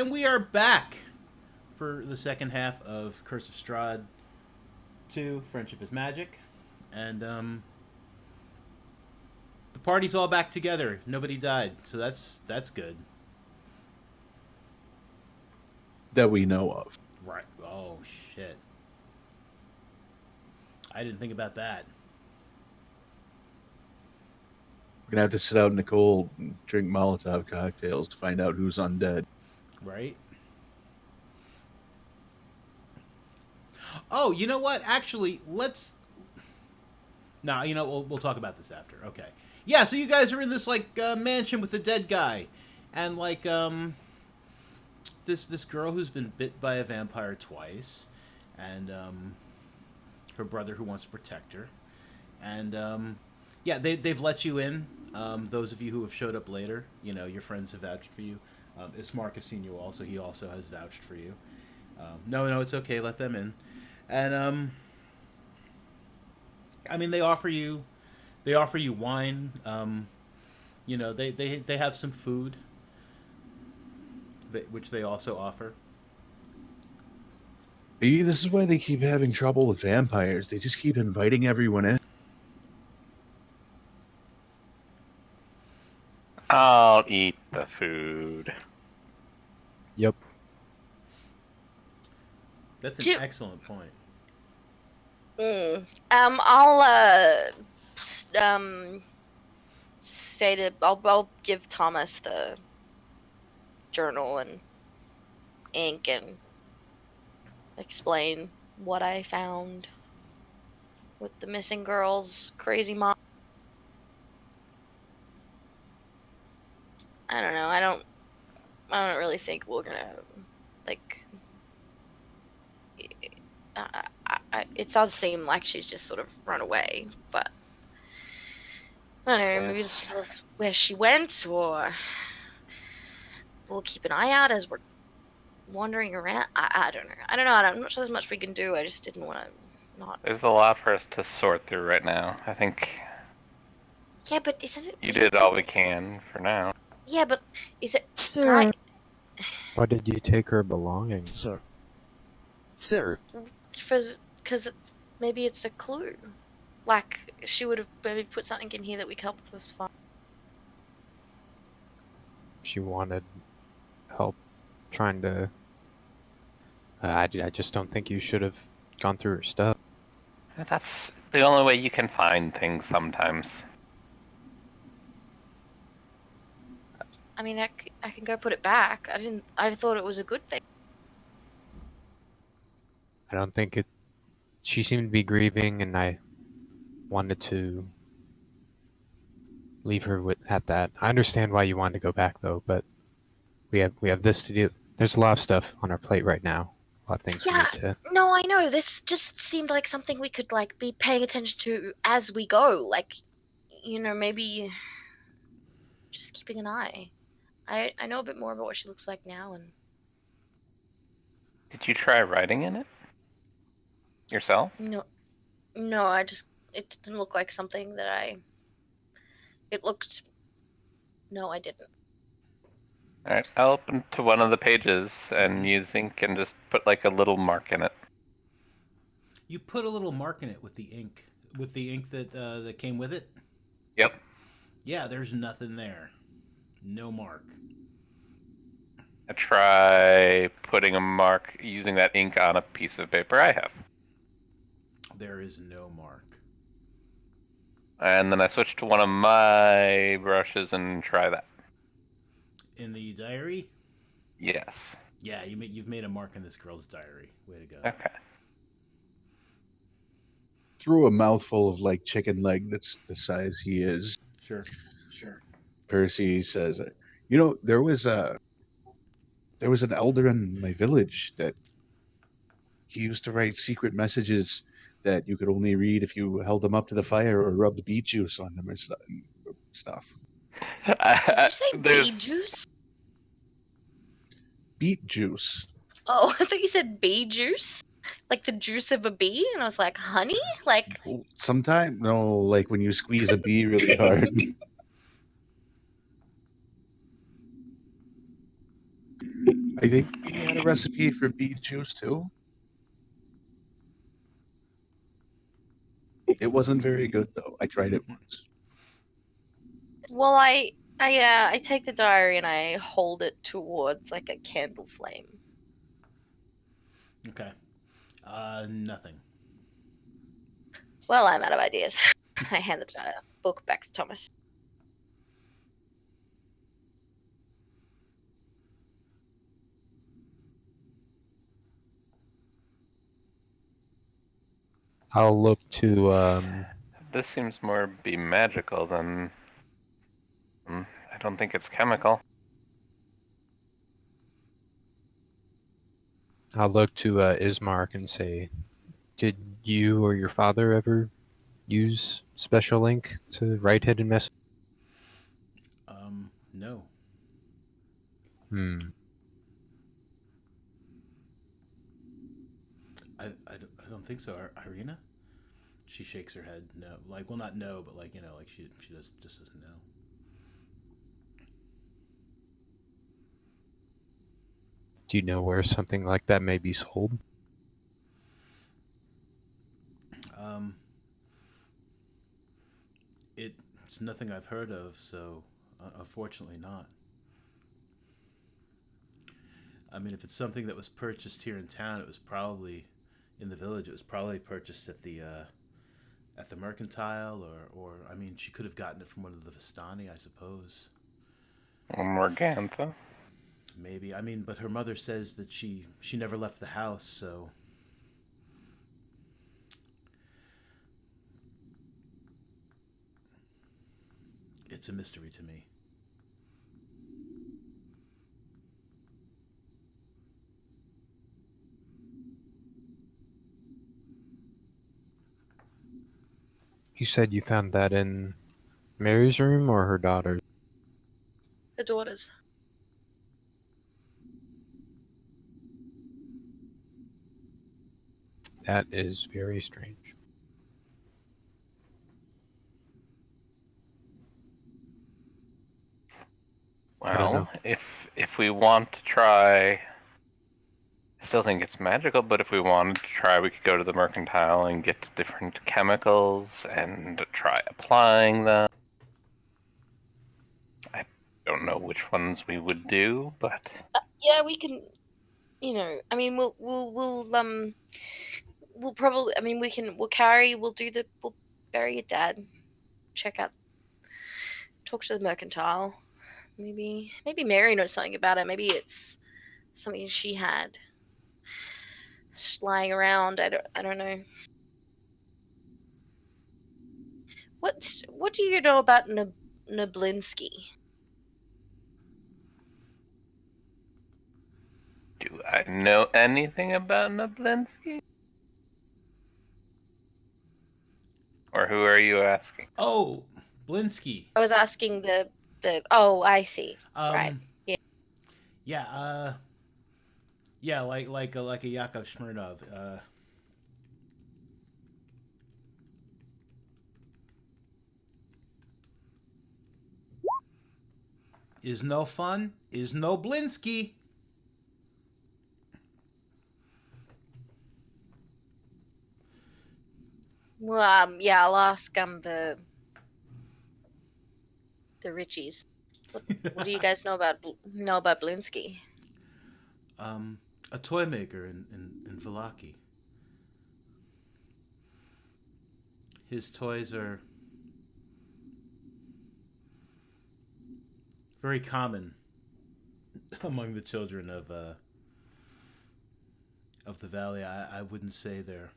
And we are back for the second half of Curse of Strahd 2, Friendship is Magic. And the party's all back together. Nobody died, so that's good. That we know of. Right. Oh, shit. I didn't think about that. We're gonna have to sit out in the cold and drink Molotov cocktails to find out who's undead. Right? Oh, you know what? Actually, let's... No, you know, we'll talk about this after. Okay. Yeah, so you guys are in this, like, mansion with the dead guy. And, like, this girl who's been bit by a vampire twice. And, her brother who wants to protect her. And, yeah, they've let you in. Those of you who have showed up later, you know, your friends have vouched for you. Ismark has seen you also. He also has vouched for you. No, it's okay. Let them in. And, I mean, they offer you wine. You know, they have some food, which they also offer. Maybe this is why they keep having trouble with vampires. They just keep inviting everyone in. I'll eat the food. Yep. That's an excellent point. I'll I'll give Thomas the journal and ink and explain what I found with the missing girl's crazy mom. I don't know. I don't really think we're gonna like. It does seem like she's just sort of run away, but I don't know. Maybe just tell us where she went, or we'll keep an eye out as we're wandering around. I don't know. I'm not sure there's much we can do. I just didn't want to not. There's a lot for us to sort through right now. I think Yeah, but isn't it? you did all we can for now. Yeah, but is it Sir. right? Why did you take her belongings? Sir. Because maybe it's a clue. Like she would have maybe put something in here that we could help us find. She wanted help trying to... I just don't think you should have gone through her stuff. That's the only way you can find things sometimes. I mean, I can go put it back. I thought it was a good thing. I don't think it... She seemed to be grieving, and I wanted to leave her at that. I understand why you wanted to go back, though, but we have this to do. There's a lot of stuff on our plate right now. A lot of things we Yeah, need to... no, I know. This just seemed like something we could like be paying attention to as we go. Like, you know, maybe just keeping an eye. I know a bit more about what she looks like now, and Did you try writing in it yourself? no, it didn't look like something that it looked. No, I didn't. Alright, I'll open to one of the pages and use ink and just put like a little mark in it. You put a little mark in it with the ink that came with it. Yep. Yeah, there's nothing there. No mark. I try putting a mark using that ink on a piece of paper I have. There is no mark. And then I switch to one of my brushes and try that. In the diary? Yes. Yeah, you've made a mark in this girl's diary. Way to go. Okay. Through a mouthful of like chicken leg that's the size he is. Sure. Percy says, "You know, there was an elder in my village that he used to write secret messages that you could only read if you held them up to the fire or rubbed beet juice on them or stuff." Did you say bee juice? Beet juice. Oh, I thought you said bee juice, like the juice of a bee, and I was like, honey, like. Sometimes, no, like when you squeeze a bee really hard. I think he had a recipe for beet juice too. It wasn't very good though. I tried it once. Well, I take the diary and I hold it towards like a candle flame. Okay. Nothing. Well, I'm out of ideas. I hand the book back to Thomas. I'll look to This seems more be magical than. I don't think it's chemical. Ismark and say, "Did you or your father ever use special ink to write hidden messages?" No. Hmm. I don't think so. Irina? She shakes her head. No. Like, well, not no, but like, like she just doesn't know. Do you know where something like that may be sold? Um, it's nothing I've heard of, so unfortunately not. I mean, if it's something that was purchased here in town, it was probably in the village. It was probably purchased at the mercantile, or I mean, she could have gotten it from one of the Vistani, I suppose. Morgantha. Maybe. I mean, but her mother says that she never left the house, so it's a mystery to me. You said you found that in Mary's room or her daughter's? The daughters. That is very strange. I don't know. Well, if we want to try, I still think it's magical. But if we wanted to try, we could go to the mercantile and get different chemicals and try applying them. I don't know which ones we would do, but Yeah, we can. I mean, we'll probably. I mean, we'll bury your dad. Check out. Talk to the mercantile. Maybe Mary knows something about it. Maybe it's something she had just lying around. I don't know. What do you know about Nablinski? do I know anything about Nablinski? Or who are you asking? Oh, Blinsky. I was asking the. Oh, I see. Right. Um, yeah. Yeah, like a Yakov Smirnov. Is no fun. Is no Blinsky. Well, yeah, I'll ask the Richies. What do you guys know about Blinsky? A toy maker in Vallaki. His toys are very common among the children of the valley. I wouldn't say they're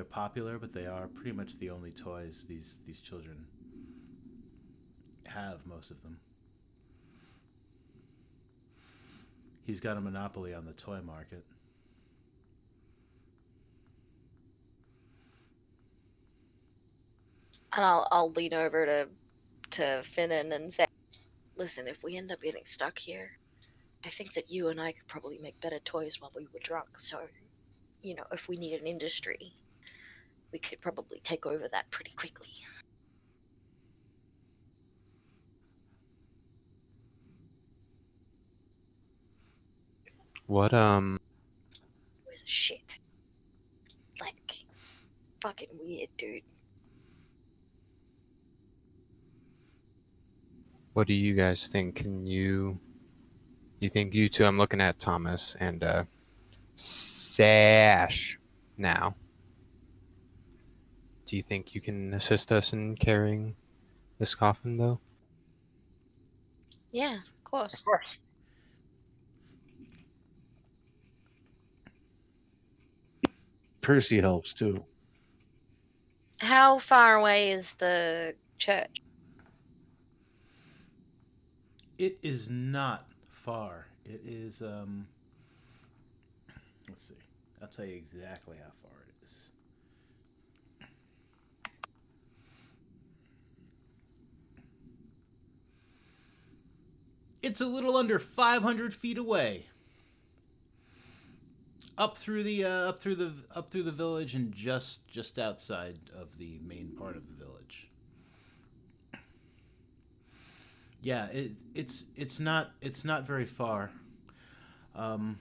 popular, but they are pretty much the only toys these children have. Most of them. He's got a monopoly on the toy market. And I'll lean over to Finnan and say, "Listen, if we end up getting stuck here, I think that you and I could probably make better toys while we were drunk. So, if we need an industry, we could probably take over that pretty quickly." What Was shit. Like, fucking weird, dude. what do you guys think? You think you two? I'm looking at Thomas and Sash now. Do you think you can assist us in carrying this coffin, though? Yeah, of course. Of course. Percy helps too. How far away is the church? It is not far. It is let's see. I'll tell you exactly how far it is. It's a little under 500 feet away. Up through the village and just outside of the main part of the village. Yeah, it's not very far. I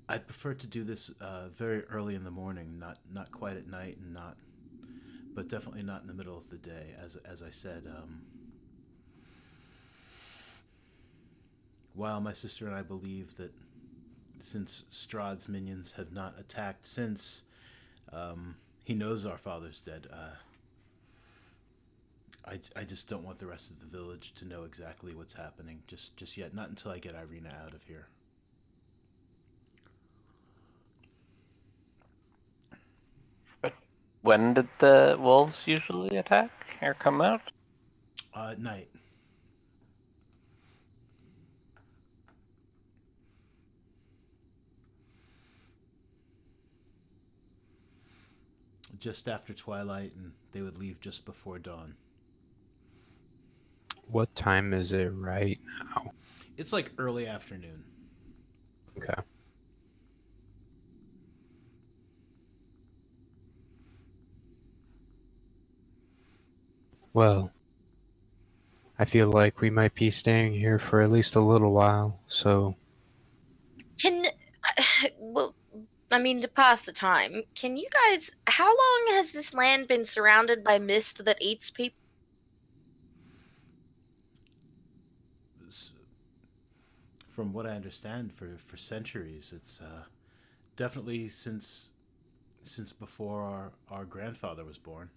I'd prefer to do this very early in the morning, not quite at night, and but definitely not in the middle of the day. As I said, while my sister and I believe that since Strahd's minions have not attacked since he knows our father's dead, I just don't want the rest of the village to know exactly what's happening just yet. Not until I get Irina out of here. When did the wolves usually attack or come out? At night. Just after twilight, and they would leave just before dawn. What time is it right now? It's like early afternoon. Okay. Well, I feel like we might be staying here for at least a little while, so Can well, I mean, to pass the time, can you guys? How long has this land been surrounded by mist that eats people? From what I understand, for centuries, it's definitely since before our grandfather was born.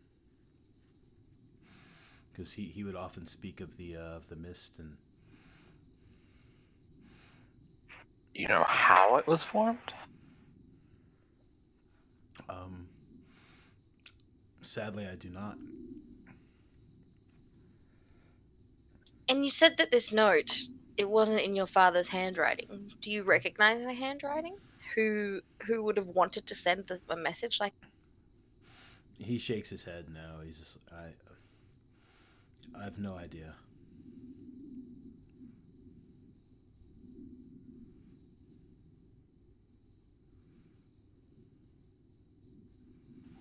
Because he would often speak of the mist and. You know how it was formed? Sadly, I do not. And you said that this note, it wasn't in your father's handwriting. Do you recognize the handwriting? Who would have wanted to send a message like? He shakes his head. No, he's just I have no idea.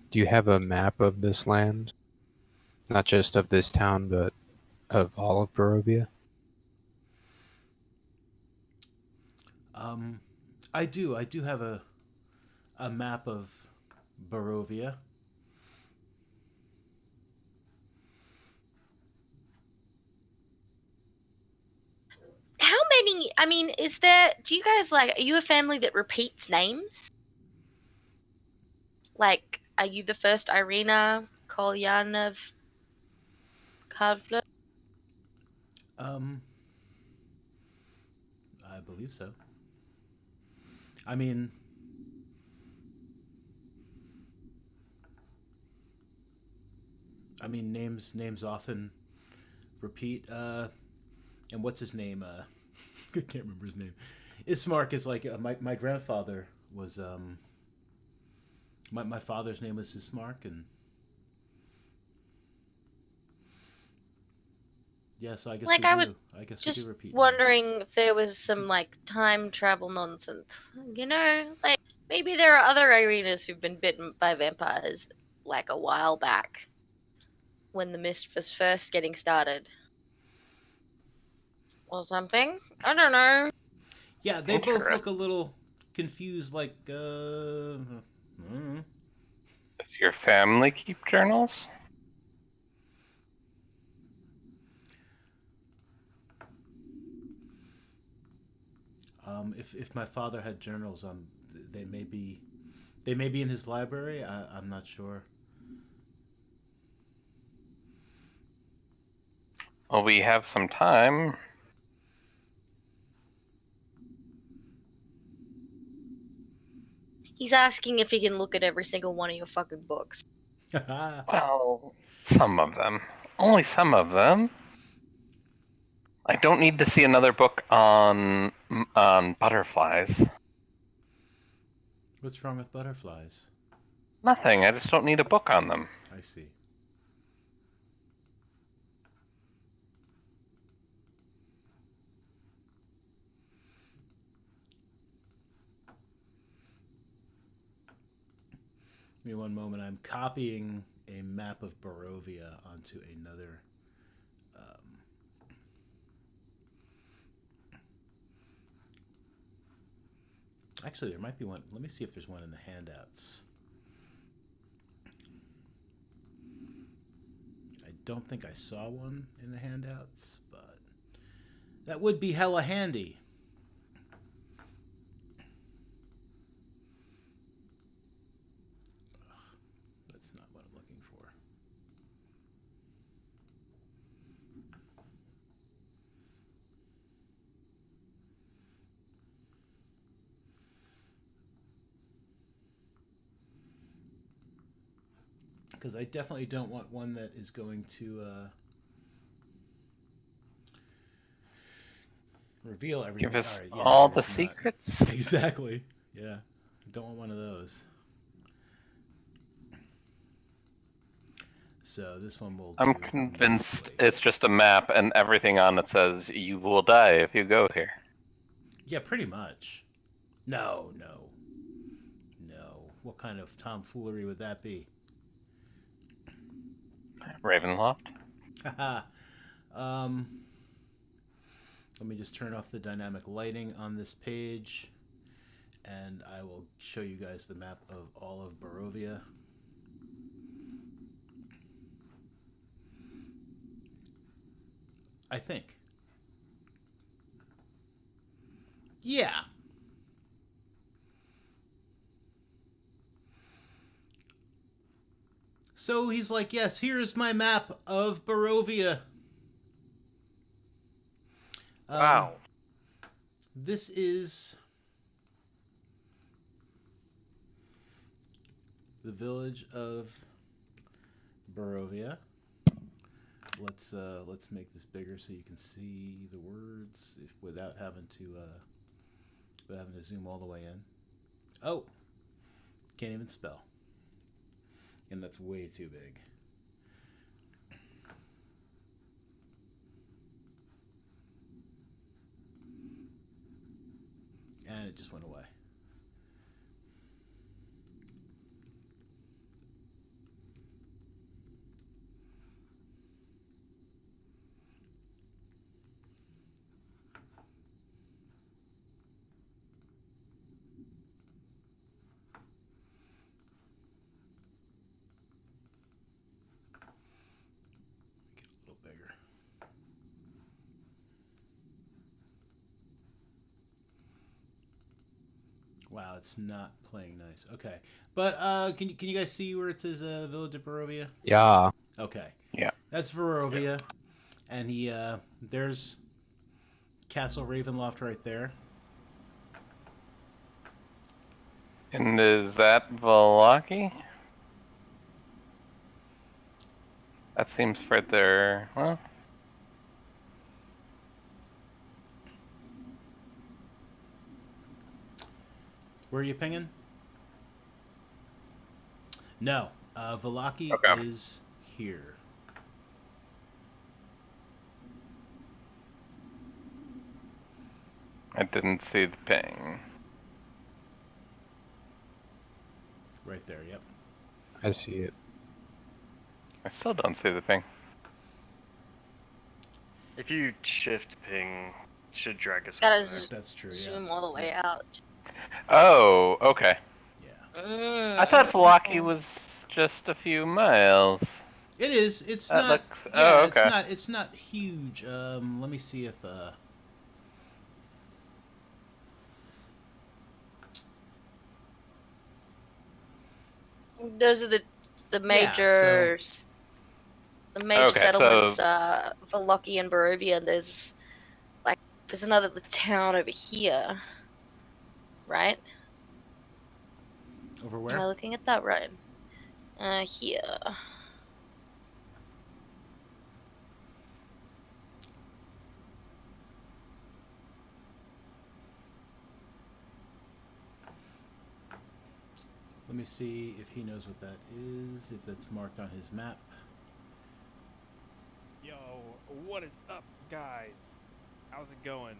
do you have a map of this land? Not just of this town, but of all of Barovia? I do. I do have a map of Barovia. How many? I mean, is there? Do you guys like? Are you a family that repeats names? Like, are you the first Irina Kolyanov Kavla? I believe so. I mean, names often repeat. And what's his name? I can't remember his name. Ismark is like my grandfather was. My father's name was Ismark, and yeah, so I guess Like, we I do. was I guess we just do repeat. wondering if there was some like time travel nonsense. You know, like maybe there are other Irinas who've been bitten by vampires like a while back when the mist was first getting started. or something. I don't know. Yeah, they both look Interesting. a little confused, like, Does your family keep journals? if my father had journals, they may be in his library. I'm not sure. Well, we have some time. He's asking if he can look at every single one of your fucking books. Well, some of them. Only some of them. I don't need to see another book on butterflies. What's wrong with butterflies? Nothing. I just don't need a book on them. I see. Give me one moment. I'm copying a map of Barovia onto another. Actually, there might be one. Let me see if there's one in the handouts. I don't think I saw one in the handouts, but that would be hella handy. That's not what I'm looking for. Because I definitely don't want one that is going to reveal everything. Give us All right, all yeah, the it's not. secrets. Exactly. Yeah. Don't want one of those. So this one will I'm do convinced nicely. it's just a map and everything on it says you will die if you go here. Yeah, pretty much. No. What kind of tomfoolery would that be? Ravenloft. Haha. um, let me just turn off the dynamic lighting on this page, and I will show you guys the map of all of Barovia. I think. Yeah. So he's like, yes, here's my map of Barovia. Wow. This is the village of Barovia. Let's make this bigger so you can see the words without having to zoom all the way in. Oh, can't even spell, and that's way too big. And it just went away. Get a little bigger. Wow, it's not playing nice. Okay, but can you guys see where it says Village of Barovia? Yeah. Okay, Yeah. that's Barovia, and there's Castle Ravenloft right there. And is that Valaki? That seems further. Well, Where are you pinging? No, Valaki okay. is here. I didn't see the ping. Right there, yep. I see it. I still don't see the ping. If you shift ping, should drag us Gotta over there. That's true. Yeah. zoom all the way out. Oh, okay. Mm. I thought Falaki was just a few miles. It is. It's That not. looks. Yeah, Oh, okay. It's not huge. Let me see if. Those are the major the major Okay, settlements. so- Valoki and Barovia. And there's another town over here, right? Over Am where? I looking at that right? Here. Let me see if he knows what that is. If that's marked on his map. Yo, what is up, guys? How's it going?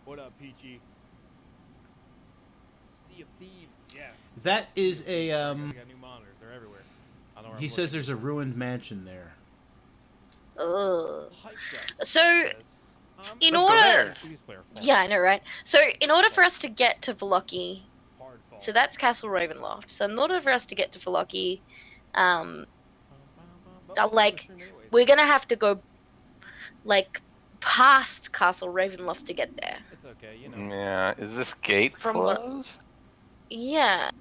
What up, Peachy? Sea of Thieves, yes. That is a They got new monitors. They're everywhere. I don't know where He I'm says looking. there's a ruined mansion there. Ugh. Hype guts, So, says, in Let's go order, there. Thieves player fault. yeah, I know, right? So, in order for us to get to Valoki, Hard fault. so that's Castle Ravenloft. So, in order for us to get to Valoki, like, we're gonna have to go, like, past Castle Ravenloft to get there. It's okay, you know. Yeah. Is this gate From what- closed? Yeah.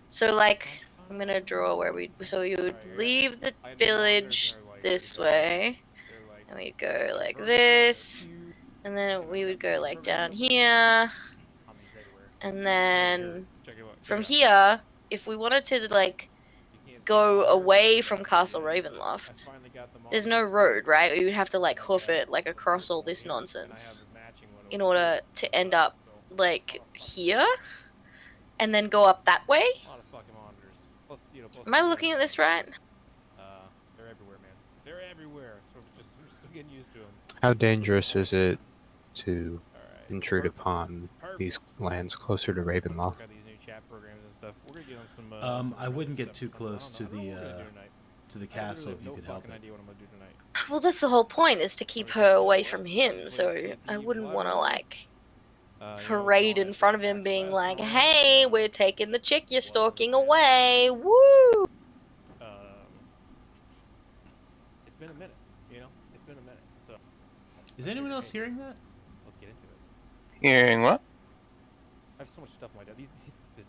So, like, I'm gonna draw where we. So you would leave the village this way, and we'd go like this, and then we would go like down here, and then from here, if we wanted to like go away from Castle Ravenloft, there's no road, right? We would have to like hoof it like across all this nonsense in order to end up like here, and then go up that way. A lot of fucking monitors. Plus, you know, plus Am I looking at this right? they're everywhere, man. They're everywhere. So we're still getting used to them. How dangerous is it to Alright. intrude Perfect. upon these Perfect. lands closer to Ravenloft? Got these new chat programs and stuff. We're gonna get on some. I wouldn't get too stuff. close I to don't know the what we're gonna do tonight. to the I castle literally if you have could no help fucking it. idea what I'm gonna do tonight. Well, that's the whole point, is to keep her away from him, so I wouldn't want to, like, parade in front of him being like, hey, we're taking the chick you're stalking away, woo! It's been a minute, you know? It's been a minute, so. Is anyone else hearing that? Let's get into it. Hearing what? I have so much stuff on my desk.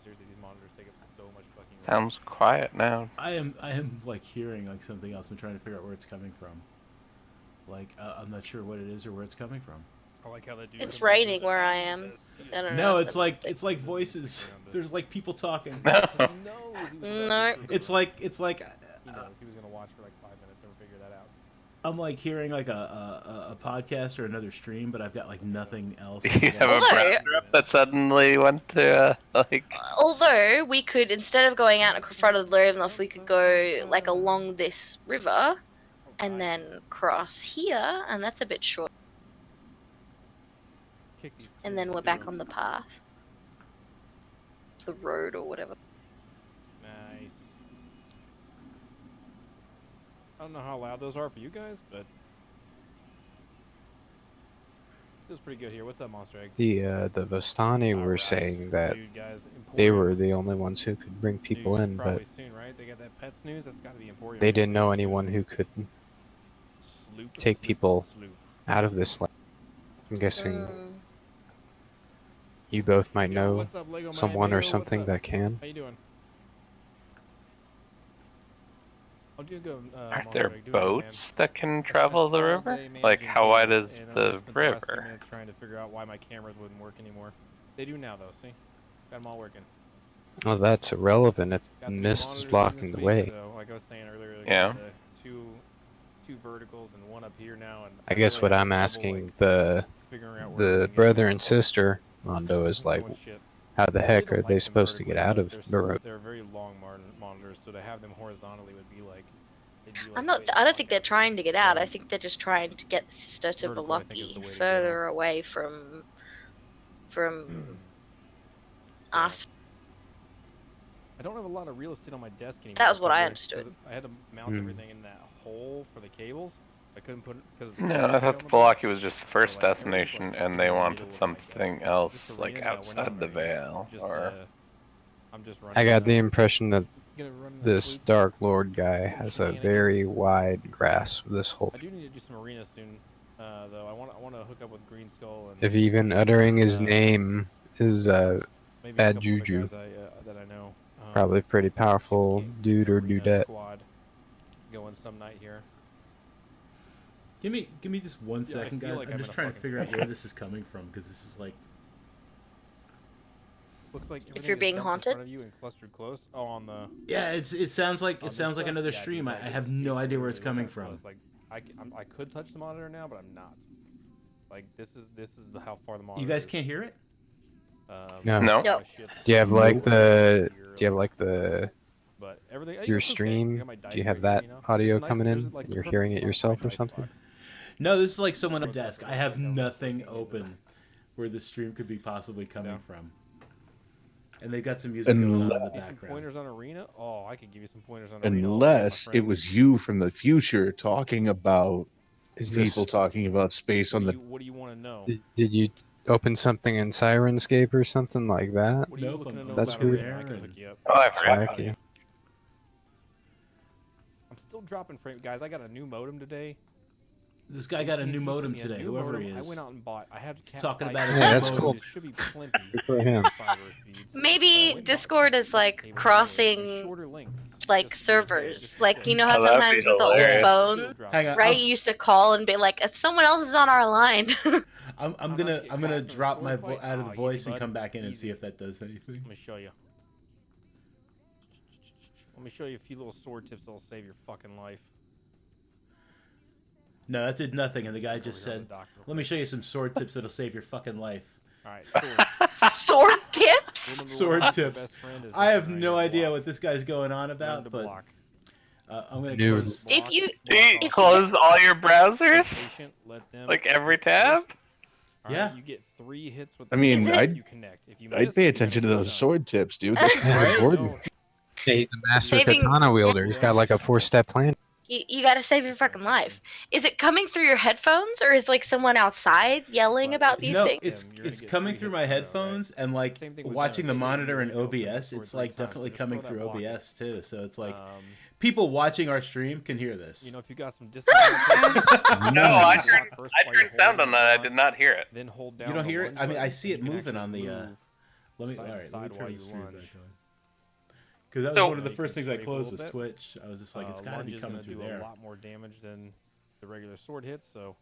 Seriously, these monitors take up so much fucking room. Sounds quiet now. I am like hearing like something else. I'm trying to figure out where it's coming from. Like I'm not sure what it is or where it's coming from. I like how that dude It's comes up raining and where I says, am. I don't know. No, if it's that's- like voices. There's like people talking. He knows he was No. gonna do It's like he knows he was gonna watch for like 5 minutes and figure that out. I'm like hearing like a podcast or another stream, but I've got like nothing else. You have a Although- browser up that suddenly went to like. Although, we could, instead of going out in front of the Ravenloft, we could go, like, along this river, and then cross here, and that's a bit short. Kick these And then kids, we're back dude. on the path. The road or whatever. Nice. I don't know how loud those are for you guys, but feels pretty good here. What's up, Monster Egg? The Vistani were Alright. saying that Dude, guys, they Emporium. were the only ones who could bring people News in, probably but soon, right? They got that pets news. That's got to be Emporium. they didn't know Soon. anyone who could Sloop, take sloop, people sloop. out of this land. I'm guessing Mm. you both might Yo, know what's up, Lego someone Miami? or What's something up? that can. How you doing? I'm doing good. Aren't Monster there Egg, doing good, man. boats that can I spent travel the all river? day Like, managing how wide things, is and I the just spent the last few river? minutes trying to figure out why my cameras wouldn't work anymore. They do now, though. See, got them all working. Oh, that's irrelevant. It's Got the new mist is monitors blocking in the space, way. So, like I was saying earlier, like, Yeah. the two verticals and one up here now. And I guess really what have I'm trouble, asking like, the figuring out where the everything is brother now. and sister Mondo is So like, much shit. how the I really heck don't are like they them supposed to get vertically, out but of the road? They're very long monitors, so to have them horizontally would be like. It'd be like I'm not. way I don't the think fuck they're out. trying to get out. So, I think they're just trying to get the sister to Vertical, I think, is the Valoki, way to further away from so, us. I don't have a lot of real estate on my desk anymore. That was what I because understood. I had to mount everything in that hole for the cables. I couldn't put it because the No, cables I right thought on the the blocky back. was just the first So, like, everything's, destination, like, and in they the wanted middle of my something desk. else, Is this like arena? No, we're not outside on the arena yet. veil, Just, or I'm just running. I got the impression that gonna run the this sloop. Dark Lord guy Some has a shenanigans. very wide grasp of this whole. I do need to do some arena soon, though. I want to hook up with Green Skull and If even uttering his name is maybe a bad couple other juju, guys that I know. probably a pretty see if we powerful can't dude get or an arena dudette. squad going some night here. Give me just one Yeah, I second, feel guys. like I'm I'm just in a trying to fucking figure out spaceship. where this is coming from because this is like. Looks like If you're being dumped haunted? in front of you and clustered close. Oh, on the. Yeah, it sounds like on this another stuff? Yeah, dude, stream. like, I have no idea where it's literally, coming look how from. close. Like I could touch the monitor now, but I'm not. Like this is how far the monitor. You guys is. can't hear it? No. No. Nope. Do you have like the? Here, Do you have like the But everything. your it's okay. I stream? got my dice Do you have right here, that you know? audio There's a nice- coming there's, in? like, And the you're perfect hearing it spot for yourself my or dice something? box. No, this is like someone at Look a up desk. at I it, have like, I'm nothing looking into open where the stream could be possibly coming Yeah. from. And they've got some music going on in the Give you some background. pointers on arena. Oh, I could give you some pointers on arena. all day, my Unless it friend. was you from the future talking about Is people this? talking about space on the. What do you want to know? Did you open something in Sirenscape or something like that? What are you Nope, looking to I'm know That's about weird. arena? I can hook you up. Oh, I It's forgot. wacky. I'm still dropping frame, guys. I got a new modem today. This guy got a new AT&T modem sent me a today, new whoever modem. he I is. went out and bought. I had Cat talking 5 about Yeah, that's modems. cool. It should be plenty. for him. fiber speeds. Maybe I went and bought Discord Cat is 6 like cable crossing and shorter lengths, like just to be okay, servers. just Like to you know say. how Oh, that'd be sometimes with the old hilarious. phone, Hang on, right? You used to call and be like, "Someone else is on our line." I'm How much gonna get I'm gonna clapped in a drop my sword fight? out of the Oh, voice easy, and bud. come back in and see Easy. if that does anything. Let me show you. Let me show you a few little sword tips that'll save your fucking life. No, that did nothing, and the guy Over just here on said, the dock real "Let me show you some sword tips that'll save your fucking life." All right, sword. Sword tips. Rule number Sword one, your tips. best friend is I this have one right no here, idea block. what this guy's going on Learn about, to but block. I'm gonna Nude. close. If you Do you If close all your Be browsers? patient, let them Like every hit tab? first. All right, Yeah. you get 3 hits with I the mean, sword I'd- if you connect. If you I'd miss, pay you're attention to gonna get those stunned. sword tips, dude. That's Yeah. really Right? important. Don't- Yeah, he's a master Saving- katana wielder. He's got like a 4-step plan. you gotta save your fucking life. Is it coming through your headphones or is like someone outside yelling But about if you these No, things? it's Them, you're gonna it's get coming 3 through hits my in a row, right? headphones and like Same thing with watching them. the If they hit monitor you, in you'll send your OBS. sword It's 3 like times, definitely so just coming throw through that block in. OBS too. So it's like Um, people watching our stream can hear this. you know, if you got some distance, No, I turned sound on that. I did not hear it. Then hold down. You don't the hear it? lunge I mean, I button, see and it you can moving on actually the. move Let me side all to right. Let side me while turn the you stream lunge. back on. Because that was So- one of the You first can things I strafe a closed little was bit. Twitch. I was just like, it's got to lunge be is coming gonna through do there. a lot more damage than the regular sword hits. So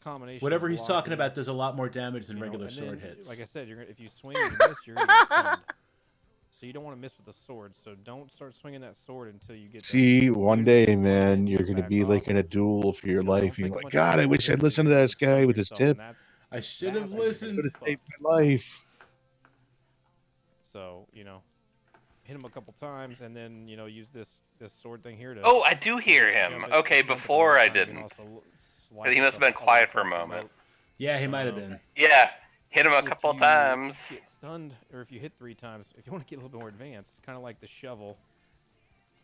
combination. Whatever of he's talking blocking, about does a lot more damage than you know, regular and sword then, hits. Like I said, you're gonna, if you swing and you miss, you're gonna get stunned. So you don't want to miss with the sword. So don't start swinging that sword until you get. See, one day, just man, in, you're gonna back be off. like in a duel for your You know, life. don't And you're take a like, bunch of God, I sword wish I'd hits listened to because this you're gonna guy stun with his yourself, and tip. I should have that's when you're gonna listened. Could have get saved fucked. my life. So you know, hit him a couple times, and then you know use this sword thing here to. Oh, I do hear jump him. it- Okay, jump at the before right I time. You can didn't. also slice But he must have been yourself all quiet for a across the moment. boat. Yeah, he might have been. Yeah, hit him a If couple you times. Get stunned, or if you hit 3 times, if you want to get a little bit more advanced, kind of like the shovel.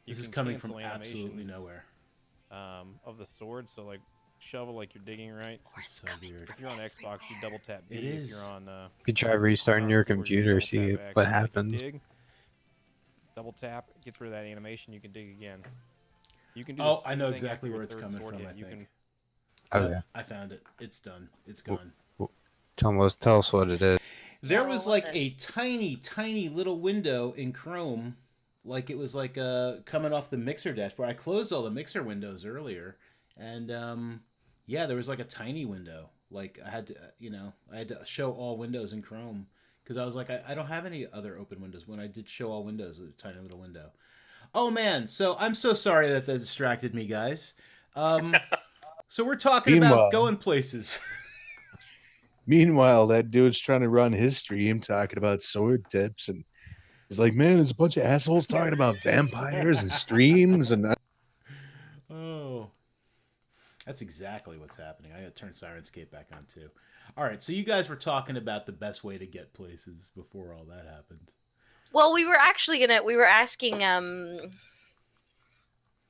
This is can coming from cancel absolutely animations, nowhere. Of the sword, so like shovel, like you're digging, right? This is so weird. If you're on Xbox, you double tap B. It If is. you're on You could try restarting mouse your keyboard, you computer, double see tap what X, like you happens. dig, double tap, it gets rid of that animation. You can dig again. You can do. Oh, the I same know thing exactly after your where it's third coming sword from, hit. I You think. Oh Yep, yeah. I found it. It's done. It's Well, gone. Tell us what it is. There Yeah, was what like was a tiny, tiny little window in Chrome, like it was like coming off the mixer dashboard. I closed all the mixer windows earlier, and yeah, there was like a tiny window. Like I had to, I had to show all windows in Chrome because I was like, I don't have any other open windows. When I did show all windows, it was a tiny little window. Oh man, so I'm so sorry that distracted me, guys. So we're talking about Meanwhile- going places. Meanwhile, that dude's trying to run his stream talking about sword tips, and he's like, "Man, there's a bunch of assholes talking about vampires and streams." And Oh, that's exactly what's happening. I gotta turn Sirenscape back on too. All right, so you guys were talking about the best way to get places before all that happened. Well, we were asking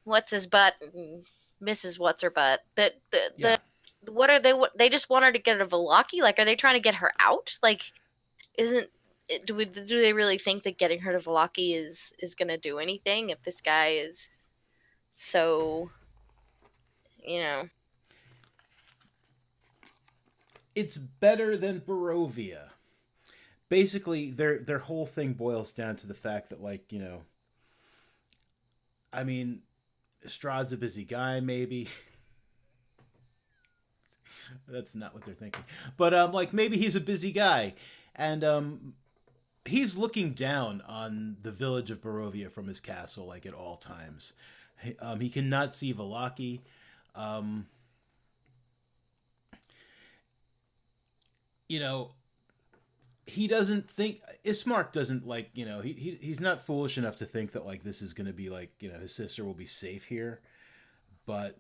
what's his butt, Mrs. What's her butt. Yeah. What are they? What they just want her to get a Velaki? Like, are they trying to get her out? Like, isn't do they really think that getting her to Velaki is gonna do anything if this guy is so, you know? It's better than Barovia. Basically, their whole thing boils down to the fact that, like, I mean, Strahd's a busy guy, maybe. That's not what they're thinking. But like, maybe he's a busy guy, and he's looking down on the village of Barovia from his castle, like, at all times. He cannot see Valaki. Um, you know, he doesn't think Ismark doesn't, like, he's not foolish enough to think that, like, this is going to be like, his sister will be safe here, but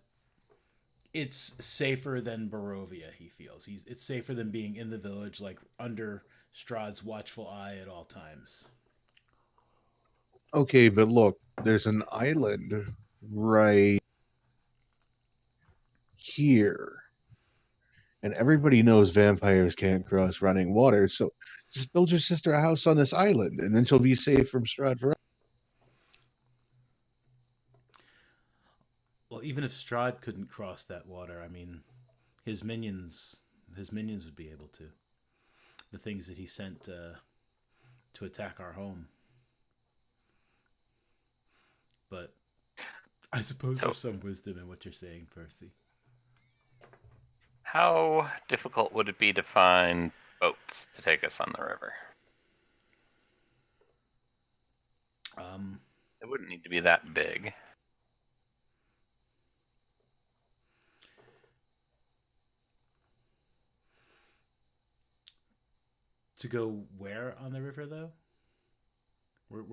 it's safer than Barovia. He feels it's safer than being in the village, like, under Strahd's watchful eye at all times. Okay, but look, there's an island right here. And everybody knows vampires can't cross running water, so just build your sister a house on this island, and then she'll be safe from Strahd forever. Well, even if Strahd couldn't cross that water, I mean, his minions, his minions would be able to. The things that he sent to attack our home. But I suppose there's some wisdom in what you're saying, Percy. How difficult would it be to find boats to take us on the river? It wouldn't need to be that big. To go where on the river, though?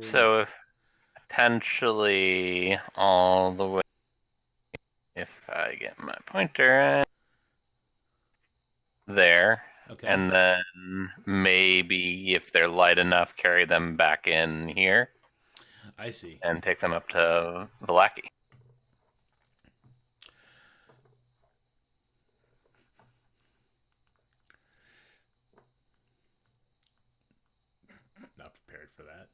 So potentially all the way, if I get my pointer there, Okay. and then maybe if they're light enough, carry them back in here. I see. And take them up to Valaki. Not prepared for that.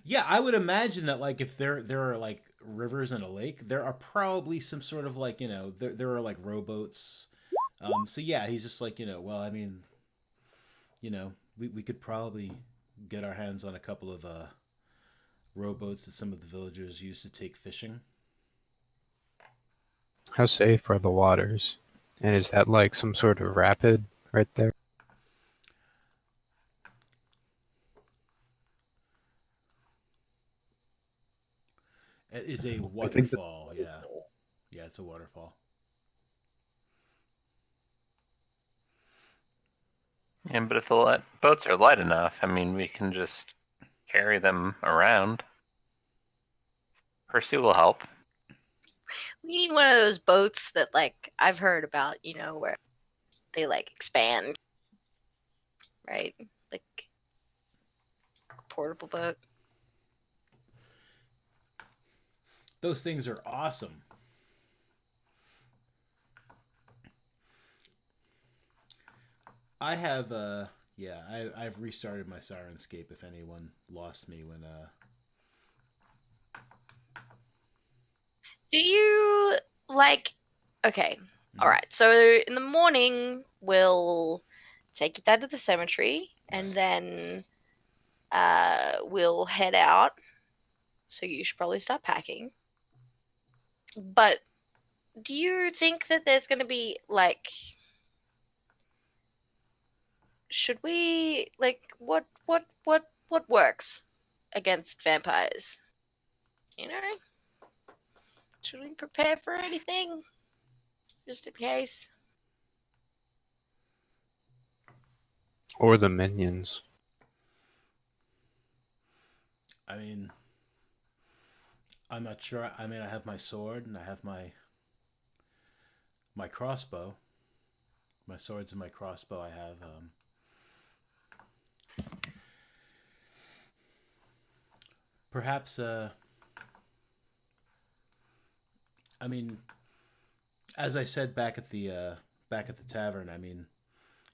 Yeah, I would imagine that, like, if there are, like, rivers and a lake, there are probably some sort of, like, there are, like, rowboats. So yeah, he's just like, well, I mean, we could probably get our hands on a couple of rowboats that some of the villagers use to take fishing. How safe are the waters? And is that like some sort of rapid right there? It is a waterfall, yeah. Yeah, it's a waterfall. Yeah, but if the boats are light enough, I mean, we can just carry them around. Percy will help. We need one of those boats that, like, I've heard about, where they, like, expand, right? Like, portable boat. Those things are awesome. I have I've restarted my Sirenscape if anyone lost me when Do you, like, okay, all right. So in the morning, we'll take you down to the cemetery, and then we'll head out. So you should probably start packing. But do you think that there's going to be, like, should we, like, what works against vampires? Should we prepare for anything? Just in case. Or the minions. I mean, I'm not sure. I mean, I have my sword and I have my crossbow, my swords and my crossbow. I have perhaps I mean, as I said back at the tavern, I mean,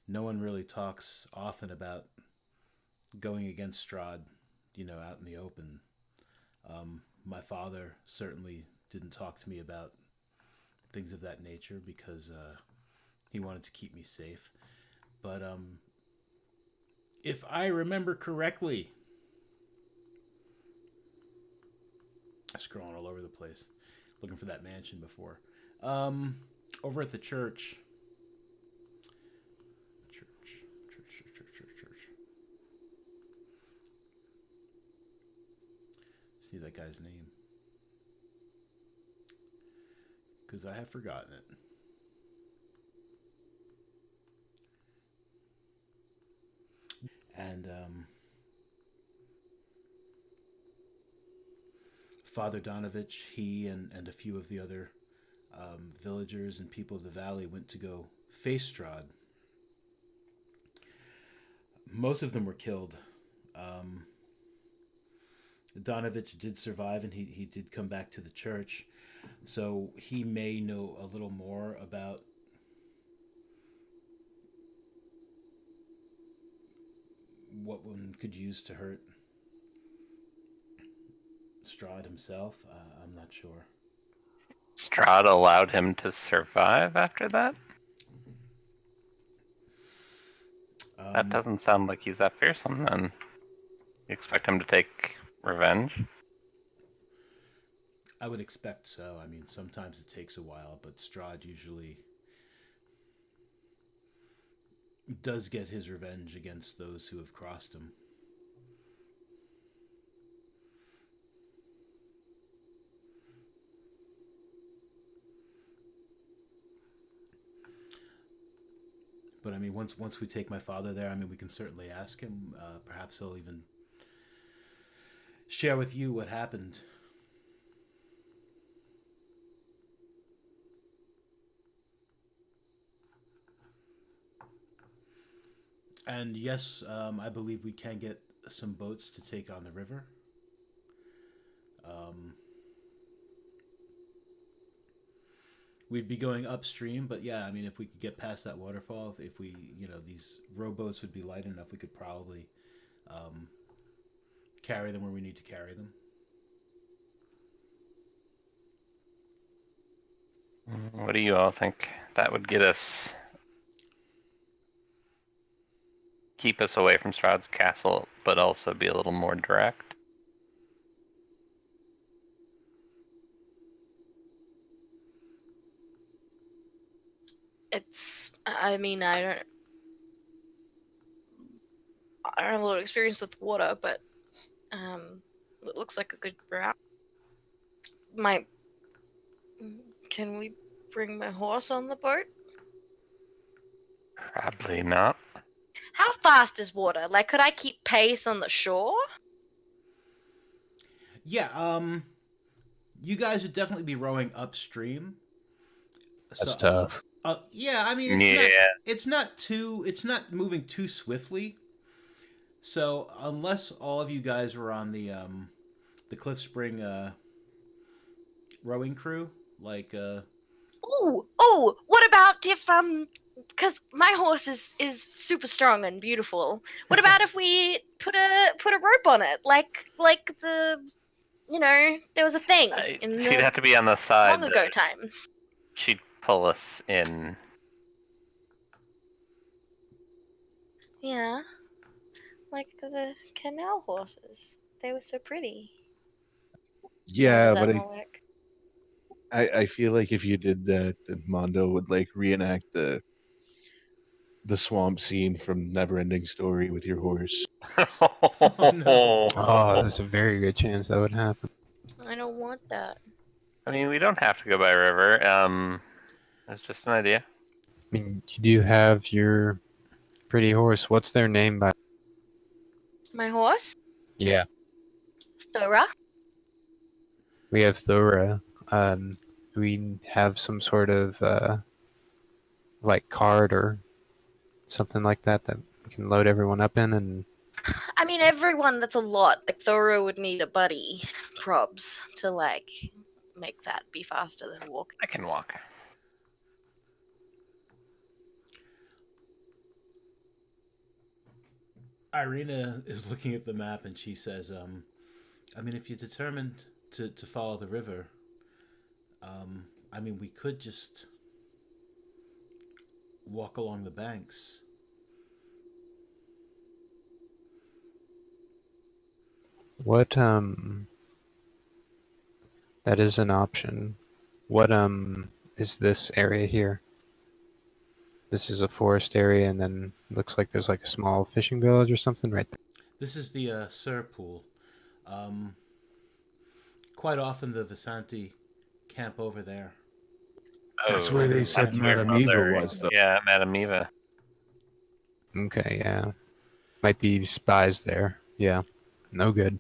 no one really talks often about going against Strahd, out in the open. My father certainly didn't talk to me about things of that nature because he wanted to keep me safe. But if I remember correctly, scrolling all over the place, looking for that mansion before. Over at the church. Church. See that guy's name. Because I have forgotten it. And Father Donovich, he and a few of the other villagers and people of the valley went to go face Strahd. Most of them were killed. Donovich did survive, and he did come back to the church. So he may know a little more about what one could use to hurt Strahd himself. I'm not sure. Strahd allowed him to survive after that? That doesn't sound like he's that fearsome, then. You expect him to take revenge? I would expect so. I mean, sometimes it takes a while, but Strahd usually does get his revenge against those who have crossed him. But I mean, once we take my father there, I mean, we can certainly ask him. Perhaps he'll even share with you what happened. And yes, I believe we can get some boats to take on the river. We'd be going upstream, but yeah, I mean, if we could get past that waterfall, if we, these rowboats would be light enough, we could probably carry them where we need to carry them. What do you all think that would get us? Keep us away from Strahd's castle, but also be a little more direct? I mean, I don't have a lot of experience with water, but it looks like a good route. Can we bring my horse on the boat? Probably not. How fast is water? Like, could I keep pace on the shore? Yeah, you guys would definitely be rowing upstream. That's tough. Yeah, I mean, it's not moving too swiftly. So unless all of you guys were on the Cliff Spring rowing crew, like Ooh, what about if because my horse is super strong and beautiful. What about if we put a rope on it, like the there was a thing in She'd the have to be on the side. long ago times. She'd pull us in. Yeah, like the canal horses. They were so pretty. Yeah, How does but that work? I feel like if you did that, then Mondo would like reenact the swamp scene from Neverending Story with your horse. Oh, no. Oh, there's a very good chance that would happen. I don't want that. I mean, we don't have to go by river. It's just an idea. I mean, you do have your pretty horse. What's their name by? My horse, Yeah, Thora. we have Thora. We have some sort of like card or Something like that we can load everyone up in, and I mean, everyone, that's a lot. Like, Thoro would need a buddy, probs, to, like, make that be faster than walking. I can walk. Irina is looking at the map and she says, I mean, if you're determined to follow the river, I mean, we could just walk along the banks. what that is an option. What is this area here? This is a forest area, and then looks like there's like a small fishing village or something right there. This is the Sur Pool. Um, Quite often the Visanti camp over there. That's Oh, where they said that's where Madame Eva Mother- was, though. Yeah, Madame Eva. Okay, yeah. Might be spies there. Yeah. No good.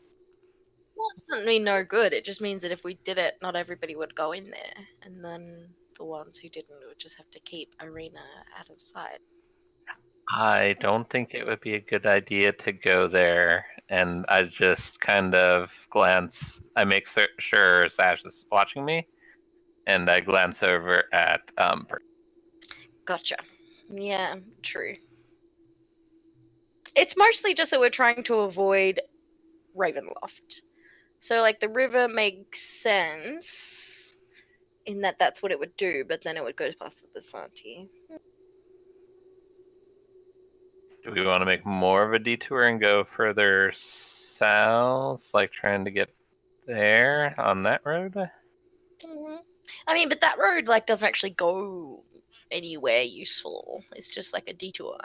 Well, it doesn't mean no good. It just means that if we did it, not everybody would go in there. And then the ones who didn't would just have to keep Irina out of sight. I don't think it would be a good idea to go there, and I just kind of glance. I make sure Sash is watching me, and I glance over at Gotcha. Yeah, true. It's mostly just that we're trying to avoid Ravenloft. So, like, the river makes sense in that that's what it would do, but then it would go past the Basanti. Do we want to make more of a detour and go further south, like trying to get there on that road? Mm-hmm. I mean, but that road, like, doesn't actually go anywhere useful. It's just like a detour.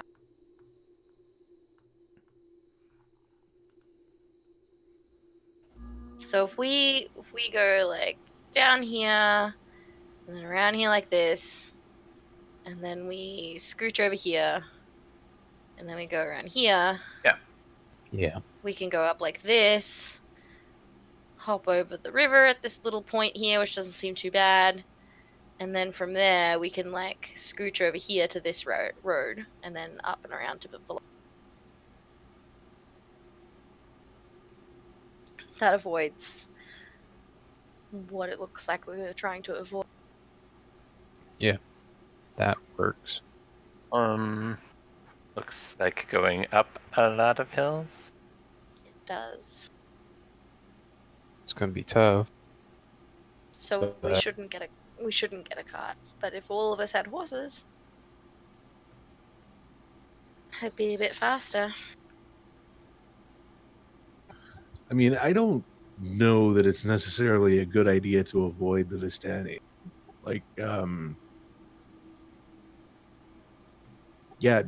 So if we go like down here and then around here like this, and then we scooch over here, and then we go around here. Yeah. We can go up like this, hop over the river at this little point here, which doesn't seem too bad, and then from there we can like scooch over here to this road, and then up and around to the village. That avoids what it looks like we're trying to avoid. Yeah. That works. Looks like going up a lot of hills. It does. It's gonna be tough. So we shouldn't get a cart. But if all of us had horses, it'd be a bit faster. I mean, I don't know that it's necessarily a good idea to avoid the Vistani. Like, yeah,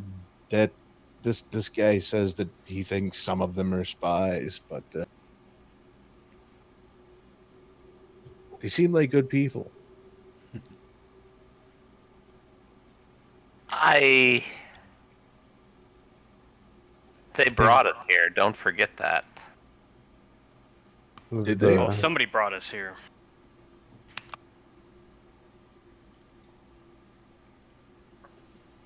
that this guy says that he thinks some of them are spies, but they seem like good people. They brought us here. Don't forget that. Did they? Oh, somebody brought us here.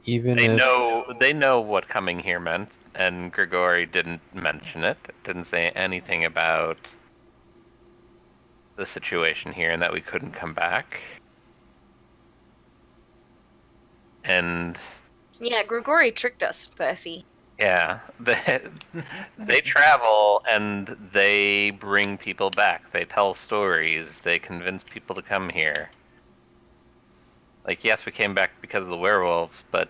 Even They if know what coming here meant, and Grigori didn't mention it. Didn't say anything about the situation here and that we couldn't come back. And Yeah, Grigori tricked us, Percy. yeah, they travel and they bring people back. They tell stories. They convince people to come here. Like, yes, we came back because of the werewolves, but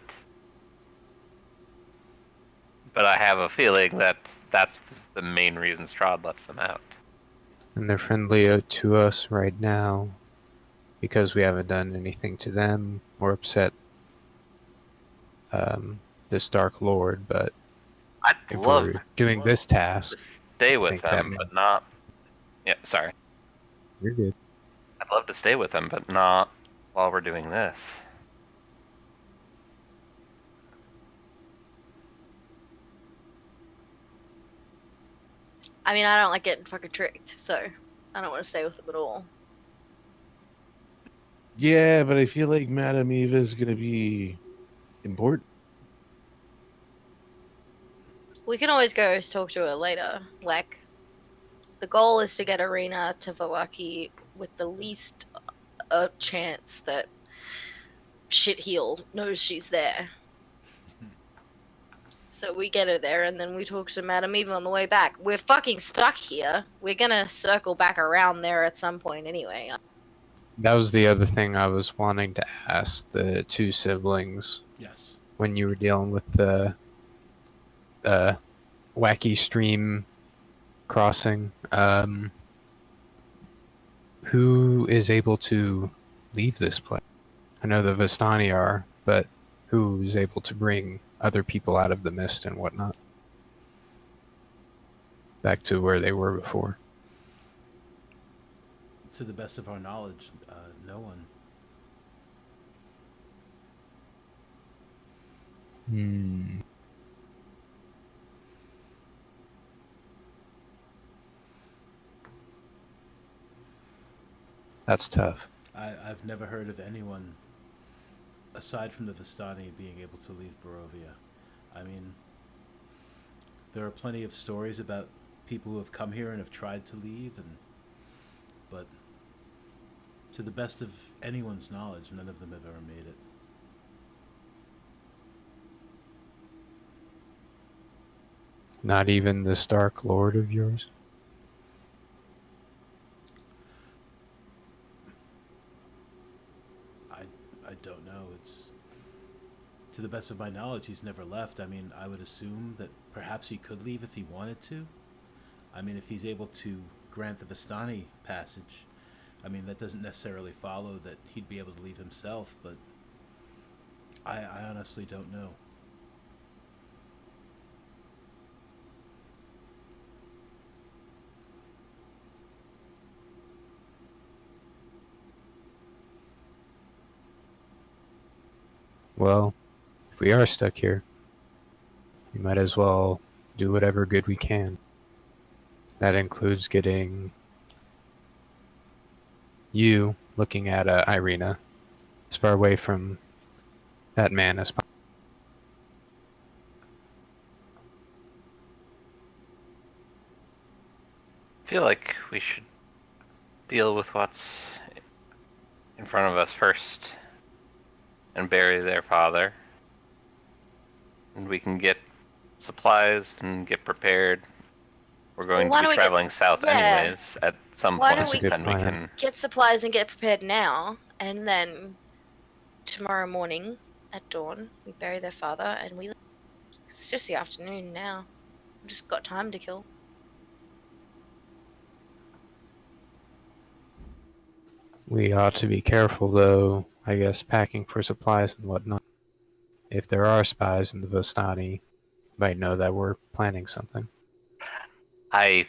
I have a feeling that that's the main reason Strahd lets them out. and they're friendly to us right now because we haven't done anything to them or upset this Dark Lord, but I'd if love we're doing this task, to stay I with think them, that but not. Yeah, sorry. you're good. I'd love to stay with them, but not while we're doing this. I mean, I don't like getting fucking tricked, so I don't want to stay with them at all. Yeah, but I feel like Madame Eva is going to be important. We can always go talk to her later. Like, the goal is to get Arena to Valaki with the least chance that Shitheel knows she's there. So we get her there, and then we talk to Madame Eva on the way back. We're fucking stuck here. We're gonna circle back around there at some point anyway. That was the other thing I was wanting to ask the two siblings Yes. when you were dealing with the wacky stream crossing. Who is able to leave this place? I know the Vistani are, but who's able to bring other people out of the mist and whatnot? Back to where they were before. To the best of our knowledge, no one. That's tough. I've never heard of anyone, aside from the Vistani, being able to leave Barovia. I mean, there are plenty of stories about people who have come here and have tried to leave, but to the best of anyone's knowledge, none of them have ever made it. Not even this Dark Lord of yours? I don't know. It's to the best of my knowledge, he's never left. I mean, I would assume that perhaps he could leave if he wanted to. I mean, if he's able to grant the Vistani passage, I mean, that doesn't necessarily follow that he'd be able to leave himself, but I honestly don't know. Well, if we are stuck here, we might as well do whatever good we can. That includes getting you looking at Irina as far away from that man as possible. I feel like we should deal with what's in front of us first and bury their father. And we can get supplies and get prepared. We're going to be traveling south anyways at some point, and we can get supplies and get prepared now, and then tomorrow morning at dawn we bury their father and we. It's just the afternoon now. We've just got time to kill. We ought to be careful, though, I guess, packing for supplies and whatnot. If there are spies in the Vistani, might know that we're planning something. I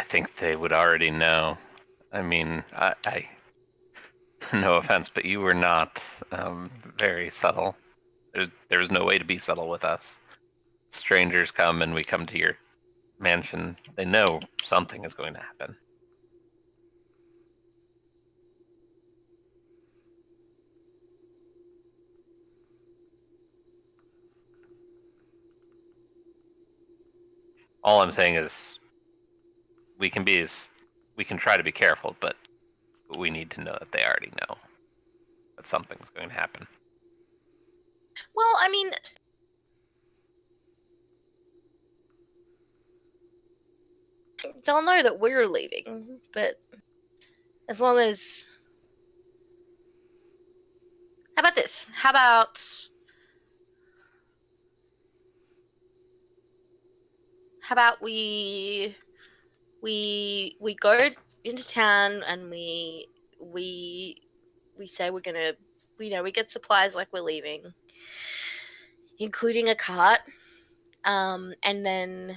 think they would already know. I mean, I no offense, but you were not very subtle. There's no way to be subtle with us. Strangers come and we come to your mansion. They know something is going to happen. All I'm saying is we can try to be careful, but we need to know that they already know that something's going to happen. Well, I mean, they'll know that we're leaving, but as long as... How about this? How about we go into town and we say we're gonna, we get supplies like we're leaving, including a cart, and then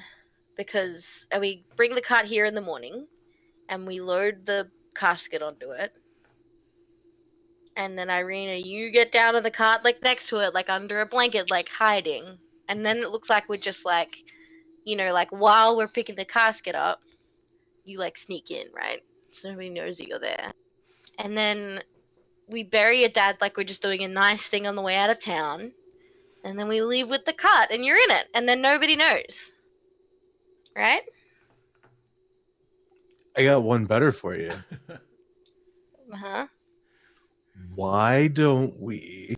because we bring the cart here in the morning and we load the casket onto it, and then Irina, you get down in the cart like next to it, like under a blanket, like hiding, and then it looks like we're just like, like while we're picking the casket up, you like sneak in, right? So nobody knows that you're there. And then we bury your dad like we're just doing a nice thing on the way out of town. And then we leave with the cart, and you're in it, and then nobody knows. Right? I got one better for you. Uh-huh. Why don't we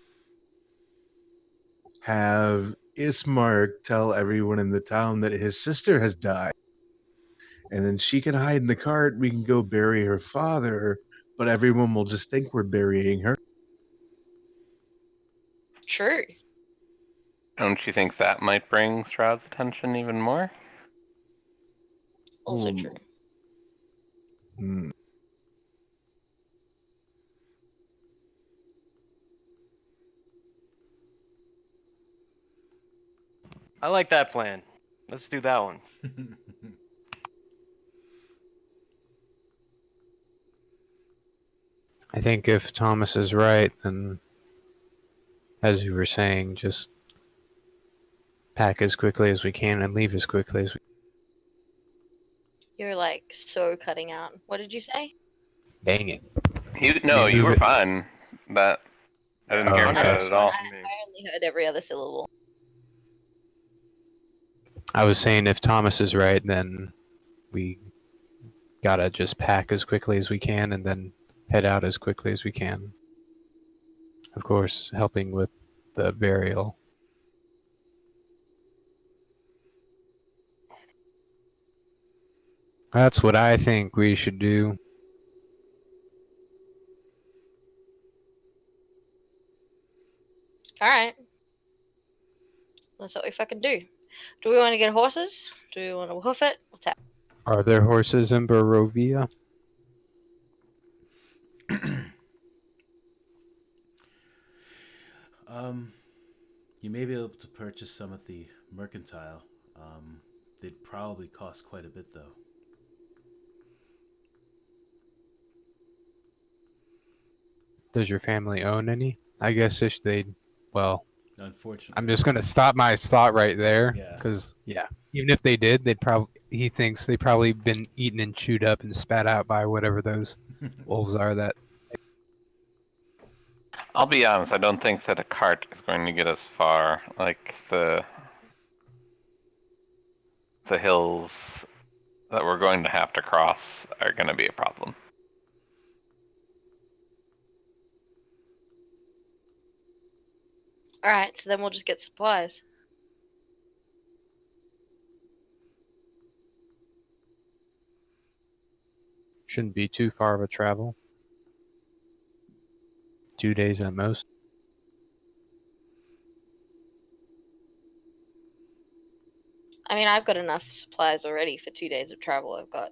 have Ismark tell everyone in the town that his sister has died? And then she can hide in the cart. We can go bury her father, but everyone will just think we're burying her. True. Don't you think that might bring Strahd's attention even more? Also true. Hmm. I like that plan. Let's do that one. I think if Thomas is right, then, as you were saying, just pack as quickly as we can and leave as quickly as we You're like so cutting out. What did you say? Dang it. No, you move were it. fine. That I didn't Oh, hear okay. that at all. I only heard every other syllable. I was saying if Thomas is right, then we gotta just pack as quickly as we can and then head out as quickly as we can. Of course, helping with the burial. That's what I think we should do. Alright. That's what we fucking do. Do we want to get horses? Do we want to hoof it? What's up? Are there horses in Barovia? You may be able to purchase some at the mercantile. They'd probably cost quite a bit, though. Does your family own any? I guess if they, well, Unfortunately, I'm just gonna stop my thought right there, Yeah. because even if they did, he thinks they probably been eaten and chewed up and spat out by whatever those wolves are. That I'll be honest, I don't think that a cart is going to get us far. Like the hills that we're going to have to cross are going to be a problem. Alright, so then we'll just get supplies. shouldn't be too far of a travel. 2 days at most. I mean, I've got enough supplies already for 2 days of travel. I've got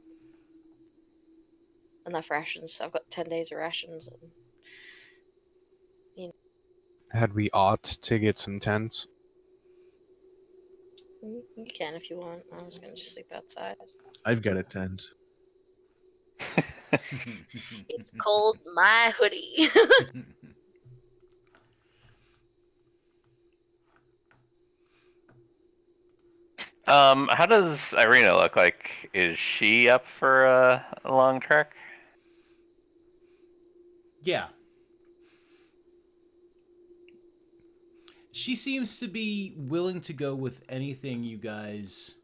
enough rations. I've got 10 days of rations. Had we ought to get some tents? You can if you want. I was gonna just sleep outside. I've got a tent. It's cold, my hoodie. How does Irina look like? Is she up for a long trek? Yeah. She seems to be willing to go with anything you guys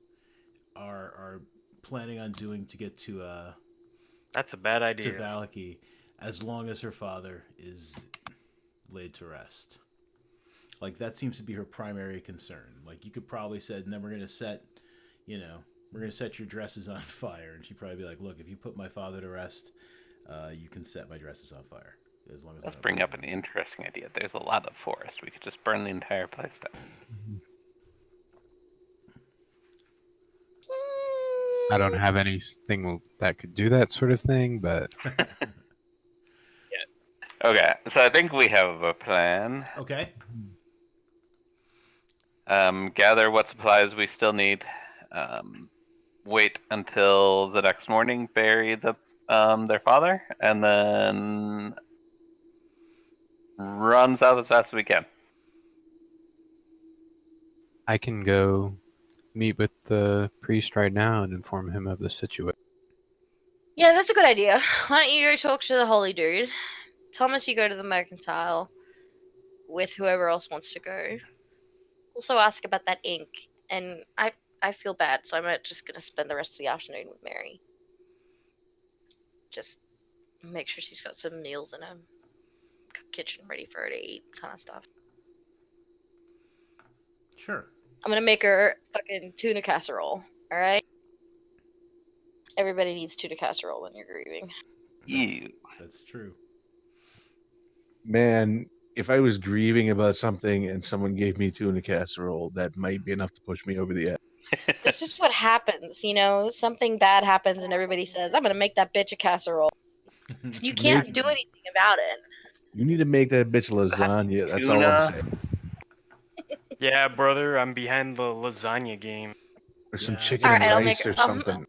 are planning on doing to get to That's a bad idea. to Valaki, as long as her father is laid to rest. Like, that seems to be her primary concern. Like, you could probably say, and then we're gonna set your dresses on fire, and she'd probably be like, look, if you put my father to rest, you can set my dresses on fire. As long as Let's bring up an interesting idea. There's a lot of forest. We could just burn the entire place down. I don't have anything that could do that sort of thing, but Okay, so I think we have a plan. Okay. Gather what supplies we still need. Wait until the next morning, bury their father, and then run south as fast as we can. I can go meet with the priest right now and inform him of the situation. Yeah, that's a good idea. Why don't you go talk to the holy dude? Thomas, you go to the mercantile with whoever else wants to go. also ask about that ink, and I feel bad, so I'm just gonna spend the rest of the afternoon with Mary. Just make sure she's got some meals in a kitchen ready for her to eat, kind of stuff. Sure. I'm gonna make her fucking tuna casserole. All right. Everybody needs tuna casserole when you're grieving. Ew. That's true. Man, if I was grieving about something and someone gave me tuna casserole, that might be enough to push me over the edge. It's just what happens, you know. Something bad happens, and everybody says, "I'm gonna make that bitch a casserole." So you can't do anything about it. You need to make that bitch lasagna. That's all I'm Tuna. saying. Yeah, brother, I'm behind the lasagna game. Or some Yeah, I chicken gotta- and Alright, I'll make rice her- or something.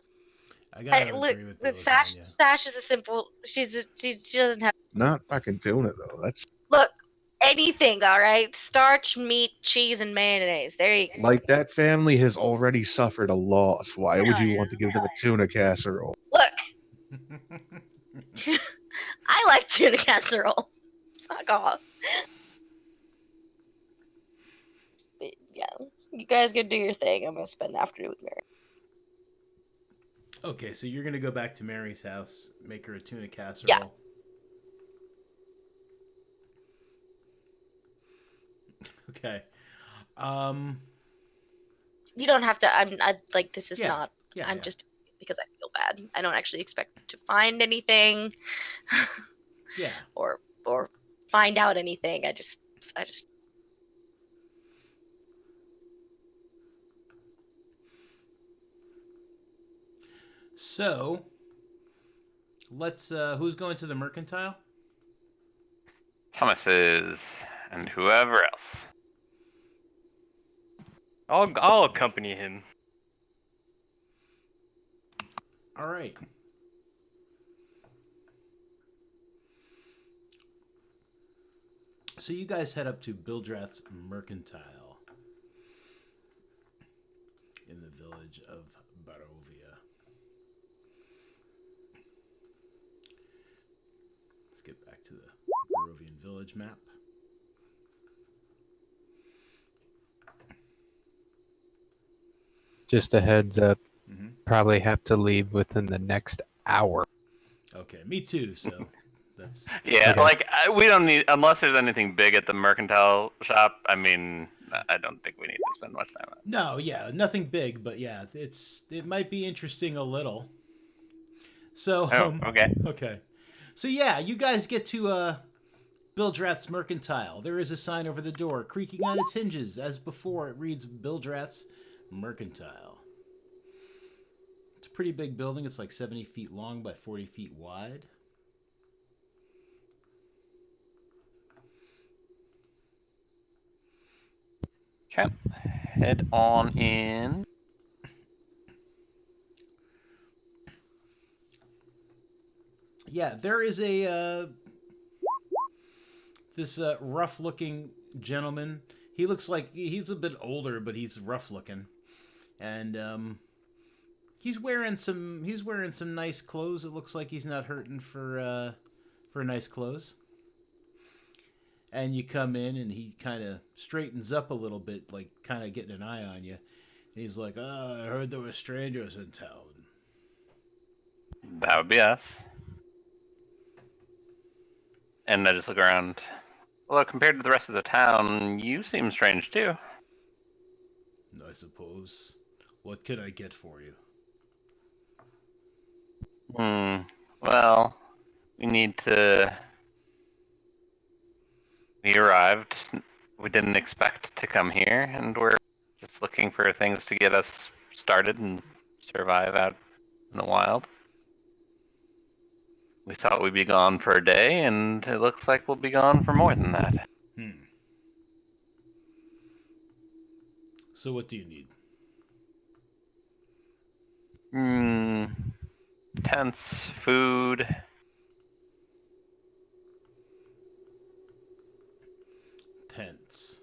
I gotta Look, agree with the Sash lasagna. is a simple. She doesn't have. Not fucking tuna though. That's Look, anything. All right, starch, meat, cheese, and mayonnaise. There you go. like that family has already suffered a loss. Why would you want to give them a tuna casserole? Look, I like tuna casserole. Fuck off. But, yeah, you guys go do your thing. I'm gonna spend the afternoon with Mary. Okay, so you're gonna go back to Mary's house, make her a tuna casserole. Yeah. Okay. You don't have to. Like this is Yeah. not. Yeah. I'm yeah. just because I feel bad. I don't actually expect to find anything. Yeah. or find out anything. I just So let's who's going to the mercantile? Thomas is, and whoever else. I'll accompany him. All right. So you guys head up to Bildrath's mercantile in the village of Barovia. Let's get back to the Barovian village map. Just a heads up. Mhm. Probably have to leave within the next hour. Okay, me too. So that's Yeah, Okay. like we don't need unless there's anything big at the mercantile shop. I mean, I don't think we need to spend much time on it. no, yeah, nothing big, but yeah, it might be interesting a little. So Oh, okay. okay. So yeah, you guys get to Bildrath's mercantile. There is a sign over the door, creaking on its hinges. As before, it reads Bildrath's mercantile. It's a pretty big building. It's like 70 feet long by 40 feet wide. Okay, head on in. Yeah, there is a this rough-looking gentleman. He looks like he's a bit older, but he's rough-looking, and he's wearing some nice clothes. It looks like he's not hurting for nice clothes. And you come in, and he kind of straightens up a little bit, like kind of getting an eye on you. And he's like, "I heard there were strangers in town." That would be us. And I just look around. Well, compared to the rest of the town, you seem strange too. I suppose. What can I get for you? Well, we need to. We arrived. We didn't expect to come here, and we're just looking for things to get us started and survive out in the wild. We thought we'd be gone for a day, and it looks like we'll be gone for more than that. So what do you need? Tents, food. Tents.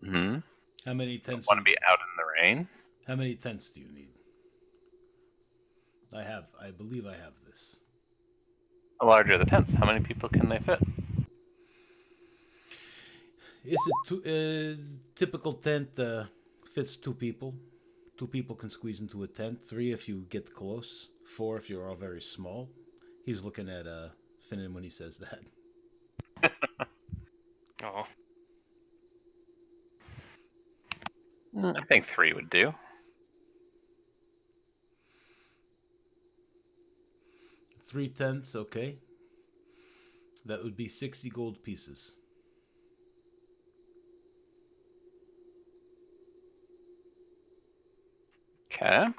Hmm. How many tents? Want to be out in the rain? How many tents do you need? I believe I have this. The larger the tents, how many people can they fit? It's a typical tent. Fits 2 people. 2 people can squeeze into a tent. 3 if you get close. 4 if you're all very small. He's looking at Finnan when he says that. Oh. I think 3 would do. Three tents, okay. That would be 60 gold pieces. Okay.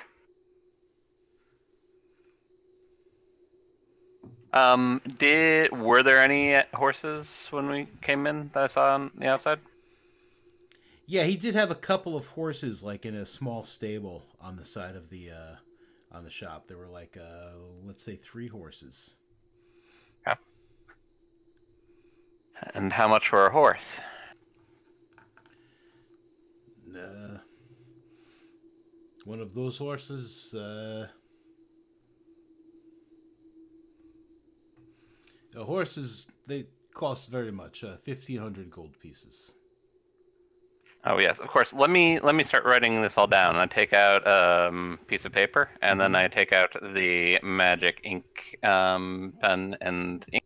Were there any horses when we came in that I saw on the outside? Yeah, he did have a couple of horses, like in a small stable on the side of the on the shop. There were like let's say 3 horses. Yeah. And how much for a horse? One of those horses. Horses, they cost very much. 1,500 gold pieces. Oh yes, of course. Let me start writing this all down. I take out a piece of paper, and then I take out the magic ink pen and ink,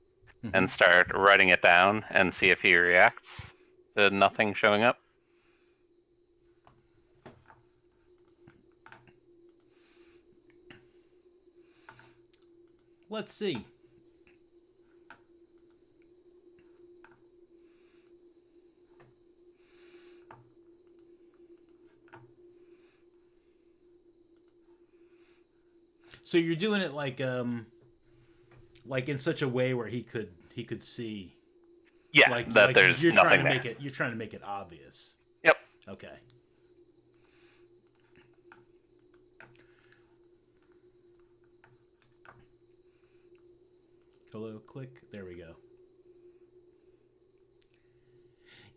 and start writing it down, and see if he reacts to nothing showing up. Let's see. So you're doing it like in such a way where he could see. Yeah, like there's you're nothing trying to there. make it. You're trying to make it obvious. Yep. Okay. Hello, click. There we go.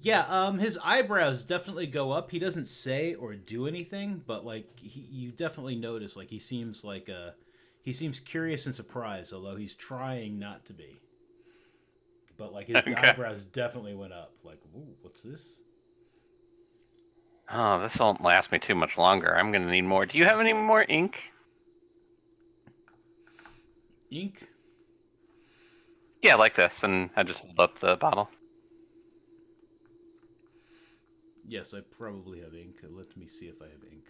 Yeah, his eyebrows definitely go up. He doesn't say or do anything, but like you definitely notice like he seems curious and surprised, although he's trying not to be. But like his eyebrows definitely went up. Like, ooh, what's this? Oh, this won't last me too much longer. I'm gonna need more. Do you have any more ink? Ink? Yeah, like this, and I just hold up the bottle. Yes, I probably have ink. Let me see if I have ink.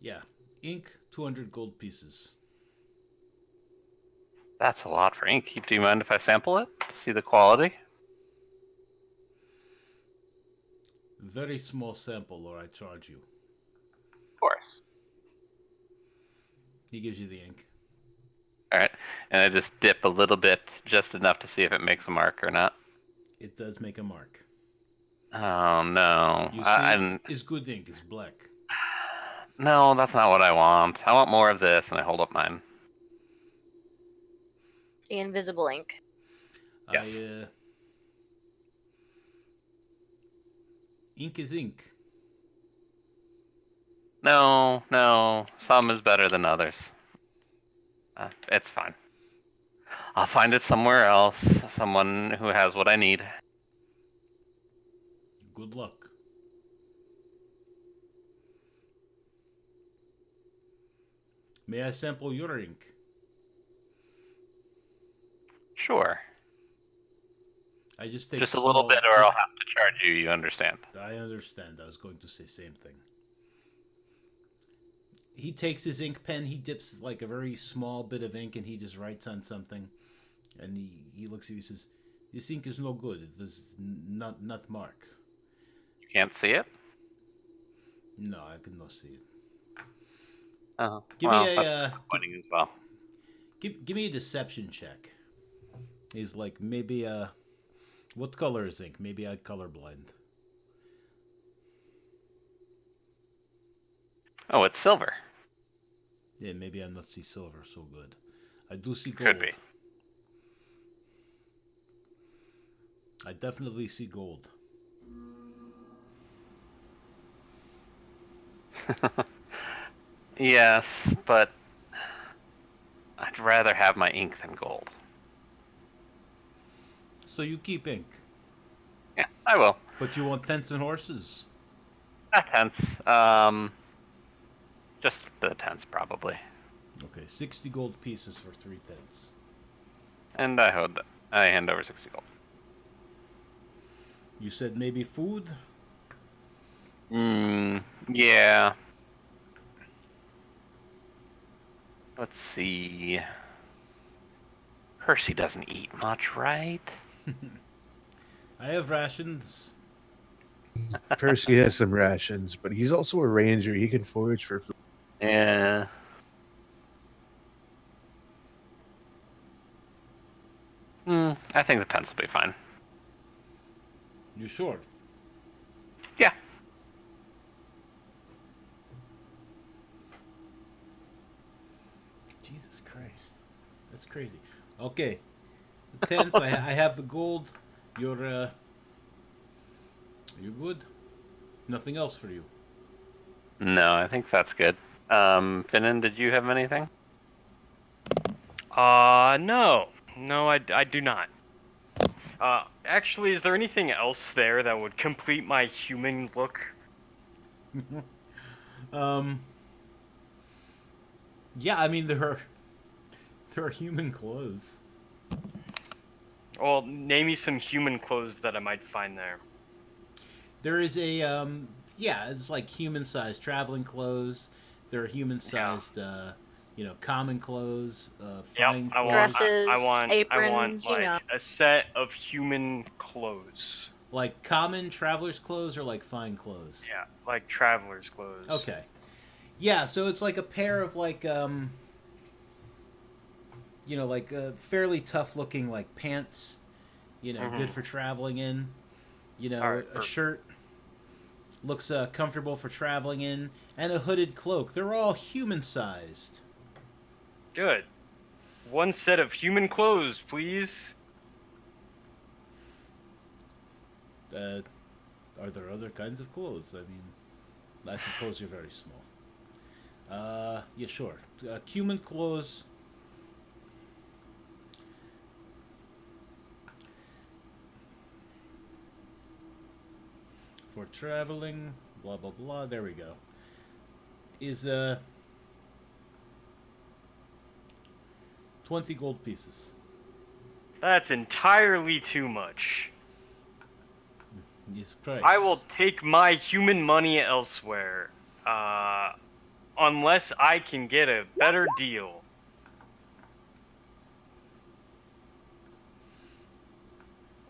Yeah, ink, 200 gold pieces. That's a lot for ink. Do you mind if I sample it to see the quality? Very small sample, or I charge you. Of course. He gives you the ink. All right, and I just dip a little bit, just enough to see if it makes a mark or not. It does make a mark. Oh no! You see, it's good ink. It's black. No, that's not what I want. I want more of this, and I hold up mine. The invisible ink. Yes. Ink is ink. No. Some is better than others. It's fine. I'll find it somewhere else. Someone who has what I need. Good luck. May I sample your ink? Sure. I just take just a little bit, or I'll have to charge you. You understand? I understand. I was going to say same thing. He takes his ink pen. He dips like a very small bit of ink, and he just writes on something. And he looks at you. He says, "This ink is no good. It does not mark." You can't see it? No, I cannot see it. Oh, Give me a that's disappointing as well. Give me a deception check. He's like, maybe what color is ink? Maybe I'm colorblind. Oh, it's silver. Yeah, maybe I not see silver so good. I do see gold. Could be. I definitely see gold. Yes, but I'd rather have my ink than gold. so you keep ink. Yeah, I will. But you want tents and horses. Not tents. Just the tents, probably. Okay, 60 gold pieces for 3 tents. And I hand over 60 gold. You said maybe food? Yeah. Let's see. Percy doesn't eat much, right? I have rations. Percy has some rations, but he's also a ranger. He can forage for food. Yeah. I think the tents will be fine. You sure? Yeah. Jesus Christ. That's crazy. Okay. The tents, I have the gold. You're good? Nothing else for you? No, I think that's good. Finnan, did you have anything? No. No, I do not. Actually, is there anything else there that would complete my human look? Yeah, I mean there are human clothes. Well, name me some human clothes that I might find there. There is a yeah, it's like human-sized traveling clothes. There are human-sized common clothes, fine clothes. Dresses, I want aprons, like a set of human clothes. Like common traveler's clothes or like fine clothes? Yeah, like traveler's clothes. Okay. Yeah, so it's like a pair of like fairly tough looking like pants, good for traveling in. Right, a shirt looks comfortable for traveling in, and a hooded cloak. They're all human sized. Good. One set of human clothes, please. Are there other kinds of clothes? I mean, I suppose you're very small. Yeah, sure. Human clothes. For traveling, blah blah blah. There we go. Is 20 gold pieces. That's entirely too much. Yes, price. I will take my human money elsewhere. Unless I can get a better deal.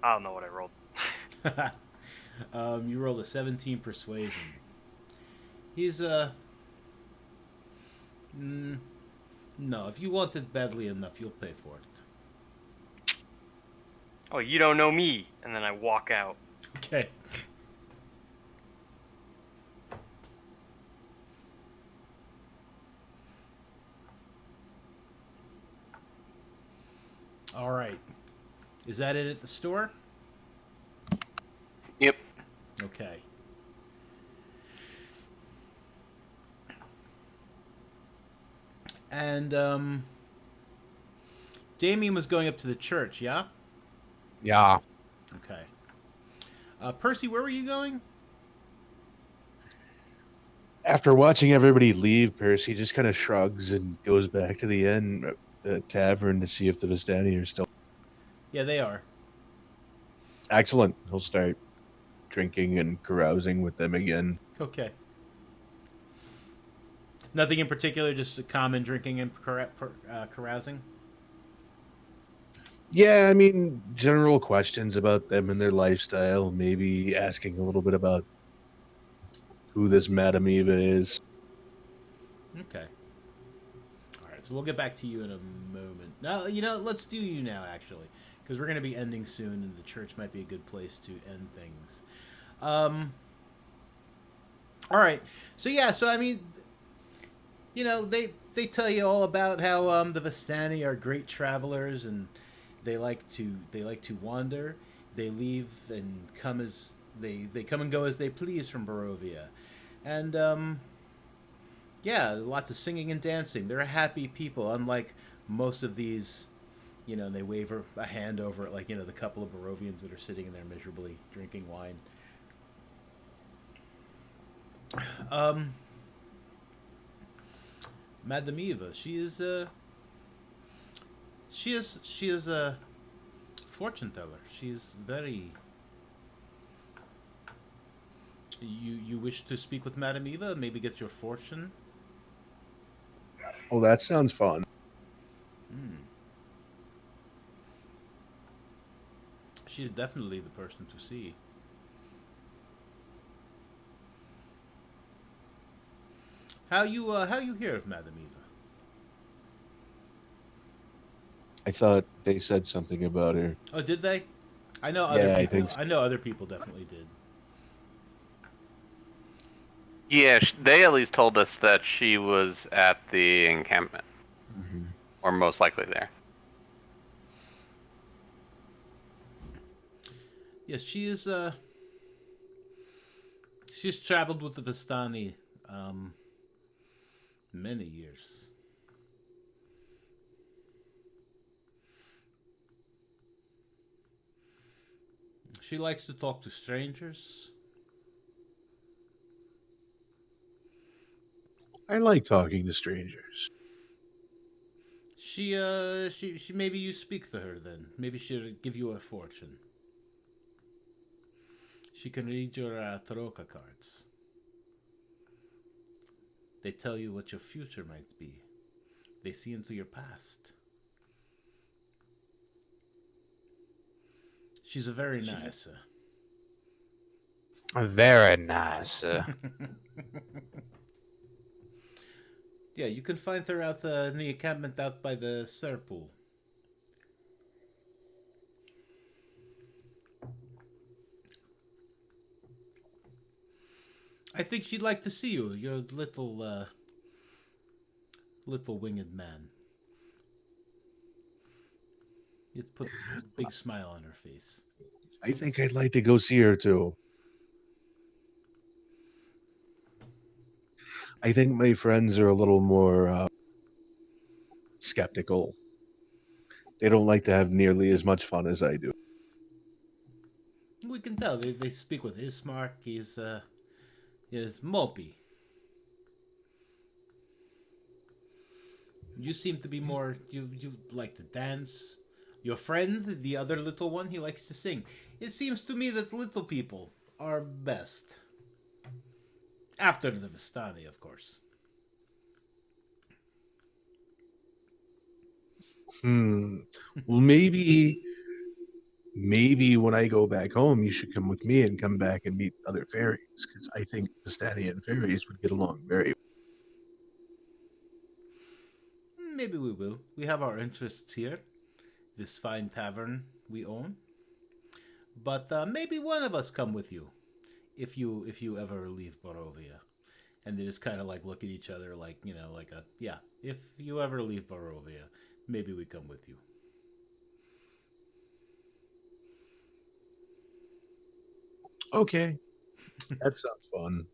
I don't know what I rolled. You rolled a 17 persuasion. He's no, if you want it badly enough, you'll pay for it. Oh, you don't know me. And then I walk out. Okay. All right. Is that it at the store? Yep. Okay. And Damien was going up to the church, yeah? Yeah. Okay. Percy, where were you going? After watching everybody leave, Percy just kind of shrugs and goes back to the inn, the tavern, to see if the Vistani are still. Yeah, they are. Excellent. He'll start drinking and carousing with them again. Okay. Nothing in particular, just a common drinking and carousing? Yeah, I mean, general questions about them and their lifestyle, maybe asking a little bit about who this Madame Eva is. Okay. All right, so we'll get back to you in a moment. Now, let's do you now, actually, because we're going to be ending soon, and the church might be a good place to end things. All right. So, yeah, I mean, they tell you all about how the Vistani are great travelers, and they like to wander. They leave and come as they come and go as they please from Barovia, and yeah, lots of singing and dancing. They're happy people, unlike most of these, You know, and they wave a hand over it, like, you know, the couple of Barovians that are sitting in there miserably drinking wine. Madame Eva, she is a fortune teller. She is very. You wish to speak with Madame Eva? Maybe get your fortune. Oh, that sounds fun. Hmm. She's definitely the person to see. How you hear of Madame Eva? I thought they said something about her. Oh, did they? I know other Yeah, I people. think so. I know other people definitely did. Yeah, they at least told us that she was at the encampment, or most likely there. Yes, she is. She's traveled with the Vistani, many years. She likes to talk to strangers. I like talking to strangers. She maybe you speak to her then. Maybe she'll give you a fortune. She can read your Taroka cards. They tell you what your future might be. They see into your past. She's a very nice. Very nice. Yeah, you can find her out in the encampment out by the Serpool. I think she'd like to see you. You're a little winged man. It put a big smile on her face. I think I'd like to go see her too. I think my friends are a little more skeptical. They don't like to have nearly as much fun as I do. We can tell they speak with Ismark. He's mopey. You seem to be more. You like to dance. Your friend, the other little one, he likes to sing. It seems to me that little people are best. After the Vistani, of course. Well, maybe when I go back home, you should come with me and come back and meet other fairies, because I think Pistanian fairies would get along very well. Maybe we will. We have our interests here. This fine tavern we own. But maybe one of us come with you, if you ever leave Barovia. And they just kind of like look at each other, like like a yeah. If you ever leave Barovia, maybe we come with you. Okay, that sounds fun.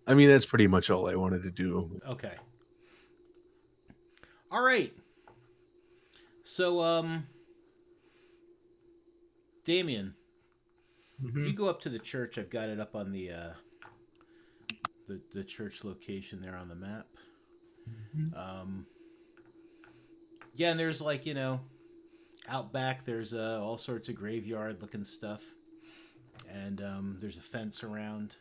I mean, that's pretty much all I wanted to do. Okay. All right. So Damien, you go up to the church. I've got it up on the church location there on the map. Yeah, and there's like out back there's all sorts of graveyard looking stuff, and there's a fence around.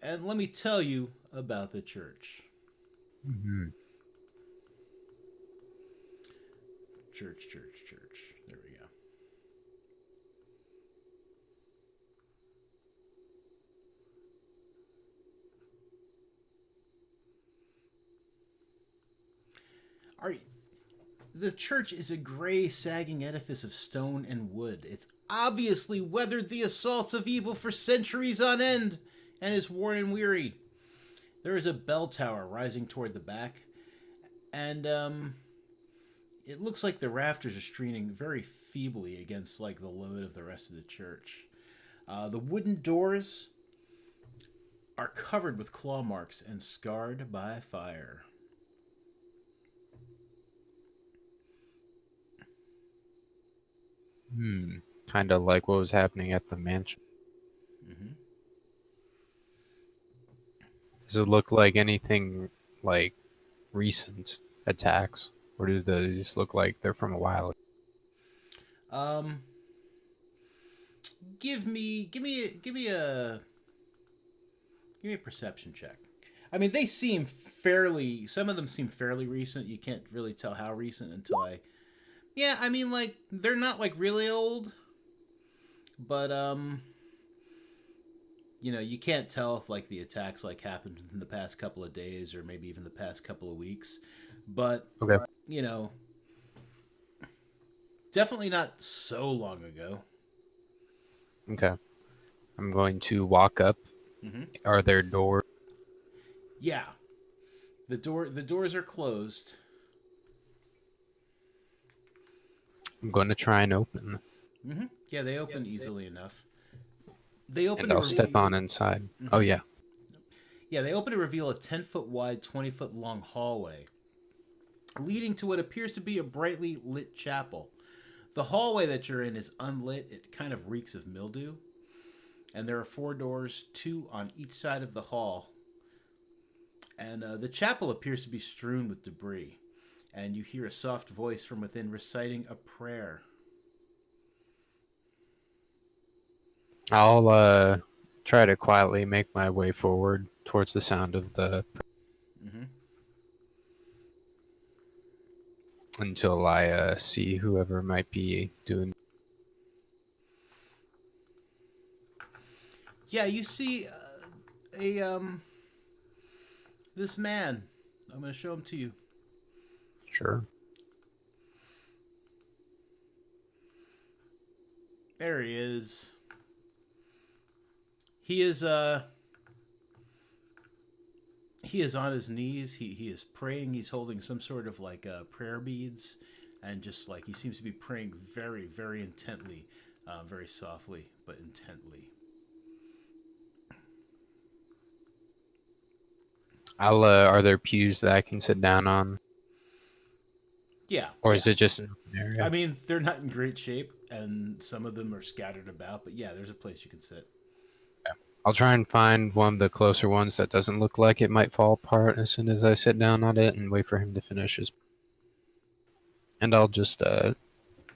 And let me tell you about the church. Church. There we go. All right. The church is a gray, sagging edifice of stone and wood. It's obviously weathered the assaults of evil for centuries on end and is worn and weary. There is a bell tower rising toward the back, and it looks like the rafters are straining very feebly against like the load of the rest of the church. The wooden doors are covered with claw marks and scarred by fire. Kind of like what was happening at the mansion. Mm-hmm. Does it look like anything like recent attacks, or do these look like they're from a while ago? Give me a perception check. I mean, they seem fairly. Some of them seem fairly recent. You can't really tell how recent until I. Yeah, I mean, like they're not like really old, but you can't tell if like the attacks like happened in the past couple of days or maybe even the past couple of weeks. But Okay. Definitely not so long ago. Okay. I'm going to walk up. Mm-hmm. Are there doors? Yeah. The doors are closed. I'm going to try and open. Mm-hmm. Yeah, they open easily enough. They open And I'll step on inside. Mm-hmm. Oh, yeah. Yeah, they open to reveal a 10-foot wide, 20-foot long hallway leading to what appears to be a brightly lit chapel. The hallway that you're in is unlit. It kind of reeks of mildew. And there are 4 doors, 2 on each side of the hall. And the chapel appears to be strewn with debris. And you hear a soft voice from within reciting a prayer. I'll try to quietly make my way forward towards the sound of the Mm-hmm. until I see whoever might be doing. Yeah, you see this man. I'm going to show him to you. Sure. There he is. He is on his knees. He is praying. He's holding some sort of like prayer beads, and just like he seems to be praying very, very intently, very softly but intently. Are there pews that I can sit down on? Yeah. Or is it just an open area? I mean, they're not in great shape, and some of them are scattered about, but yeah, there's a place you can sit. I'll try and find one of the closer ones that doesn't look like it might fall apart as soon as I sit down on it and wait for him to finish his. And I'll just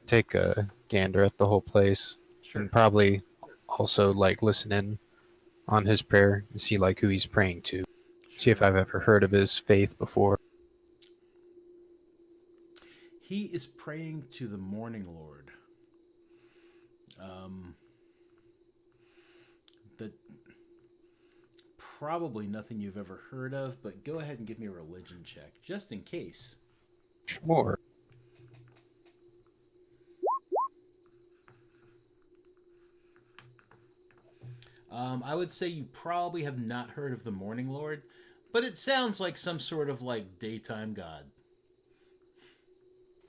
take a gander at the whole place. Sure. And probably also like listen in on his prayer and see like who he's praying to. See if I've ever heard of his faith before. He is praying to the Morning Lord. That probably nothing you've ever heard of, but go ahead and give me a religion check, just in case. Sure. I would say you probably have not heard of the Morning Lord, but it sounds like some sort of like daytime god.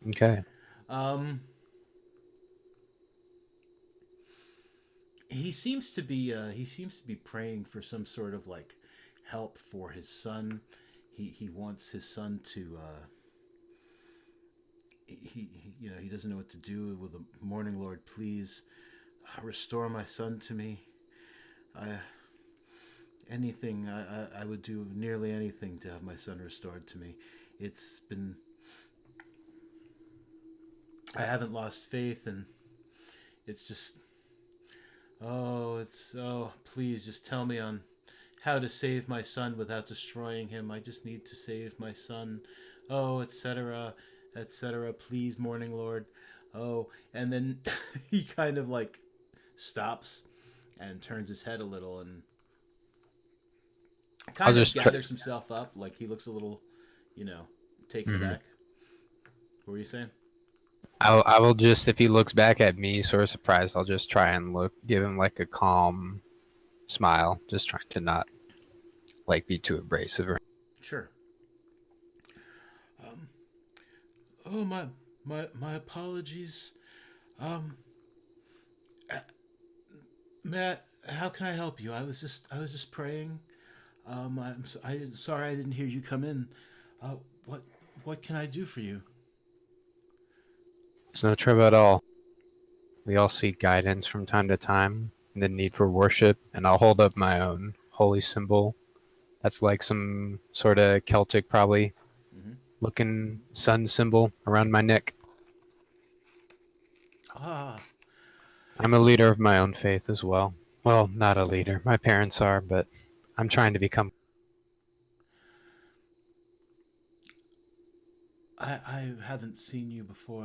Okay. He seems to be praying for some sort of like help for his son. He wants his son to he doesn't know what to do. Will the Morning Lord please restore my son to me? Anything I would do, nearly anything to have my son restored to me. It's been, I haven't lost faith, and it's just, please just tell me on how to save my son without destroying him. I just need to save my son. Oh, etc., etc. Please, Morning Lord. Oh, and then he kind of like stops and turns his head a little and kind of gathers himself up. Like he looks a little, taken aback. What were you saying? I will just, if he looks back at me sort of surprised, I'll just try and give him like a calm smile, just trying to not like be too abrasive. Sure. Oh, my apologies. Matt, how can I help you? I was just praying. I'm sorry I didn't hear you come in. Uh, what what can I do for you? It's no trouble at all. We all seek guidance from time to time, and the need for worship, and I'll hold up my own holy symbol. That's like some sort of Celtic, probably, Hmm. looking sun symbol around my neck. Ah, I'm a leader of my own faith as well. Well, not a leader. My parents are, but I'm trying to become. I haven't seen you before.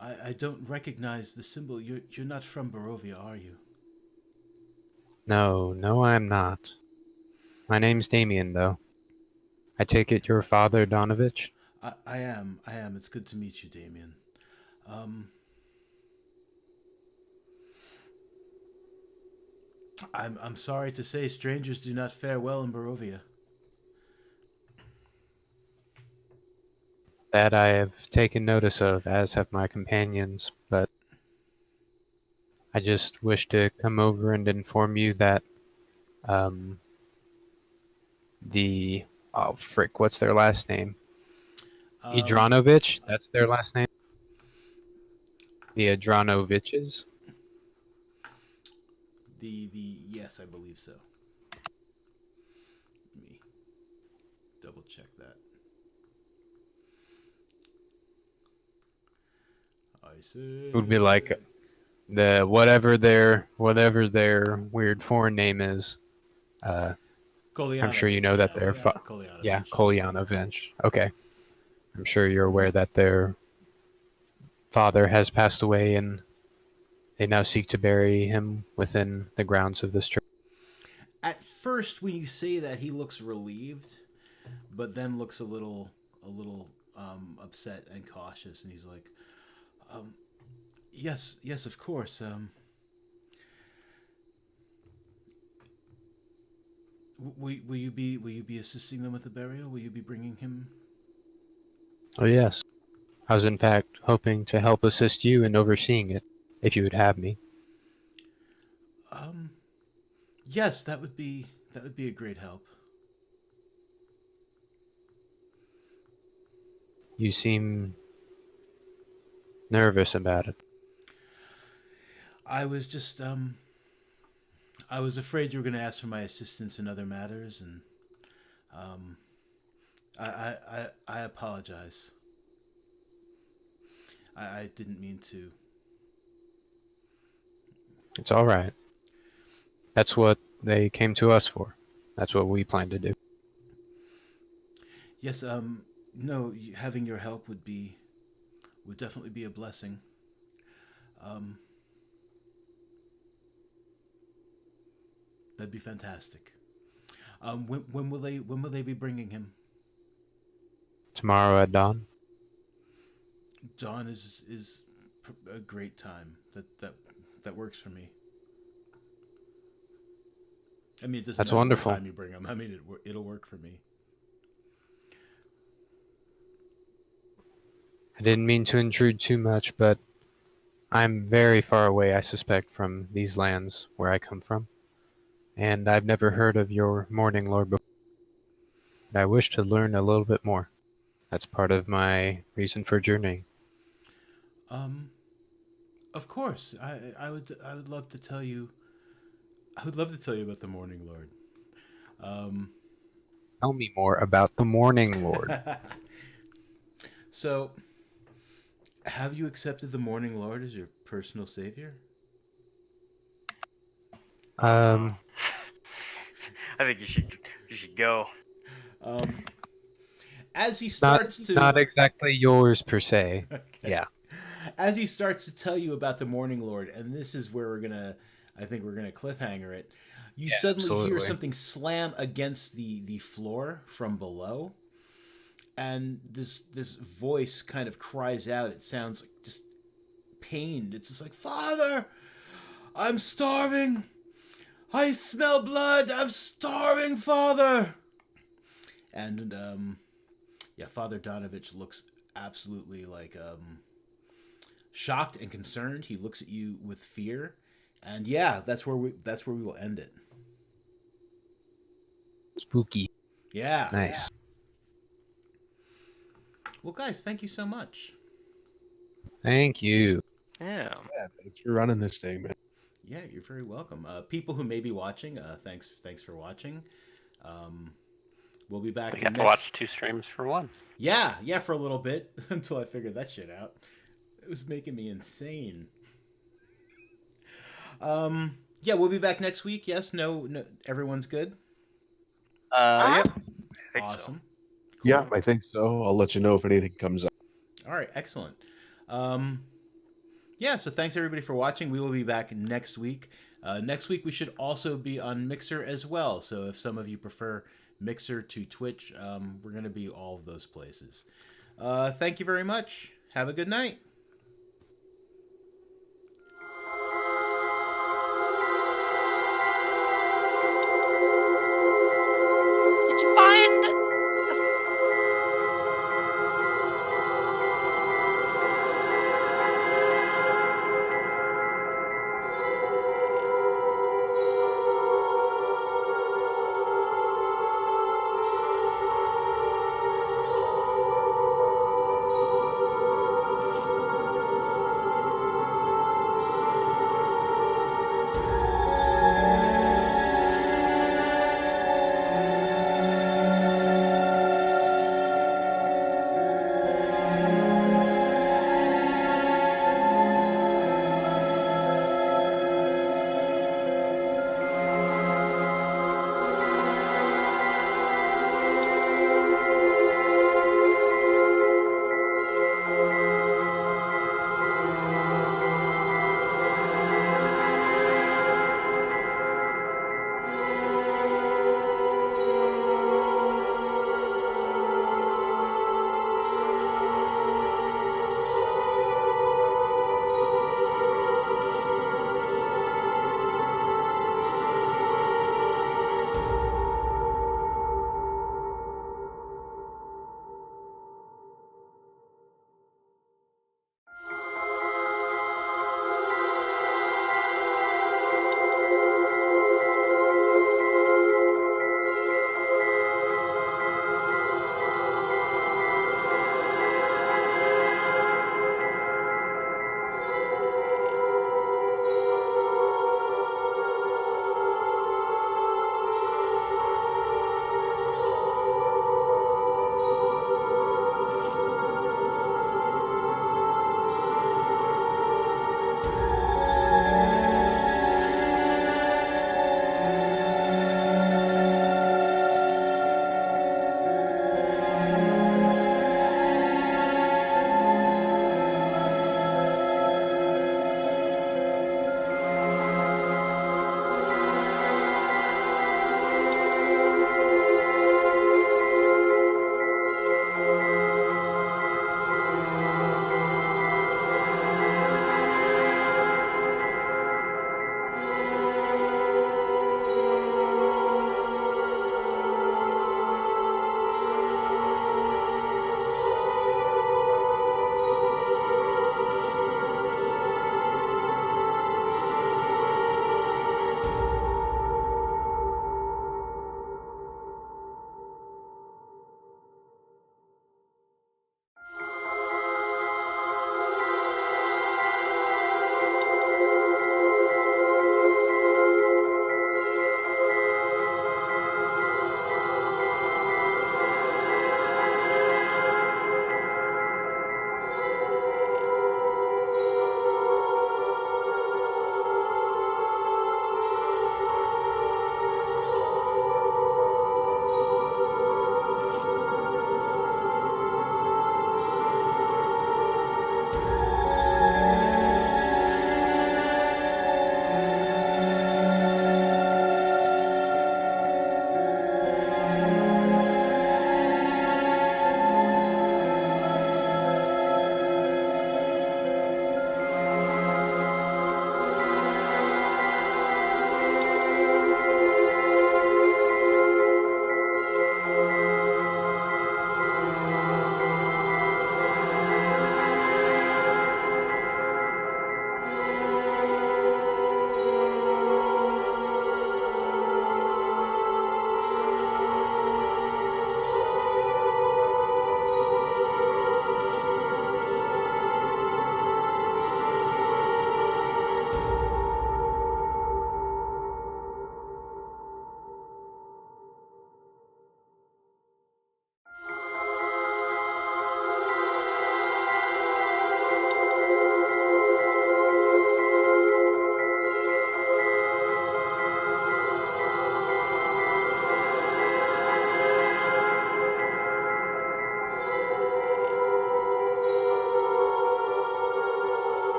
I don't recognize the symbol. You're not from Barovia, are you? No, no, I'm not. My name's Damien, though. I take it you're Father Donovich? I am. I am. It's good to meet you, Damien. Um, I'm sorry to say, strangers do not fare well in Barovia. That I have taken notice of, as have my companions, but I just wish to come over and inform you that um, the oh frick, what's their last name? Um, Idranovich, that's their last name. The Adranoviches. the yes, I believe so. Let me double check that. I It would be like said the whatever their weird foreign name is. Uh, I'm sure you Kolyanovich. know that Yeah, they're yeah, Kolyanovich. Kolyanovich. Okay, I'm sure you're aware that their father has passed away, and they now seek to bury him within the grounds of this church. At first, when you say that, he looks relieved, but then looks a little upset and cautious, and he's like, um, "Yes, yes, of course. Will you be assisting them with the burial? Will you be bringing him?" Oh yes, I was in fact hoping to help assist you in overseeing it, if you would have me. Um, yes, that would be a great help. You seem nervous about it. I was just I was afraid you were going to ask for my assistance in other matters, and um, I apologize. I didn't mean to. It's all right. That's what they came to us for. That's what we plan to do. Yes, no, having your help would definitely be a blessing. Um, that'd be fantastic. When will they be bringing him? Tomorrow at dawn. Dawn is a great time. That works for me. I mean, it doesn't That's matter what wonderful. time you bring him. I mean, it'll work for me. I didn't mean to intrude too much, but I'm very far away, I suspect, from these lands where I come from, and I've never heard of your Morning Lord before. And I wish to learn a little bit more. That's part of my reason for journeying. Um, of course, I would love to tell you. I would love to tell you about the Morning Lord. Um, Tell me more about the Morning Lord. so, have you accepted the Morning Lord as your personal savior? Um, I think you should go. Um, as he not starts to not exactly yours per se. okay. Yeah. As he starts to tell you about the Morning Lord, and this is where I think we're gonna cliffhanger it. You Yeah, suddenly hear absolutely. something slam against the floor from below, and this voice kind of cries out. It sounds like just pained. It's just like, "Father, I'm starving. I smell blood. I'm starving, Father." And yeah, Father Donovich looks absolutely like shocked and concerned. He looks at you with fear, and yeah, that's where we will end it. Spooky. Yeah. Nice. Well, guys, thank you so much. Thank you. Yeah. Yeah, thanks for running this thing, man. Yeah, you're very welcome. People who may be watching, thanks for watching. We'll be back We got in to watch 2 streams for 1. Yeah, for a little bit until I figured that shit out. It was making me insane. Yeah, we'll be back next week. Yes, no, everyone's good. Yep. I think so. Awesome. Cool. Yeah, I think so. I'll let you know if anything comes up. All right, excellent. Yeah, so thanks everybody for watching. We will be back next week. Next week we should also be on Mixer as well. So if some of you prefer Mixer to Twitch, we're going to be all of those places. Thank you very much. Have a good night.